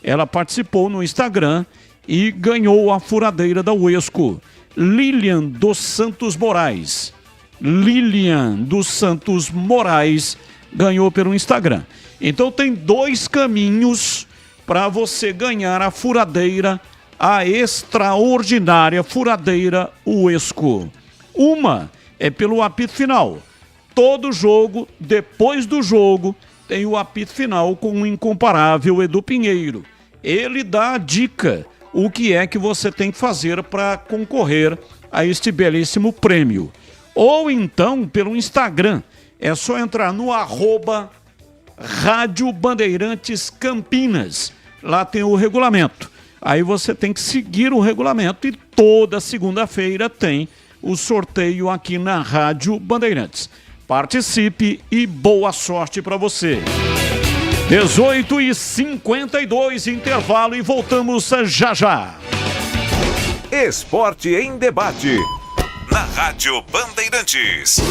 S4: Ela participou no Instagram e ganhou a furadeira da Uesco. Lilian dos Santos Moraes. Lilian dos Santos Moraes ganhou pelo Instagram. Então tem 2 caminhos para você ganhar a furadeira, a extraordinária furadeira Uesco. Uma é pelo apito final. Todo jogo, depois do jogo, tem o apito final com o incomparável Edu Pinheiro. Ele dá a dica, o que é que você tem que fazer para concorrer a este belíssimo prêmio. Ou então pelo Instagram. É só entrar no @Rádio Bandeirantes Campinas. Lá tem o regulamento. Aí você tem que seguir o regulamento e toda segunda-feira tem o sorteio aqui na Rádio Bandeirantes. Participe e boa sorte para você. 18h52, intervalo e voltamos já já.
S2: Esporte em debate, na Rádio Bandeirantes.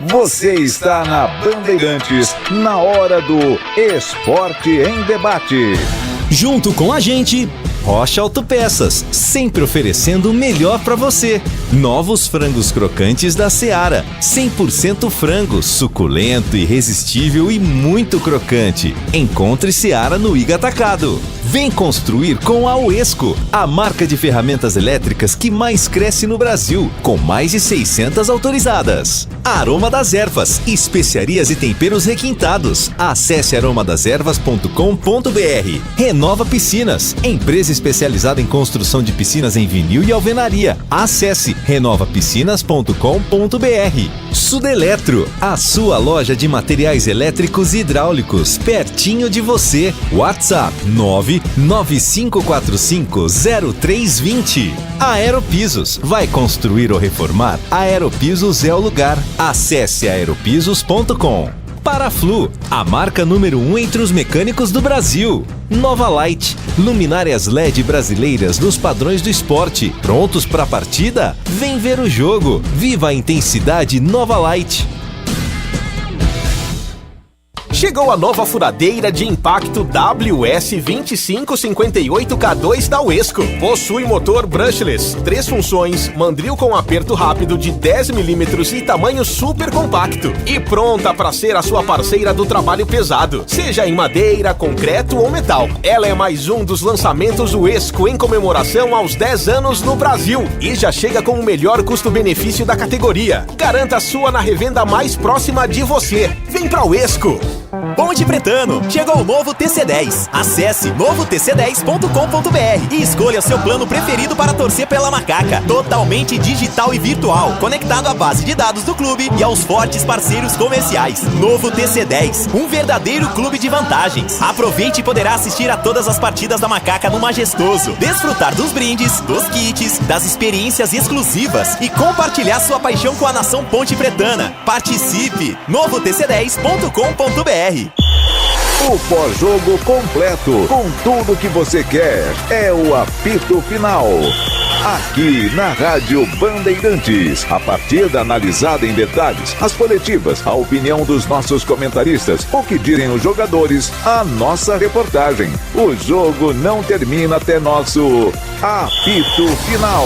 S2: Você está na Bandeirantes, na hora do Esporte em Debate.
S3: Junto com a gente, Rocha Autopeças, sempre oferecendo o melhor para você. Novos frangos crocantes da Seara, 100% frango, suculento, irresistível e muito crocante. Encontre Seara no Iga Atacado. Vem construir com a Uesco, a marca de ferramentas elétricas que mais cresce no Brasil, com mais de 600 autorizadas. Aroma das Ervas, especiarias e temperos requintados. Acesse aromadeservas.com.br. Renova Piscinas, empresa especializada em construção de piscinas em vinil e alvenaria. Acesse renovapiscinas.com.br. Sudeletro, a sua loja de materiais elétricos e hidráulicos, pertinho de você. WhatsApp 995450320. Aeropisos, vai construir ou reformar? Aeropisos é o lugar. Acesse aeropisos.com. Paraflu, a marca número 1 entre os mecânicos do Brasil. Nova Light, luminárias LED brasileiras nos padrões do esporte. Prontos para a partida? Vem ver o jogo. Viva a intensidade Nova Light.
S6: Chegou a nova furadeira de impacto WS2558K2 da Uesco. Possui motor brushless, 3 funções, mandril com aperto rápido de 10 mm e tamanho super compacto. E pronta para ser a sua parceira do trabalho pesado, seja em madeira, concreto ou metal. Ela é mais um dos lançamentos Uesco em comemoração aos 10 anos no Brasil e já chega com o melhor custo-benefício da categoria. Garanta a sua na revenda mais próxima de você. Vem pra Uesco!
S22: Ponte Pretano, chegou o novo TC10. Acesse novotc10.com.br e escolha seu plano preferido para torcer pela Macaca. Totalmente digital e virtual, conectado à base de dados do clube e aos fortes parceiros comerciais. Novo TC10, um verdadeiro clube de vantagens. Aproveite e poderá assistir a todas as partidas da Macaca no Majestoso, desfrutar dos brindes, dos kits, das experiências exclusivas e compartilhar sua paixão com a nação ponte pretana. Participe! novotc10.com.br.
S2: O pós-jogo completo, com tudo que você quer, é o apito final. Aqui na Rádio Bandeirantes, a partida analisada em detalhes, as coletivas, a opinião dos nossos comentaristas, o que direm os jogadores, a nossa reportagem. O jogo não termina até nosso apito final.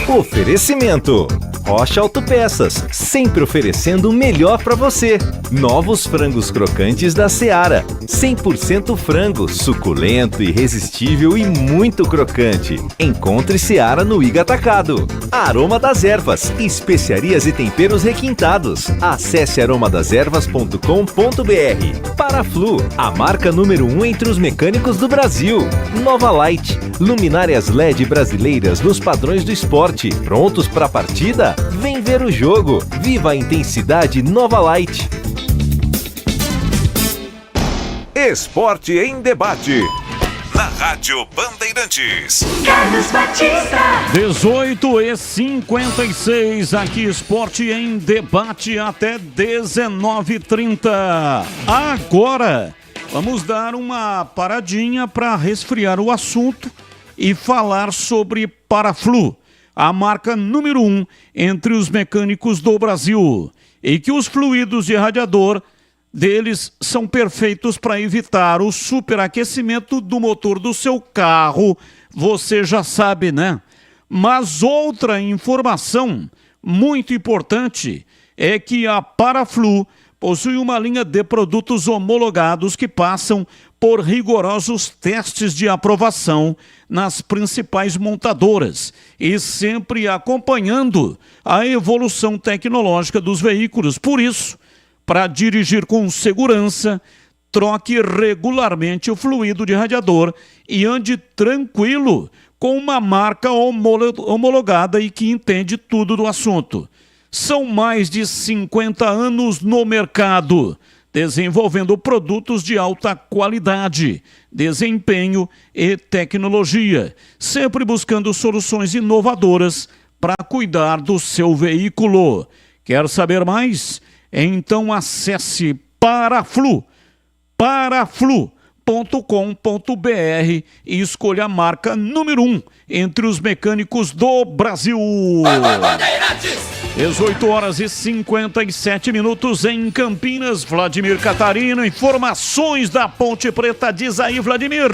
S3: Oferecimento: Rocha Autopeças, sempre oferecendo o melhor para você. Novos frangos crocantes da Seara, 100% frango, suculento, irresistível e muito crocante. Encontre Seara no Iga Atacado. Aroma das Ervas, especiarias e temperos requintados. Acesse aromadeservas.com.br. Paraflu, a marca número 1 entre os mecânicos do Brasil. Nova Light, luminárias LED brasileiras nos padrões do esporte. Prontos para a partida? Vem ver o jogo. Viva a intensidade Nova Light.
S2: Esporte em debate. Na Rádio Bandeirantes.
S19: Carlos Batista.
S4: 18h56, aqui Esporte em Debate até 19h30. Agora, vamos dar uma paradinha para resfriar o assunto e falar sobre Paraflu, a marca número 1 entre os mecânicos do Brasil, e que os fluidos de radiador deles são perfeitos para evitar o superaquecimento do motor do seu carro, você já sabe, né? Mas outra informação muito importante é que a Paraflu possui uma linha de produtos homologados que passam por rigorosos testes de aprovação nas principais montadoras e sempre acompanhando a evolução tecnológica dos veículos. Por isso, para dirigir com segurança, troque regularmente o fluido de radiador e ande tranquilo com uma marca homologada e que entende tudo do assunto. São mais de 50 anos no mercado, desenvolvendo produtos de alta qualidade, desempenho e tecnologia, sempre buscando soluções inovadoras para cuidar do seu veículo. Quer saber mais? Então acesse paraflu.com.br e escolha a marca número 1 entre os mecânicos do Brasil. 18h57 em Campinas. Vladimir Catarino, informações da Ponte Preta. Diz aí, Vladimir.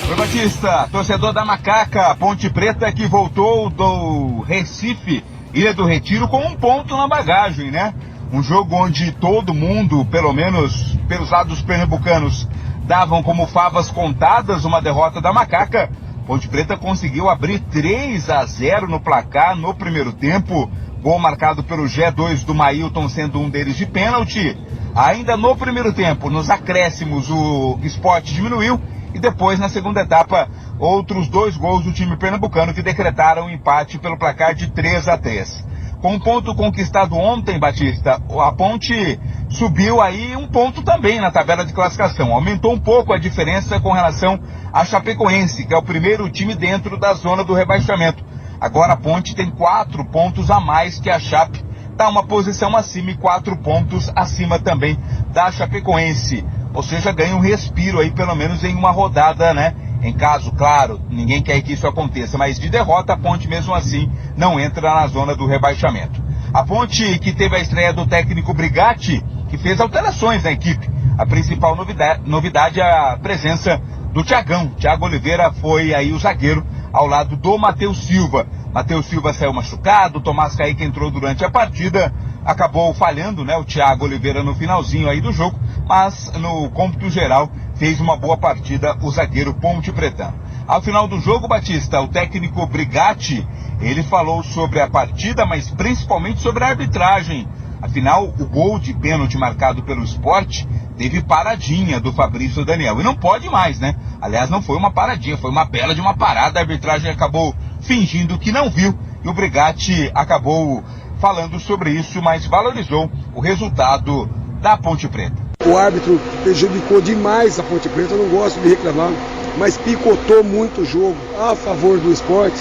S23: Oi, Batista, torcedor da Macaca, Ponte Preta que voltou do Recife, Ilha do Retiro, com um ponto na bagagem, né? Um jogo onde todo mundo, pelo menos pelos lados pernambucanos, davam como favas contadas uma derrota da Macaca. Ponte Preta conseguiu abrir 3-0 no placar no primeiro tempo. Gol marcado pelo G2 do Mailton, sendo um deles de pênalti. Ainda no primeiro tempo, nos acréscimos, o Sport diminuiu. E depois, na segunda etapa, outros 2 gols do time pernambucano que decretaram o empate pelo placar de 3-3. Com um ponto conquistado ontem, Batista, a Ponte subiu aí um ponto também na tabela de classificação. Aumentou um pouco a diferença com relação à Chapecoense, que é o primeiro time dentro da zona do rebaixamento. Agora a Ponte tem 4 pontos a mais que a Chape, está uma posição acima e 4 pontos acima também da Chapecoense. Ou seja, ganha um respiro aí, pelo menos em uma rodada, né? Em caso, claro, ninguém quer que isso aconteça, mas de derrota a Ponte mesmo assim não entra na zona do rebaixamento. A Ponte que teve a estreia do técnico Brigatti, que fez alterações na equipe. A principal novidade é a presença do Thiagão. Thiago Oliveira foi aí o zagueiro ao lado do Matheus Silva. Matheus Silva saiu machucado, Tomás Kaique entrou durante a partida, acabou falhando, né, o Thiago Oliveira no finalzinho aí do jogo, mas no cômputo geral fez uma boa partida o zagueiro Ponte Pretano. Ao final do jogo, Batista, o técnico Brigatti, ele falou sobre a partida, mas principalmente sobre a arbitragem Afinal, o gol de pênalti marcado pelo Sport teve paradinha do Fabrício Daniel. E não pode mais, né? Aliás, não foi uma paradinha, foi uma bela de uma parada. A arbitragem acabou fingindo que não viu e o Brigatti acabou falando sobre isso, mas valorizou o resultado da Ponte Preta.
S7: O árbitro prejudicou demais a Ponte Preta, eu não gosto de reclamar, mas picotou muito o jogo a favor do Sport.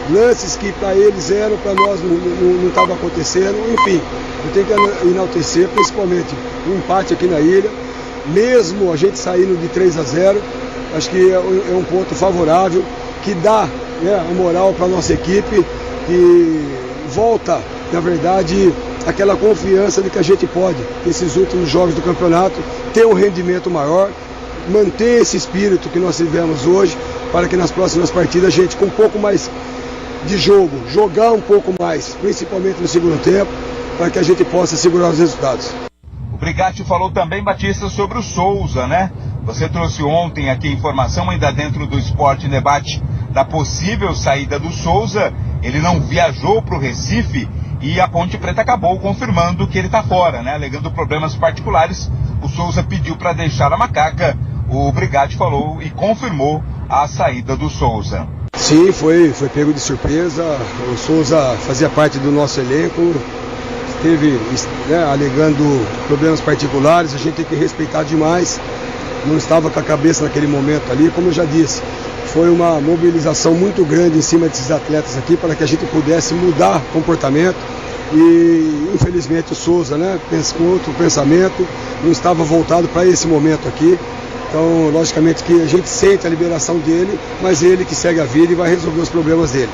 S7: Lances que para eles eram, para nós não estava acontecendo. Enfim, eu tenho que enaltecer principalmente o empate aqui na ilha, mesmo a gente saindo de 3-0, acho que é um ponto favorável, que dá, né, a moral para a nossa equipe e volta, na verdade, aquela confiança de que a gente pode, nesses últimos jogos do campeonato, ter um rendimento maior, manter esse espírito que nós tivemos hoje, para que nas próximas partidas a gente, com um pouco mais de jogo, jogar um pouco mais, principalmente no segundo tempo, para que a gente possa segurar os resultados.
S23: O Brigatti falou também, Batista, sobre o Souza, né? Você trouxe ontem aqui a informação, ainda dentro do Esporte em Debate, da possível saída do Souza. Ele não viajou para o Recife e a Ponte Preta acabou confirmando que ele está fora, né? Alegando problemas particulares. O Souza pediu para deixar a Macaca. O Brigatti falou e confirmou a saída do Souza.
S7: Sim, foi pego de surpresa. O Souza fazia parte do nosso elenco, esteve, né, alegando problemas particulares. A gente tem que respeitar demais. Não estava com a cabeça naquele momento ali, como eu já disse. Foi uma mobilização muito grande em cima desses atletas aqui para que a gente pudesse mudar comportamento. E infelizmente o Souza, né, com outro pensamento, não estava voltado para esse momento aqui. Então, logicamente que a gente sente a liberação dele, mas ele que segue a vida e vai resolver os problemas dele.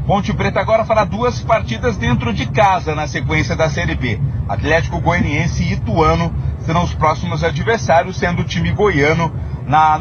S23: Ponte Preta agora fará 2 partidas dentro de casa na sequência da Série B. Atlético Goianiense e Ituano serão os próximos adversários, sendo o time goiano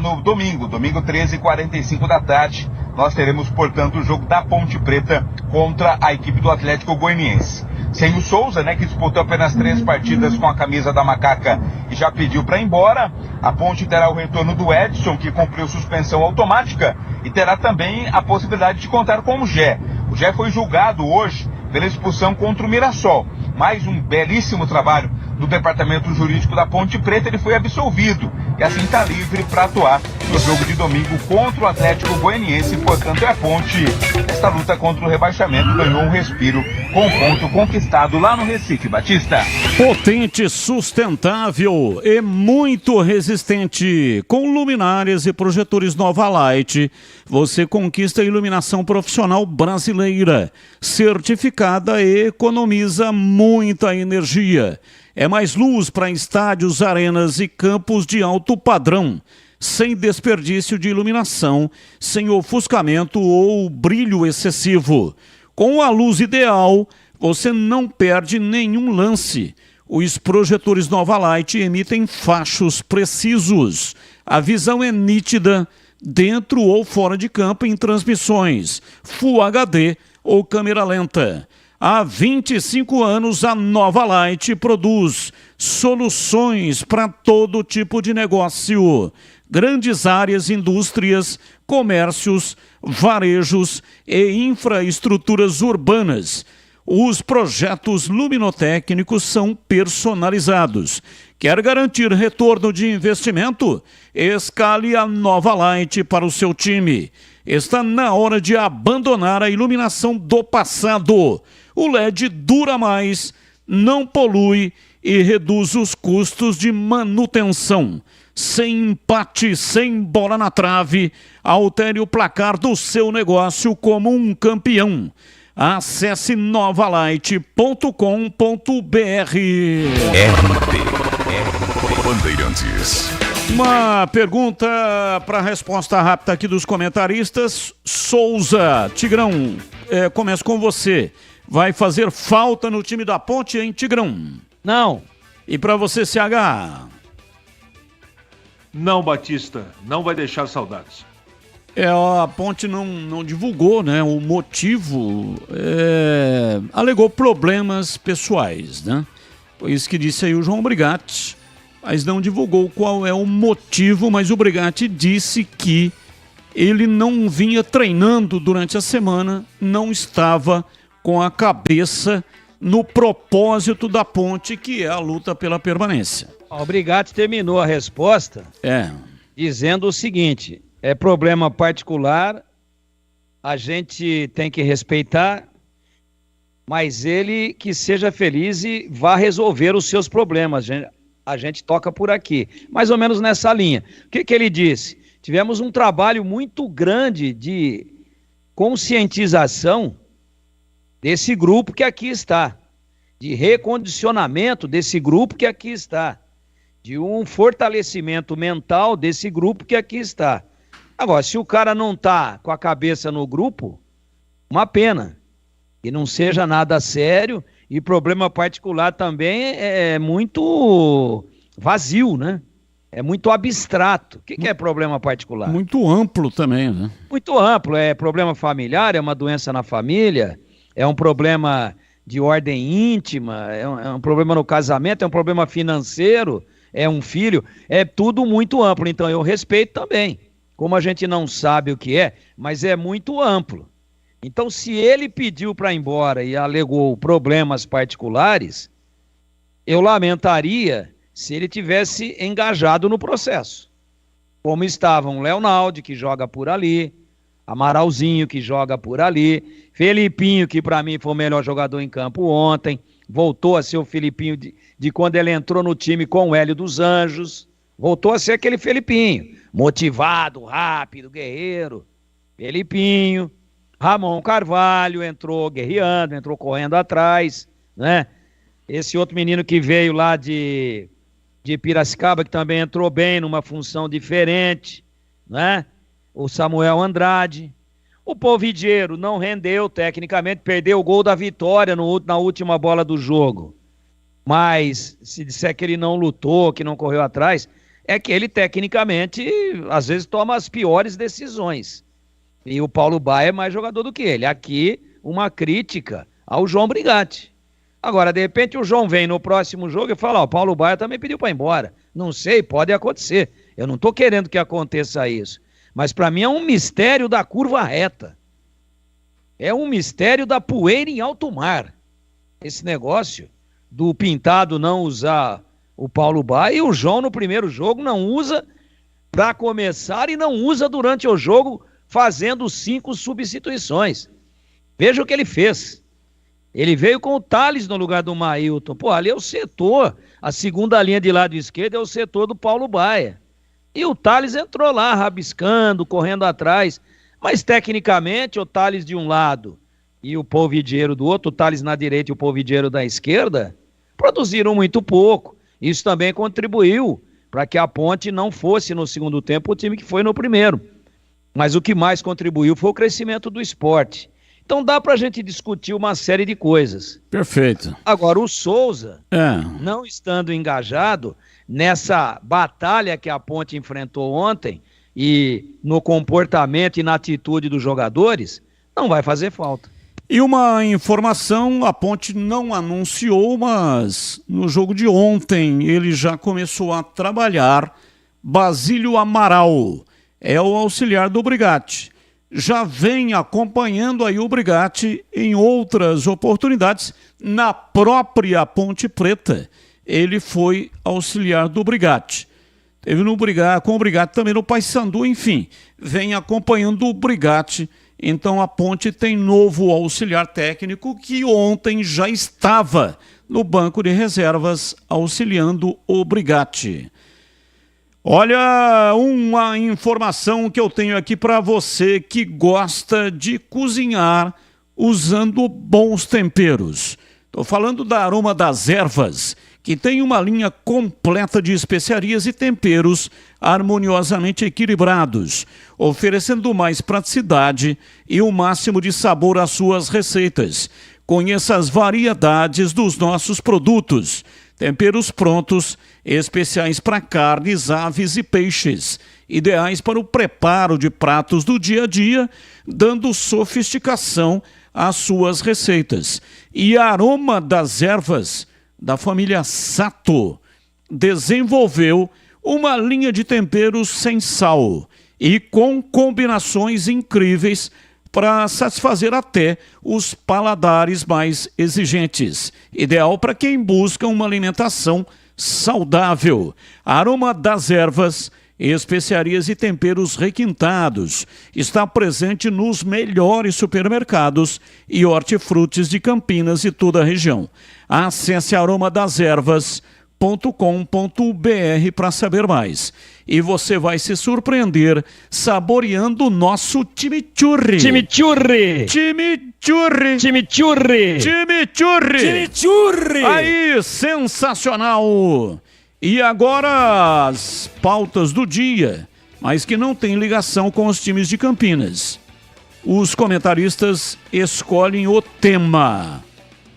S23: no domingo 13h45 da tarde. Nós teremos, portanto, o jogo da Ponte Preta contra a equipe do Atlético Goianiense. Sem o Souza, né, que disputou apenas 3 partidas com a camisa da Macaca e já pediu para ir embora. A Ponte terá o retorno do Edson, que cumpriu suspensão automática, e terá também a possibilidade de contar com o Gé. O Gé foi julgado hoje pela expulsão contra o Mirassol. Mais um belíssimo trabalho do departamento jurídico da Ponte Preta, ele foi absolvido e assim está livre para atuar no jogo de domingo contra o Atlético Goianiense. Portanto, é a Ponte, esta luta contra o rebaixamento, ganhou um respiro com o ponto conquistado lá no Recife. Batista.
S4: Potente, sustentável e muito resistente. Com luminárias e projetores Nova Light, você conquista a iluminação profissional brasileira, certificada e economiza muita energia. É mais luz para estádios, arenas e campos de alto padrão, sem desperdício de iluminação, sem ofuscamento ou brilho excessivo. Com a luz ideal, você não perde nenhum lance. Os projetores Nova Light emitem fachos precisos. A visão é nítida, dentro ou fora de campo, em transmissões Full HD ou câmera lenta. Há 25 anos, a Nova Light produz soluções para todo tipo de negócio. Grandes áreas, indústrias, comércios, varejos e infraestruturas urbanas. Os projetos luminotécnicos são personalizados. Quer garantir retorno de investimento? Escale a Nova Light para o seu time. Está na hora de abandonar a iluminação do passado. O LED dura mais, não polui e reduz os custos de manutenção. Sem empate, sem bola na trave, altere o placar do seu negócio como um campeão. Acesse novalight.com.br.
S2: RP Bandeirantes.
S4: Uma pergunta para resposta rápida aqui dos comentaristas. Souza, Tigrão, começo com você. Vai fazer falta no time da Ponte, hein, Tigrão?
S14: Não.
S4: E para você, CH?
S5: Não, Batista, não vai deixar saudades.
S4: A Ponte não divulgou, né, o motivo, alegou problemas pessoais, né? Foi isso que disse aí o João Brigatti, mas não divulgou qual é o motivo, mas o Brigatti disse que ele não vinha treinando durante a semana, não estava com a cabeça no propósito da Ponte, que é a luta pela permanência.
S14: O Brigatti terminou a resposta dizendo o seguinte: é problema particular, a gente tem que respeitar, mas ele que seja feliz e vá resolver os seus problemas. A gente toca por aqui, mais ou menos nessa linha. O que ele disse? Tivemos um trabalho muito grande de conscientização desse grupo que aqui está, de recondicionamento desse grupo que aqui está, de um fortalecimento mental desse grupo que aqui está. Agora, se o cara não está com a cabeça no grupo, uma pena, e não seja nada sério, e problema particular também é muito vazio, né? É muito abstrato. O que é problema particular?
S4: Muito amplo também, né?
S14: Muito amplo. É problema familiar, é uma doença na família, é um problema de ordem íntima, é um problema no casamento, é um problema financeiro, é um filho, é tudo muito amplo. Então eu respeito também. Como a gente não sabe o que é, mas é muito amplo. Então, se ele pediu para ir embora e alegou problemas particulares, eu lamentaria se ele tivesse engajado no processo. Como estavam Leonaldo, que joga por ali, Amaralzinho, que joga por ali, Felipinho, que para mim foi o melhor jogador em campo ontem, voltou a ser o Felipinho de quando ele entrou no time com o Hélio dos Anjos, voltou a ser aquele Felipinho, motivado, rápido, guerreiro, Felipinho. Ramon Carvalho entrou guerreando, entrou correndo atrás, né? Esse outro menino que veio lá de Piracicaba, que também entrou bem numa função diferente, né? O Samuel Andrade. O Polvidiero não rendeu tecnicamente, perdeu o gol da vitória na última bola do jogo. Mas se disser que ele não lutou, que não correu atrás, é que ele tecnicamente às vezes toma as piores decisões. E o Paulo Baia é mais jogador do que ele. Aqui, uma crítica ao João Brigatti. Agora, de repente, o João vem no próximo jogo e fala, o Paulo Baia também pediu para ir embora. Não sei, pode acontecer. Eu não estou querendo que aconteça isso. Mas para mim é um mistério da curva reta. É um mistério da poeira em alto mar. Esse negócio do Pintado não usar o Paulo Baia e o João no primeiro jogo não usa para começar e não usa durante o jogo, fazendo 5 substituições. Veja o que ele fez. Ele veio com o Thales no lugar do Mailton. Pô, ali é o setor. A segunda linha de lado esquerdo é o setor do Paulo Baia. E o Thales entrou lá, rabiscando, correndo atrás. Mas, tecnicamente, o Thales de um lado e o Polvidiero do outro, o Thales na direita e o Polvidiero da esquerda, produziram muito pouco. Isso também contribuiu para que a Ponte não fosse, no segundo tempo, o time que foi no primeiro. Mas o que mais contribuiu foi o crescimento do esporte. Então dá pra gente discutir uma série de coisas.
S4: Perfeito.
S14: Agora, o Souza, não estando engajado nessa batalha que a Ponte enfrentou ontem, e no comportamento e na atitude dos jogadores, não vai fazer falta.
S4: E uma informação, a Ponte não anunciou, mas no jogo de ontem ele já começou a trabalhar. Basílio Amaral é o auxiliar do Brigatti. Já vem acompanhando aí o Brigatti em outras oportunidades. Na própria Ponte Preta, ele foi auxiliar do Brigatti. Teve com o Brigatti também no Paysandu, enfim. Vem acompanhando o Brigatti. Então a Ponte tem novo auxiliar técnico que ontem já estava no banco de reservas auxiliando o Brigatti. Olha, uma informação que eu tenho aqui para você que gosta de cozinhar usando bons temperos. Estou falando da Aroma das Ervas, que tem uma linha completa de especiarias e temperos harmoniosamente equilibrados, oferecendo mais praticidade e o máximo de sabor às suas receitas. Conheça as variedades dos nossos produtos. Temperos prontos, especiais para carnes, aves e peixes, ideais para o preparo de pratos do dia a dia, dando sofisticação às suas receitas. E a Aroma das Ervas, da família Sato, desenvolveu uma linha de temperos sem sal e com combinações incríveis para satisfazer até os paladares mais exigentes. Ideal para quem busca uma alimentação saudável. Aroma das ervas, especiarias e temperos requintados. Está presente nos melhores supermercados e hortifrutis de Campinas e toda a região. Acesse aromadas-ervas.com.br para saber mais. E você vai se surpreender saboreando o nosso chimichurri.
S14: Chimichurri!
S4: Chimichurri!
S14: Chimichurri!
S4: Chimichurri!
S14: Chimichurri!
S4: Aí, sensacional! E agora as pautas do dia, mas que não tem ligação com os times de Campinas. Os comentaristas escolhem o tema.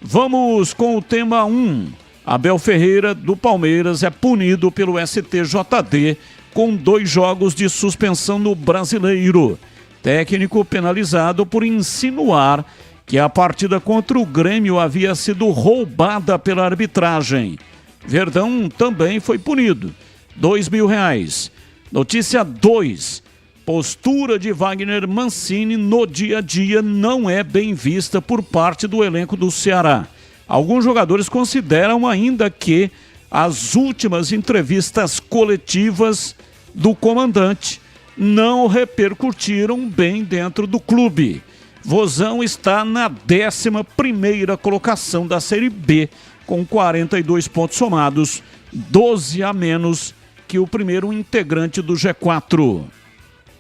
S4: Vamos com o tema 1. Abel Ferreira, do Palmeiras, é punido pelo STJD com 2 jogos de suspensão no Brasileiro. Técnico penalizado por insinuar que a partida contra o Grêmio havia sido roubada pela arbitragem. Verdão também foi punido. R$2.000. Notícia 2. Postura de Wagner Mancini no dia a dia não é bem vista por parte do elenco do Ceará. Alguns jogadores consideram ainda que as últimas entrevistas coletivas do comandante não repercutiram bem dentro do clube. Vozão está na 11ª colocação da Série B, com 42 pontos somados, 12 a menos que o primeiro integrante do G4.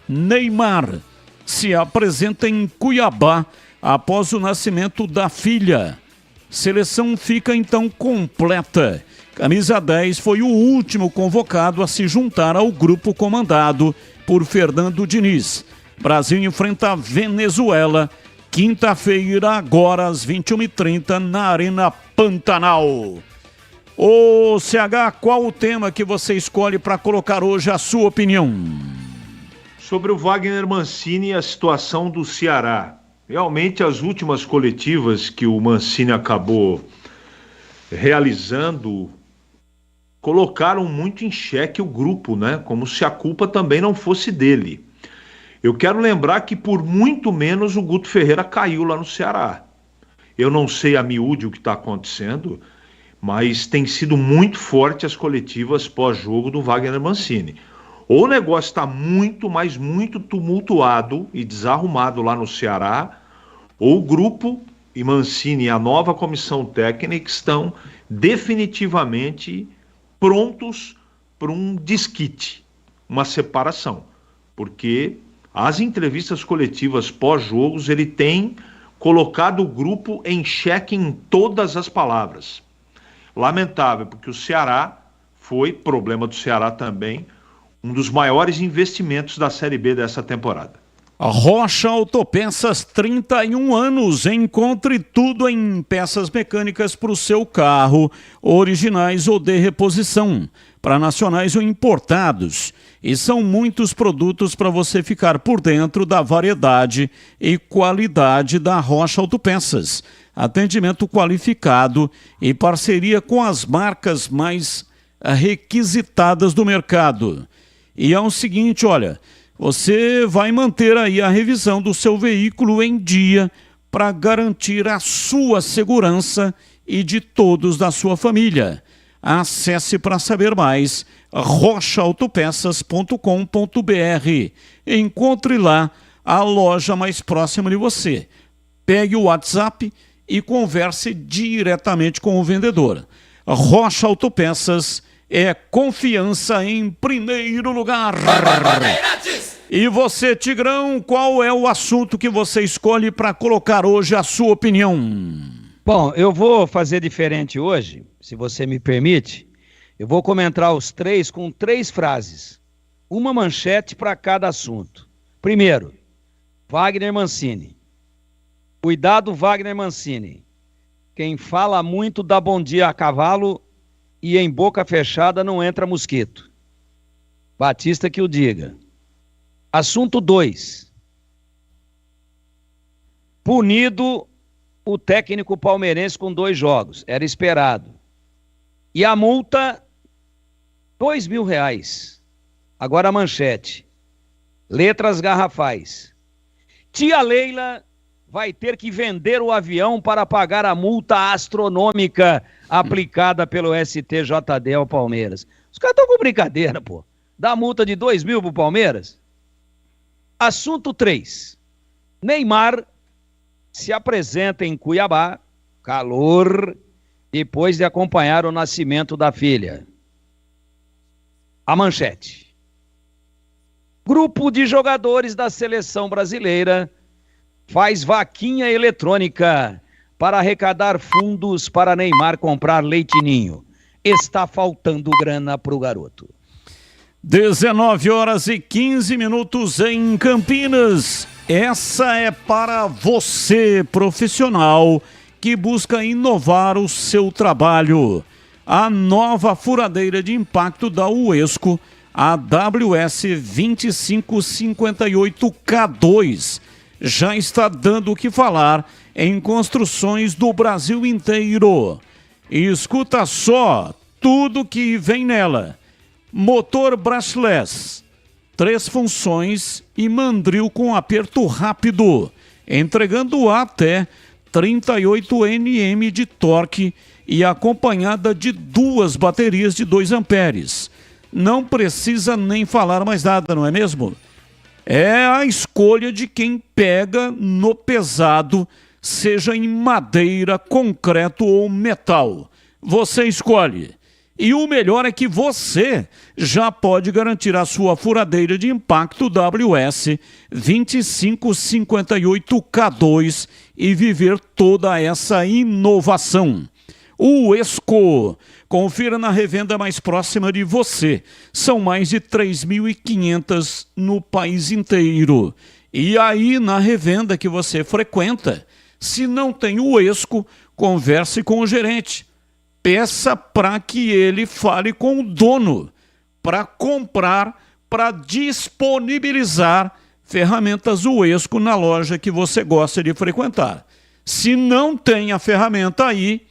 S4: Neymar se apresenta em Cuiabá após o nascimento da filha. Seleção fica então completa. Camisa 10 foi o último convocado a se juntar ao grupo comandado por Fernando Diniz. Brasil enfrenta a Venezuela, quinta-feira, agora às 21h30, na Arena Pantanal. Ô CH, qual o tema que você escolhe para colocar hoje a sua opinião?
S5: Sobre o Wagner Mancini e a situação do Ceará. Realmente as últimas coletivas que o Mancini acabou realizando colocaram muito em xeque o grupo, né? Como se a culpa também não fosse dele. Eu quero lembrar que por muito menos o Guto Ferreira caiu lá no Ceará. Eu não sei a miúde o que está acontecendo, mas tem sido muito forte as coletivas pós-jogo do Wagner Mancini. Ou o negócio está muito, mas muito tumultuado e desarrumado lá no Ceará, ou o grupo e Mancini e a nova comissão técnica estão definitivamente prontos para um desquite, uma separação. Porque as entrevistas coletivas pós-jogos, ele tem colocado o grupo em xeque em todas as palavras. Lamentável, porque o Ceará foi, problema do Ceará também, um dos maiores investimentos da Série B dessa temporada.
S4: A Rocha Autopeças, 31 anos. Encontre tudo em peças mecânicas para o seu carro, originais ou de reposição, para nacionais ou importados. E são muitos produtos para você ficar por dentro da variedade e qualidade da Rocha Autopeças. Atendimento qualificado e parceria com as marcas mais requisitadas do mercado. E é o seguinte, olha, você vai manter aí a revisão do seu veículo em dia para garantir a sua segurança e de todos da sua família. Acesse para saber mais rochaautopeças.com.br. Encontre lá a loja mais próxima de você. Pegue o WhatsApp e converse diretamente com o vendedor. Rocha Autopeças é confiança em primeiro lugar. E você, Tigrão, qual é o assunto que você escolhe para colocar hoje a sua opinião?
S14: Bom, eu vou fazer diferente hoje, se você me permite. Eu vou comentar os três com 3 frases. Uma manchete para cada assunto. Primeiro, Wagner Mancini. Cuidado, Wagner Mancini. Quem fala muito dá bom dia a cavalo e em boca fechada não entra mosquito. Batista que o diga. Assunto 2. Punido o técnico palmeirense com 2 jogos. Era esperado. E a multa, R$2.000. Agora a manchete. Letras garrafais. Tia Leila vai ter que vender o avião para pagar a multa astronômica aplicada pelo STJD ao Palmeiras. Os caras estão com brincadeira, pô. Dá multa de 2 mil pro Palmeiras? Assunto 3. Neymar se apresenta em Cuiabá, calor, depois de acompanhar o nascimento da filha. A manchete. Grupo de jogadores da seleção brasileira faz vaquinha eletrônica para arrecadar fundos para Neymar comprar leite ninho. Está faltando grana pro garoto.
S4: 19h15 em Campinas. Essa é para você, profissional, que busca inovar o seu trabalho. A nova furadeira de impacto da Uesco, a WS2558K2, já está dando o que falar em construções do Brasil inteiro. E escuta só tudo que vem nela. Motor brushless, 3 funções e mandril com aperto rápido, entregando até 38 Nm de torque e acompanhada de 2 baterias de 2 amperes. Não precisa nem falar mais nada, não é mesmo? É a escolha de quem pega no pesado, seja em madeira, concreto ou metal. Você escolhe. E o melhor é que você já pode garantir a sua furadeira de impacto WS2558K2 e viver toda essa inovação. Uesco. Confira na revenda mais próxima de você. São mais de 3.500 no país inteiro. E aí, na revenda que você frequenta, se não tem o Uesco, converse com o gerente. Peça para que ele fale com o dono, para comprar, para disponibilizar ferramentas Uesco na loja que você gosta de frequentar. Se não tem a ferramenta aí,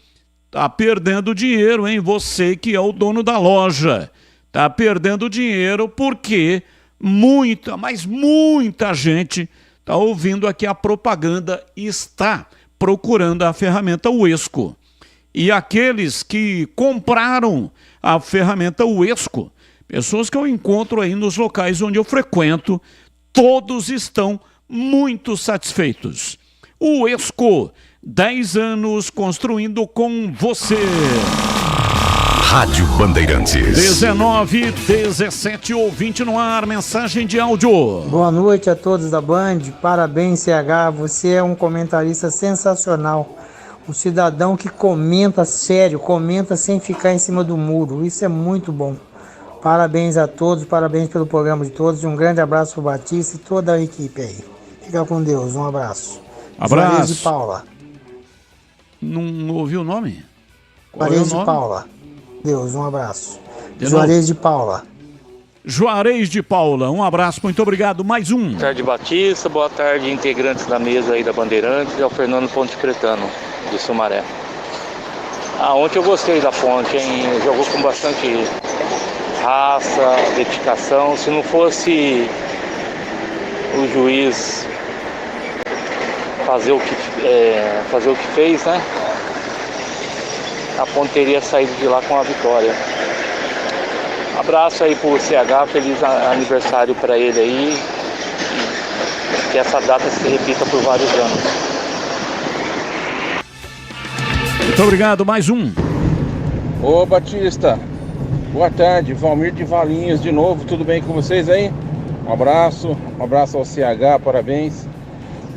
S4: tá perdendo dinheiro, hein? Você que é o dono da loja. Tá perdendo dinheiro porque muita, mas muita gente tá ouvindo aqui a propaganda e está procurando a ferramenta Uesco. E aqueles que compraram a ferramenta Uesco, pessoas que eu encontro aí nos locais onde eu frequento, todos estão muito satisfeitos. Uesco, 10 anos construindo com você.
S2: Rádio Bandeirantes.
S4: 19h17, ouvinte no ar, mensagem de áudio.
S8: Boa noite a todos da Band, parabéns CH, você é um comentarista sensacional. O cidadão que comenta sério, comenta sem ficar em cima do muro, isso é muito bom. Parabéns a todos, parabéns pelo programa de todos e um grande abraço para o Batista e toda a equipe aí. Fica com Deus, um abraço.
S4: Abraço.
S8: Juarez de Paula.
S4: Não ouviu o nome?
S8: Juarez de Paula. Deus, um abraço.
S4: De
S8: Juarez de Paula.
S4: Juarez de Paula, um abraço, muito obrigado. Mais um.
S9: Boa tarde, Batista. Boa tarde, integrantes da mesa aí da Bandeirantes. É o Fernando Ponte Pretano, de Sumaré. Ontem eu gostei da Ponte, hein? Jogou com bastante raça, dedicação. Se não fosse o juiz fazer o que fez, né? A Ponte teria saído de lá com a vitória. Abraço aí pro CH, feliz aniversário para ele aí. Que essa data se repita por vários anos.
S4: Muito obrigado, mais um.
S10: Ô Batista, boa tarde, Valmir de Valinhos de novo, tudo bem com vocês aí? Um abraço ao CH, parabéns.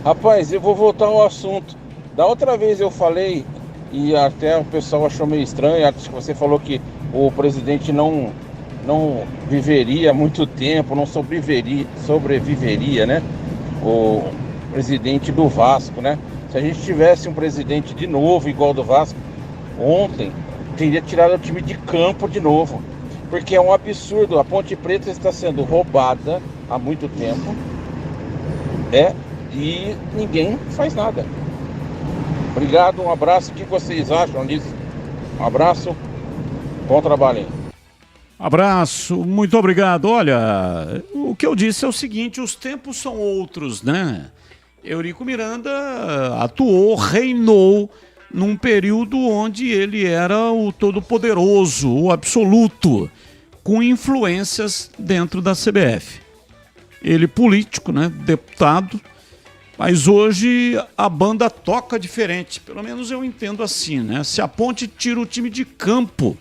S10: Rapaz, eu vou voltar ao assunto. Da outra vez eu falei, e até o pessoal achou meio estranho, acho que você falou que o presidente não viveria muito tempo, não sobreviveria, né? O presidente do Vasco, né? Se a gente tivesse um presidente de novo, igual do Vasco, ontem, teria tirado o time de campo de novo. Porque é um absurdo, a Ponte Preta está sendo roubada há muito tempo, e ninguém faz nada. Obrigado, um abraço, o que vocês acham disso? Um abraço, bom trabalho aí.
S4: Abraço, muito obrigado. Olha, o que eu disse é o seguinte, os tempos são outros, né? Eurico Miranda atuou, reinou num período onde ele era o todo-poderoso, o absoluto, com influências dentro da CBF. Ele político, né, deputado, mas hoje a banda toca diferente, pelo menos eu entendo assim, né? Se a Ponte tira o time de campo,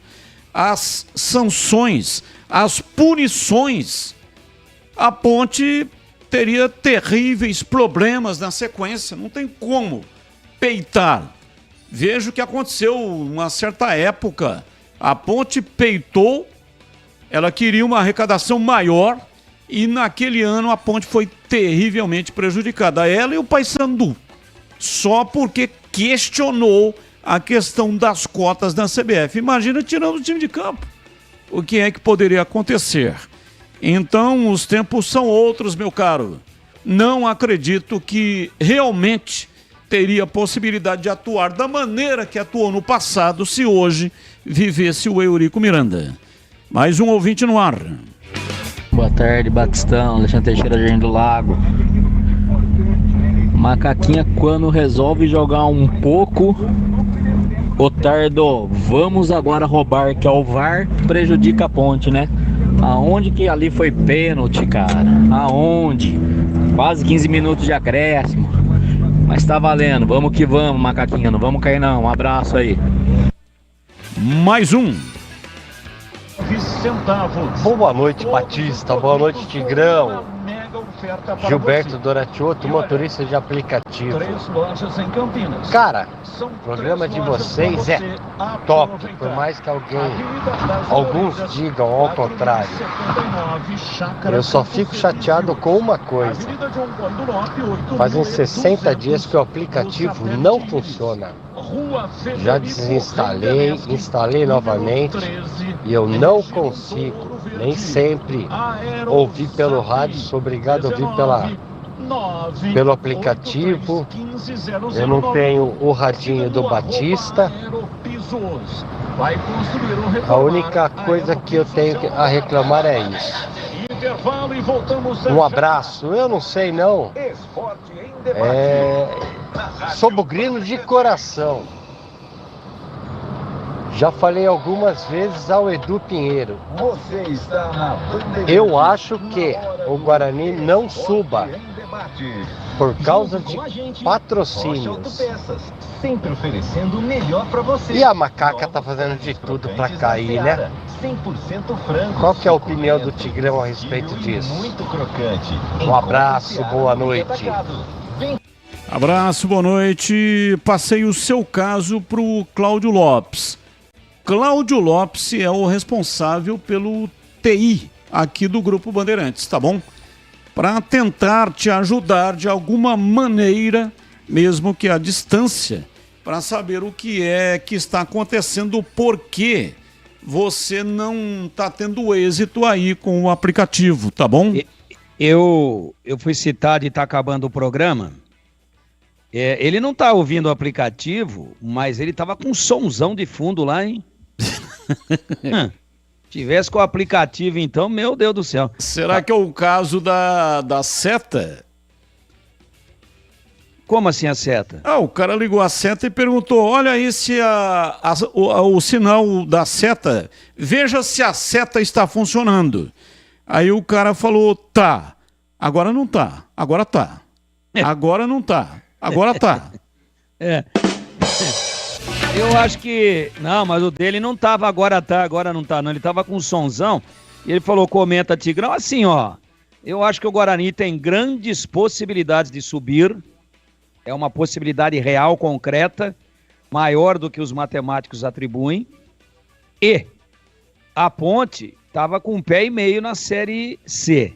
S4: as sanções, as punições, a Ponte teria terríveis problemas na sequência, não tem como peitar. Veja o que aconteceu uma certa época, a Ponte peitou, ela queria uma arrecadação maior e naquele ano a Ponte foi terrivelmente prejudicada, ela e o Paysandu, só porque questionou a questão das cotas da CBF. Imagina tirando o time de campo, o que é que poderia acontecer? Então os tempos são outros, meu caro. Não acredito que realmente teria possibilidade de atuar da maneira que atuou no passado se hoje vivesse o Eurico Miranda. Mais um ouvinte no ar.
S11: Boa tarde, Batistão, Alexandre Teixeira, Jardim do Lago. Macaquinha, quando resolve jogar um pouco, Otardo, vamos agora roubar, que é o VAR, prejudica a Ponte, né? Aonde que ali foi pênalti, cara? Aonde? Quase 15 minutos de acréscimo. Mas tá valendo, vamos que vamos, Macaquinha, não vamos cair não. Um abraço aí.
S4: Mais um.
S12: Boa noite, Batista. Boa noite, Tigrão. Gilberto Doratiotto, motorista de aplicativo. Cara, o programa de vocês é top, por mais que alguns digam ao contrário. Eu só fico chateado com uma coisa. Fazem 60 dias que o aplicativo não funciona. Já desinstalei, instalei novamente e eu não consigo, nem sempre, ouvir pelo rádio, sou obrigado a ouvir pelo aplicativo. Eu não tenho o radinho do Batista. A única coisa que eu tenho a reclamar é isso. Um abraço, eu não sei não. Sou bugrino de coração. Já falei algumas vezes ao Edu Pinheiro. Eu acho que o Guarani não suba por causa de patrocínios.
S13: Sempre oferecendo o melhor para você.
S12: E a Macaca tá fazendo de tudo para cair, né?
S13: 100% frango.
S12: Qual que é a opinião do Tigrão a respeito disso?
S13: Muito crocante.
S12: Um abraço, boa noite.
S4: Abraço, boa noite. Passei o seu caso pro Cláudio Lopes. Cláudio Lopes é o responsável pelo TI aqui do Grupo Bandeirantes, tá bom? Para tentar te ajudar de alguma maneira, mesmo que à distância, para saber o que é que está acontecendo, por que você não está tendo êxito aí com o aplicativo, tá bom?
S14: Eu fui citado e está acabando o programa. Ele não está ouvindo o aplicativo, mas ele estava com um sonzão de fundo lá, hein? Tivesse com o aplicativo, então, meu Deus do céu.
S4: Será que é o caso da seta?
S14: Como assim a seta?
S4: O cara ligou a seta e perguntou, olha aí se o sinal da seta, veja se a seta está funcionando. Aí o cara falou, tá, agora não tá, agora tá, agora não tá, agora tá.
S14: Eu acho que... Não, mas o dele não tava agora tá, agora não tá, não. Ele tava com um sonzão e ele falou, comenta, Tigrão, assim, ó. Eu acho que o Guarani tem grandes possibilidades de subir. É uma possibilidade real, concreta, maior do que os matemáticos atribuem. E a Ponte tava com 1,5 pé na Série C.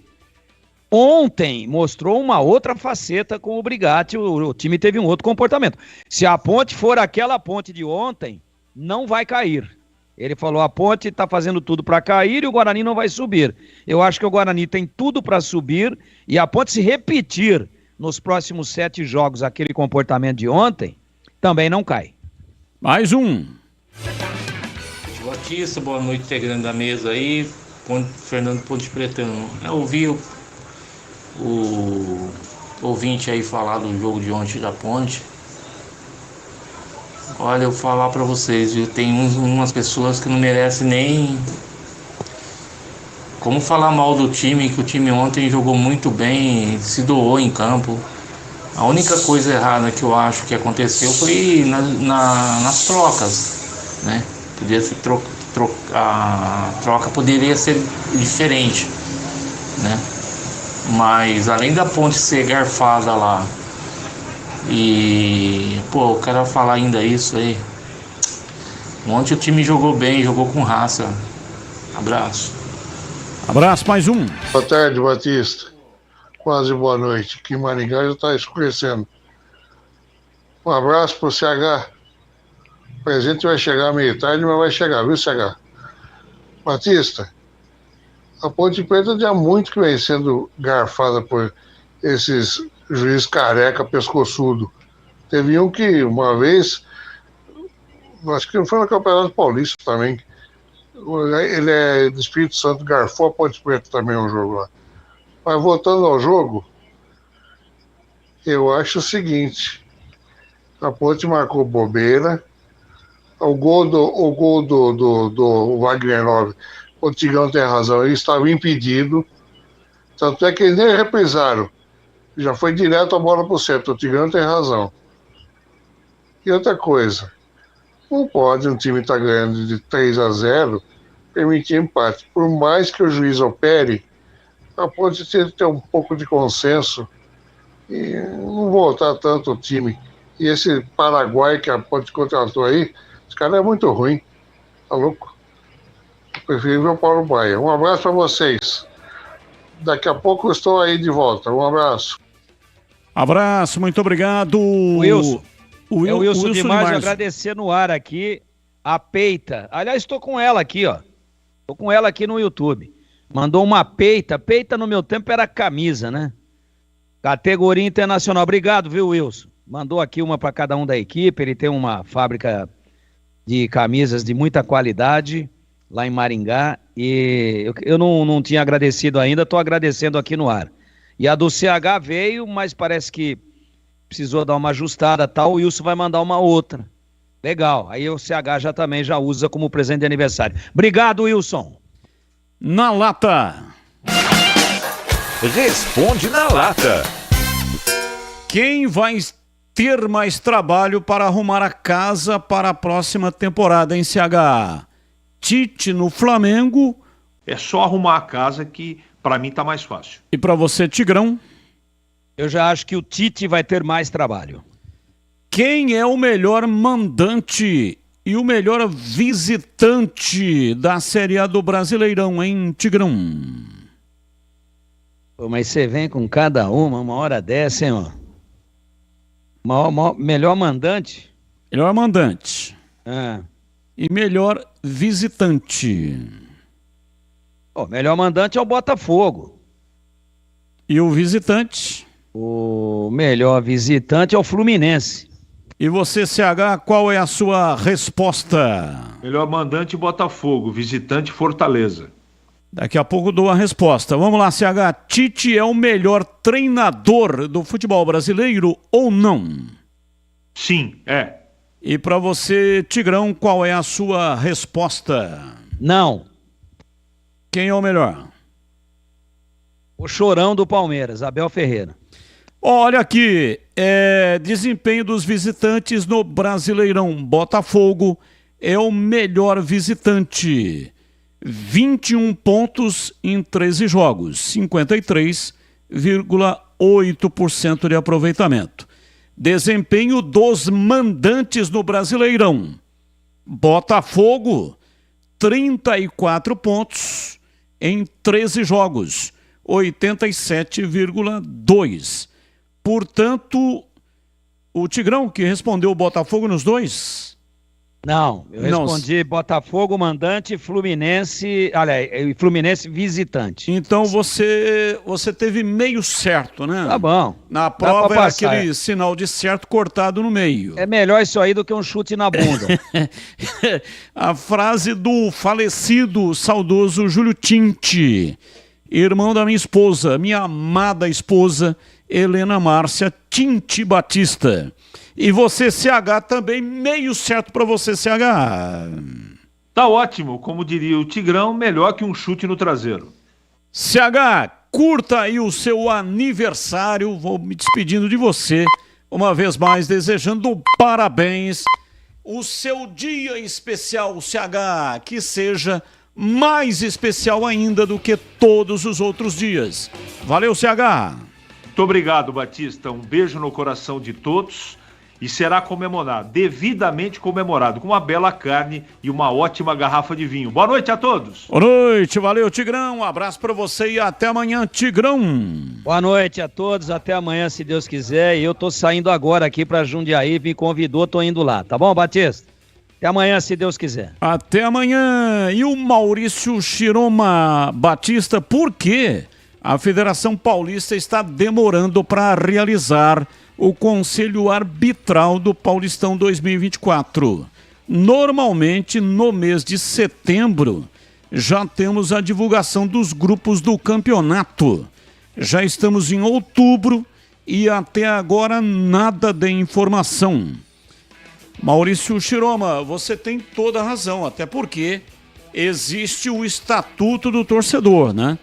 S14: Ontem mostrou uma outra faceta com o Brigatti, o time teve um outro comportamento. Se a Ponte for aquela Ponte de ontem, não vai cair. Ele falou, a Ponte está fazendo tudo para cair e o Guarani não vai subir. Eu acho que o Guarani tem tudo para subir e a Ponte, se repetir nos próximos 7 jogos aquele comportamento de ontem, também não cai.
S4: Mais um.
S9: Batista, boa noite, integrante da mesa aí. Fernando Ponte Pretano. Eu ouvi o ouvinte aí falar do jogo de ontem da Ponte. Olha, eu vou falar pra vocês, viu? Tem umas pessoas que não merecem nem... Como falar mal do time, que o time ontem jogou muito bem, se doou em campo. A única coisa errada que eu acho que aconteceu foi nas trocas, né? Podia ser a troca poderia ser diferente, né? Mas além da Ponte ser garfada lá, e pô, o cara falar ainda isso aí. Ontem o time jogou bem, jogou com raça. Abraço.
S4: Abraço, mais um.
S15: Boa tarde, Batista. Quase boa noite. Aqui em Maringá já está escurecendo. Um abraço pro CH. O presente vai chegar meio tarde, mas vai chegar, viu, CH? Batista, a Ponte Preta já há muito que vem sendo garfada por esses juiz careca, pescoçudo. Teve um que, uma vez, acho que foi no Campeonato Paulista também, ele é do Espírito Santo, garfou a Ponte Preta também um jogo lá. Mas voltando ao jogo, eu acho o seguinte, a Ponte marcou bobeira, o gol do Wagner Love, o Tigrão tem razão, ele estava impedido, tanto é que eles nem reprisaram. Já foi direto a bola pro centro. O Tigrão tem razão. E outra coisa, não pode um time estar ganhando de 3-0 permitir empate. Por mais que o juiz opere, a Ponte tem que ter um pouco de consenso e não voltar tanto o time. E esse Paraguai que a Ponte contratou aí, esse cara é muito ruim. Tá louco? Prefiro ver o Paulo Baia. Um abraço para vocês. Daqui a pouco eu estou aí de volta. Um abraço.
S4: Abraço, muito obrigado.
S14: Wilson.
S4: O
S14: Wilson de Margem, agradecer no ar aqui a Peita. Aliás, estou com ela aqui, ó. Estou com ela aqui no YouTube. Mandou uma peita. Peita no meu tempo era camisa, né? Categoria internacional. Obrigado, viu, Wilson? Mandou aqui uma para cada um da equipe. Ele tem uma fábrica de camisas de muita qualidade lá em Maringá. E eu não tinha agradecido ainda, estou agradecendo aqui no ar. E a do CH veio, mas parece que precisou dar uma ajustada, tal. O Wilson vai mandar uma outra. Legal. Aí o CH já usa como presente de aniversário. Obrigado, Wilson.
S4: Na lata.
S2: Responde na lata.
S4: Quem vai ter mais trabalho para arrumar a casa para a próxima temporada, hein, CH? Tite no Flamengo.
S5: É só arrumar a casa que para mim tá mais fácil.
S4: E para você, Tigrão?
S14: Eu já acho que o Tite vai ter mais trabalho.
S4: Quem é o melhor mandante e o melhor visitante da Série A do Brasileirão, hein, Tigrão?
S14: Pô, mas você vem com cada uma hora dessa, hein, ó. Melhor mandante?
S4: Melhor mandante.
S14: Ah.
S4: E melhor visitante.
S14: O melhor mandante é o Botafogo.
S4: E o visitante?
S14: O melhor visitante é o Fluminense.
S4: E você, CH, qual é a sua resposta?
S5: Melhor mandante Botafogo, visitante Fortaleza.
S4: Daqui a pouco dou a resposta. Vamos lá, CH. Tite é o melhor treinador do futebol brasileiro ou não?
S5: Sim, é.
S4: E para você, Tigrão, qual é a sua resposta?
S14: Não.
S4: Quem é o melhor?
S14: O chorão do Palmeiras, Abel Ferreira.
S4: Olha aqui, desempenho dos visitantes no Brasileirão. Botafogo é o melhor visitante. 21 pontos em 13 jogos, 53,8% de aproveitamento. Desempenho dos mandantes no Brasileirão. Botafogo, 34 pontos em 13 jogos, 87,2%. Portanto, o Tigrão que respondeu o Botafogo nos dois?
S14: Não, eu respondi Botafogo mandante, Fluminense, Fluminense visitante.
S4: Então você teve meio certo, né?
S14: Tá bom.
S4: Na prova era aquele sinal de certo cortado no meio.
S14: É melhor isso aí do que um chute na bunda.
S4: A frase do falecido, saudoso Júlio Tinte, irmão da minha esposa, minha amada esposa, Helena Márcia Tinti Batista. E você, CH, também meio certo para você, CH.
S5: Tá ótimo, como diria o Tigrão, melhor que um chute no traseiro.
S4: CH, curta aí o seu aniversário, vou me despedindo de você, uma vez mais desejando parabéns. O seu dia especial, CH, que seja mais especial ainda do que todos os outros dias. Valeu, CH.
S5: Muito obrigado, Batista. Um beijo no coração de todos e será comemorado, devidamente comemorado, com uma bela carne e uma ótima garrafa de vinho. Boa noite a todos.
S4: Boa noite, valeu, Tigrão. Um abraço para você e até amanhã, Tigrão.
S14: Boa noite a todos, até amanhã, se Deus quiser. E eu tô saindo agora aqui para Jundiaí, me convidou, tô indo lá. Tá bom, Batista? Até amanhã, se Deus quiser.
S4: Até amanhã. E o Maurício Chiroma Batista, por quê? A Federação Paulista está demorando para realizar o Conselho Arbitral do Paulistão 2024. Normalmente, no mês de setembro, já temos a divulgação dos grupos do campeonato. Já estamos em outubro e até agora nada de informação. Maurício Chiroma, você tem toda a razão, até porque existe o Estatuto do Torcedor, né?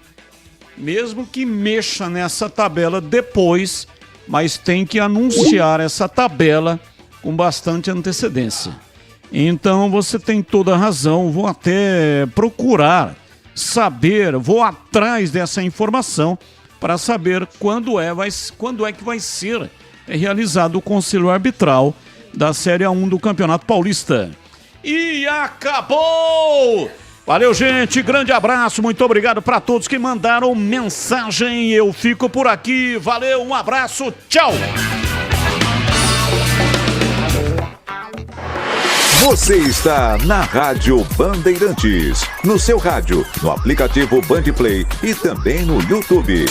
S4: Mesmo que mexa nessa tabela depois, mas tem que anunciar essa tabela com bastante antecedência. Então você tem toda a razão, vou até procurar saber, vou atrás dessa informação para saber quando é que vai ser realizado o Conselho Arbitral da Série A1 do Campeonato Paulista. E acabou! Valeu, gente, grande abraço, muito obrigado para todos que mandaram mensagem. Eu fico por aqui, valeu, um abraço, tchau!
S2: Você está na Rádio Bandeirantes, no seu rádio, no aplicativo Bandplay e também no YouTube.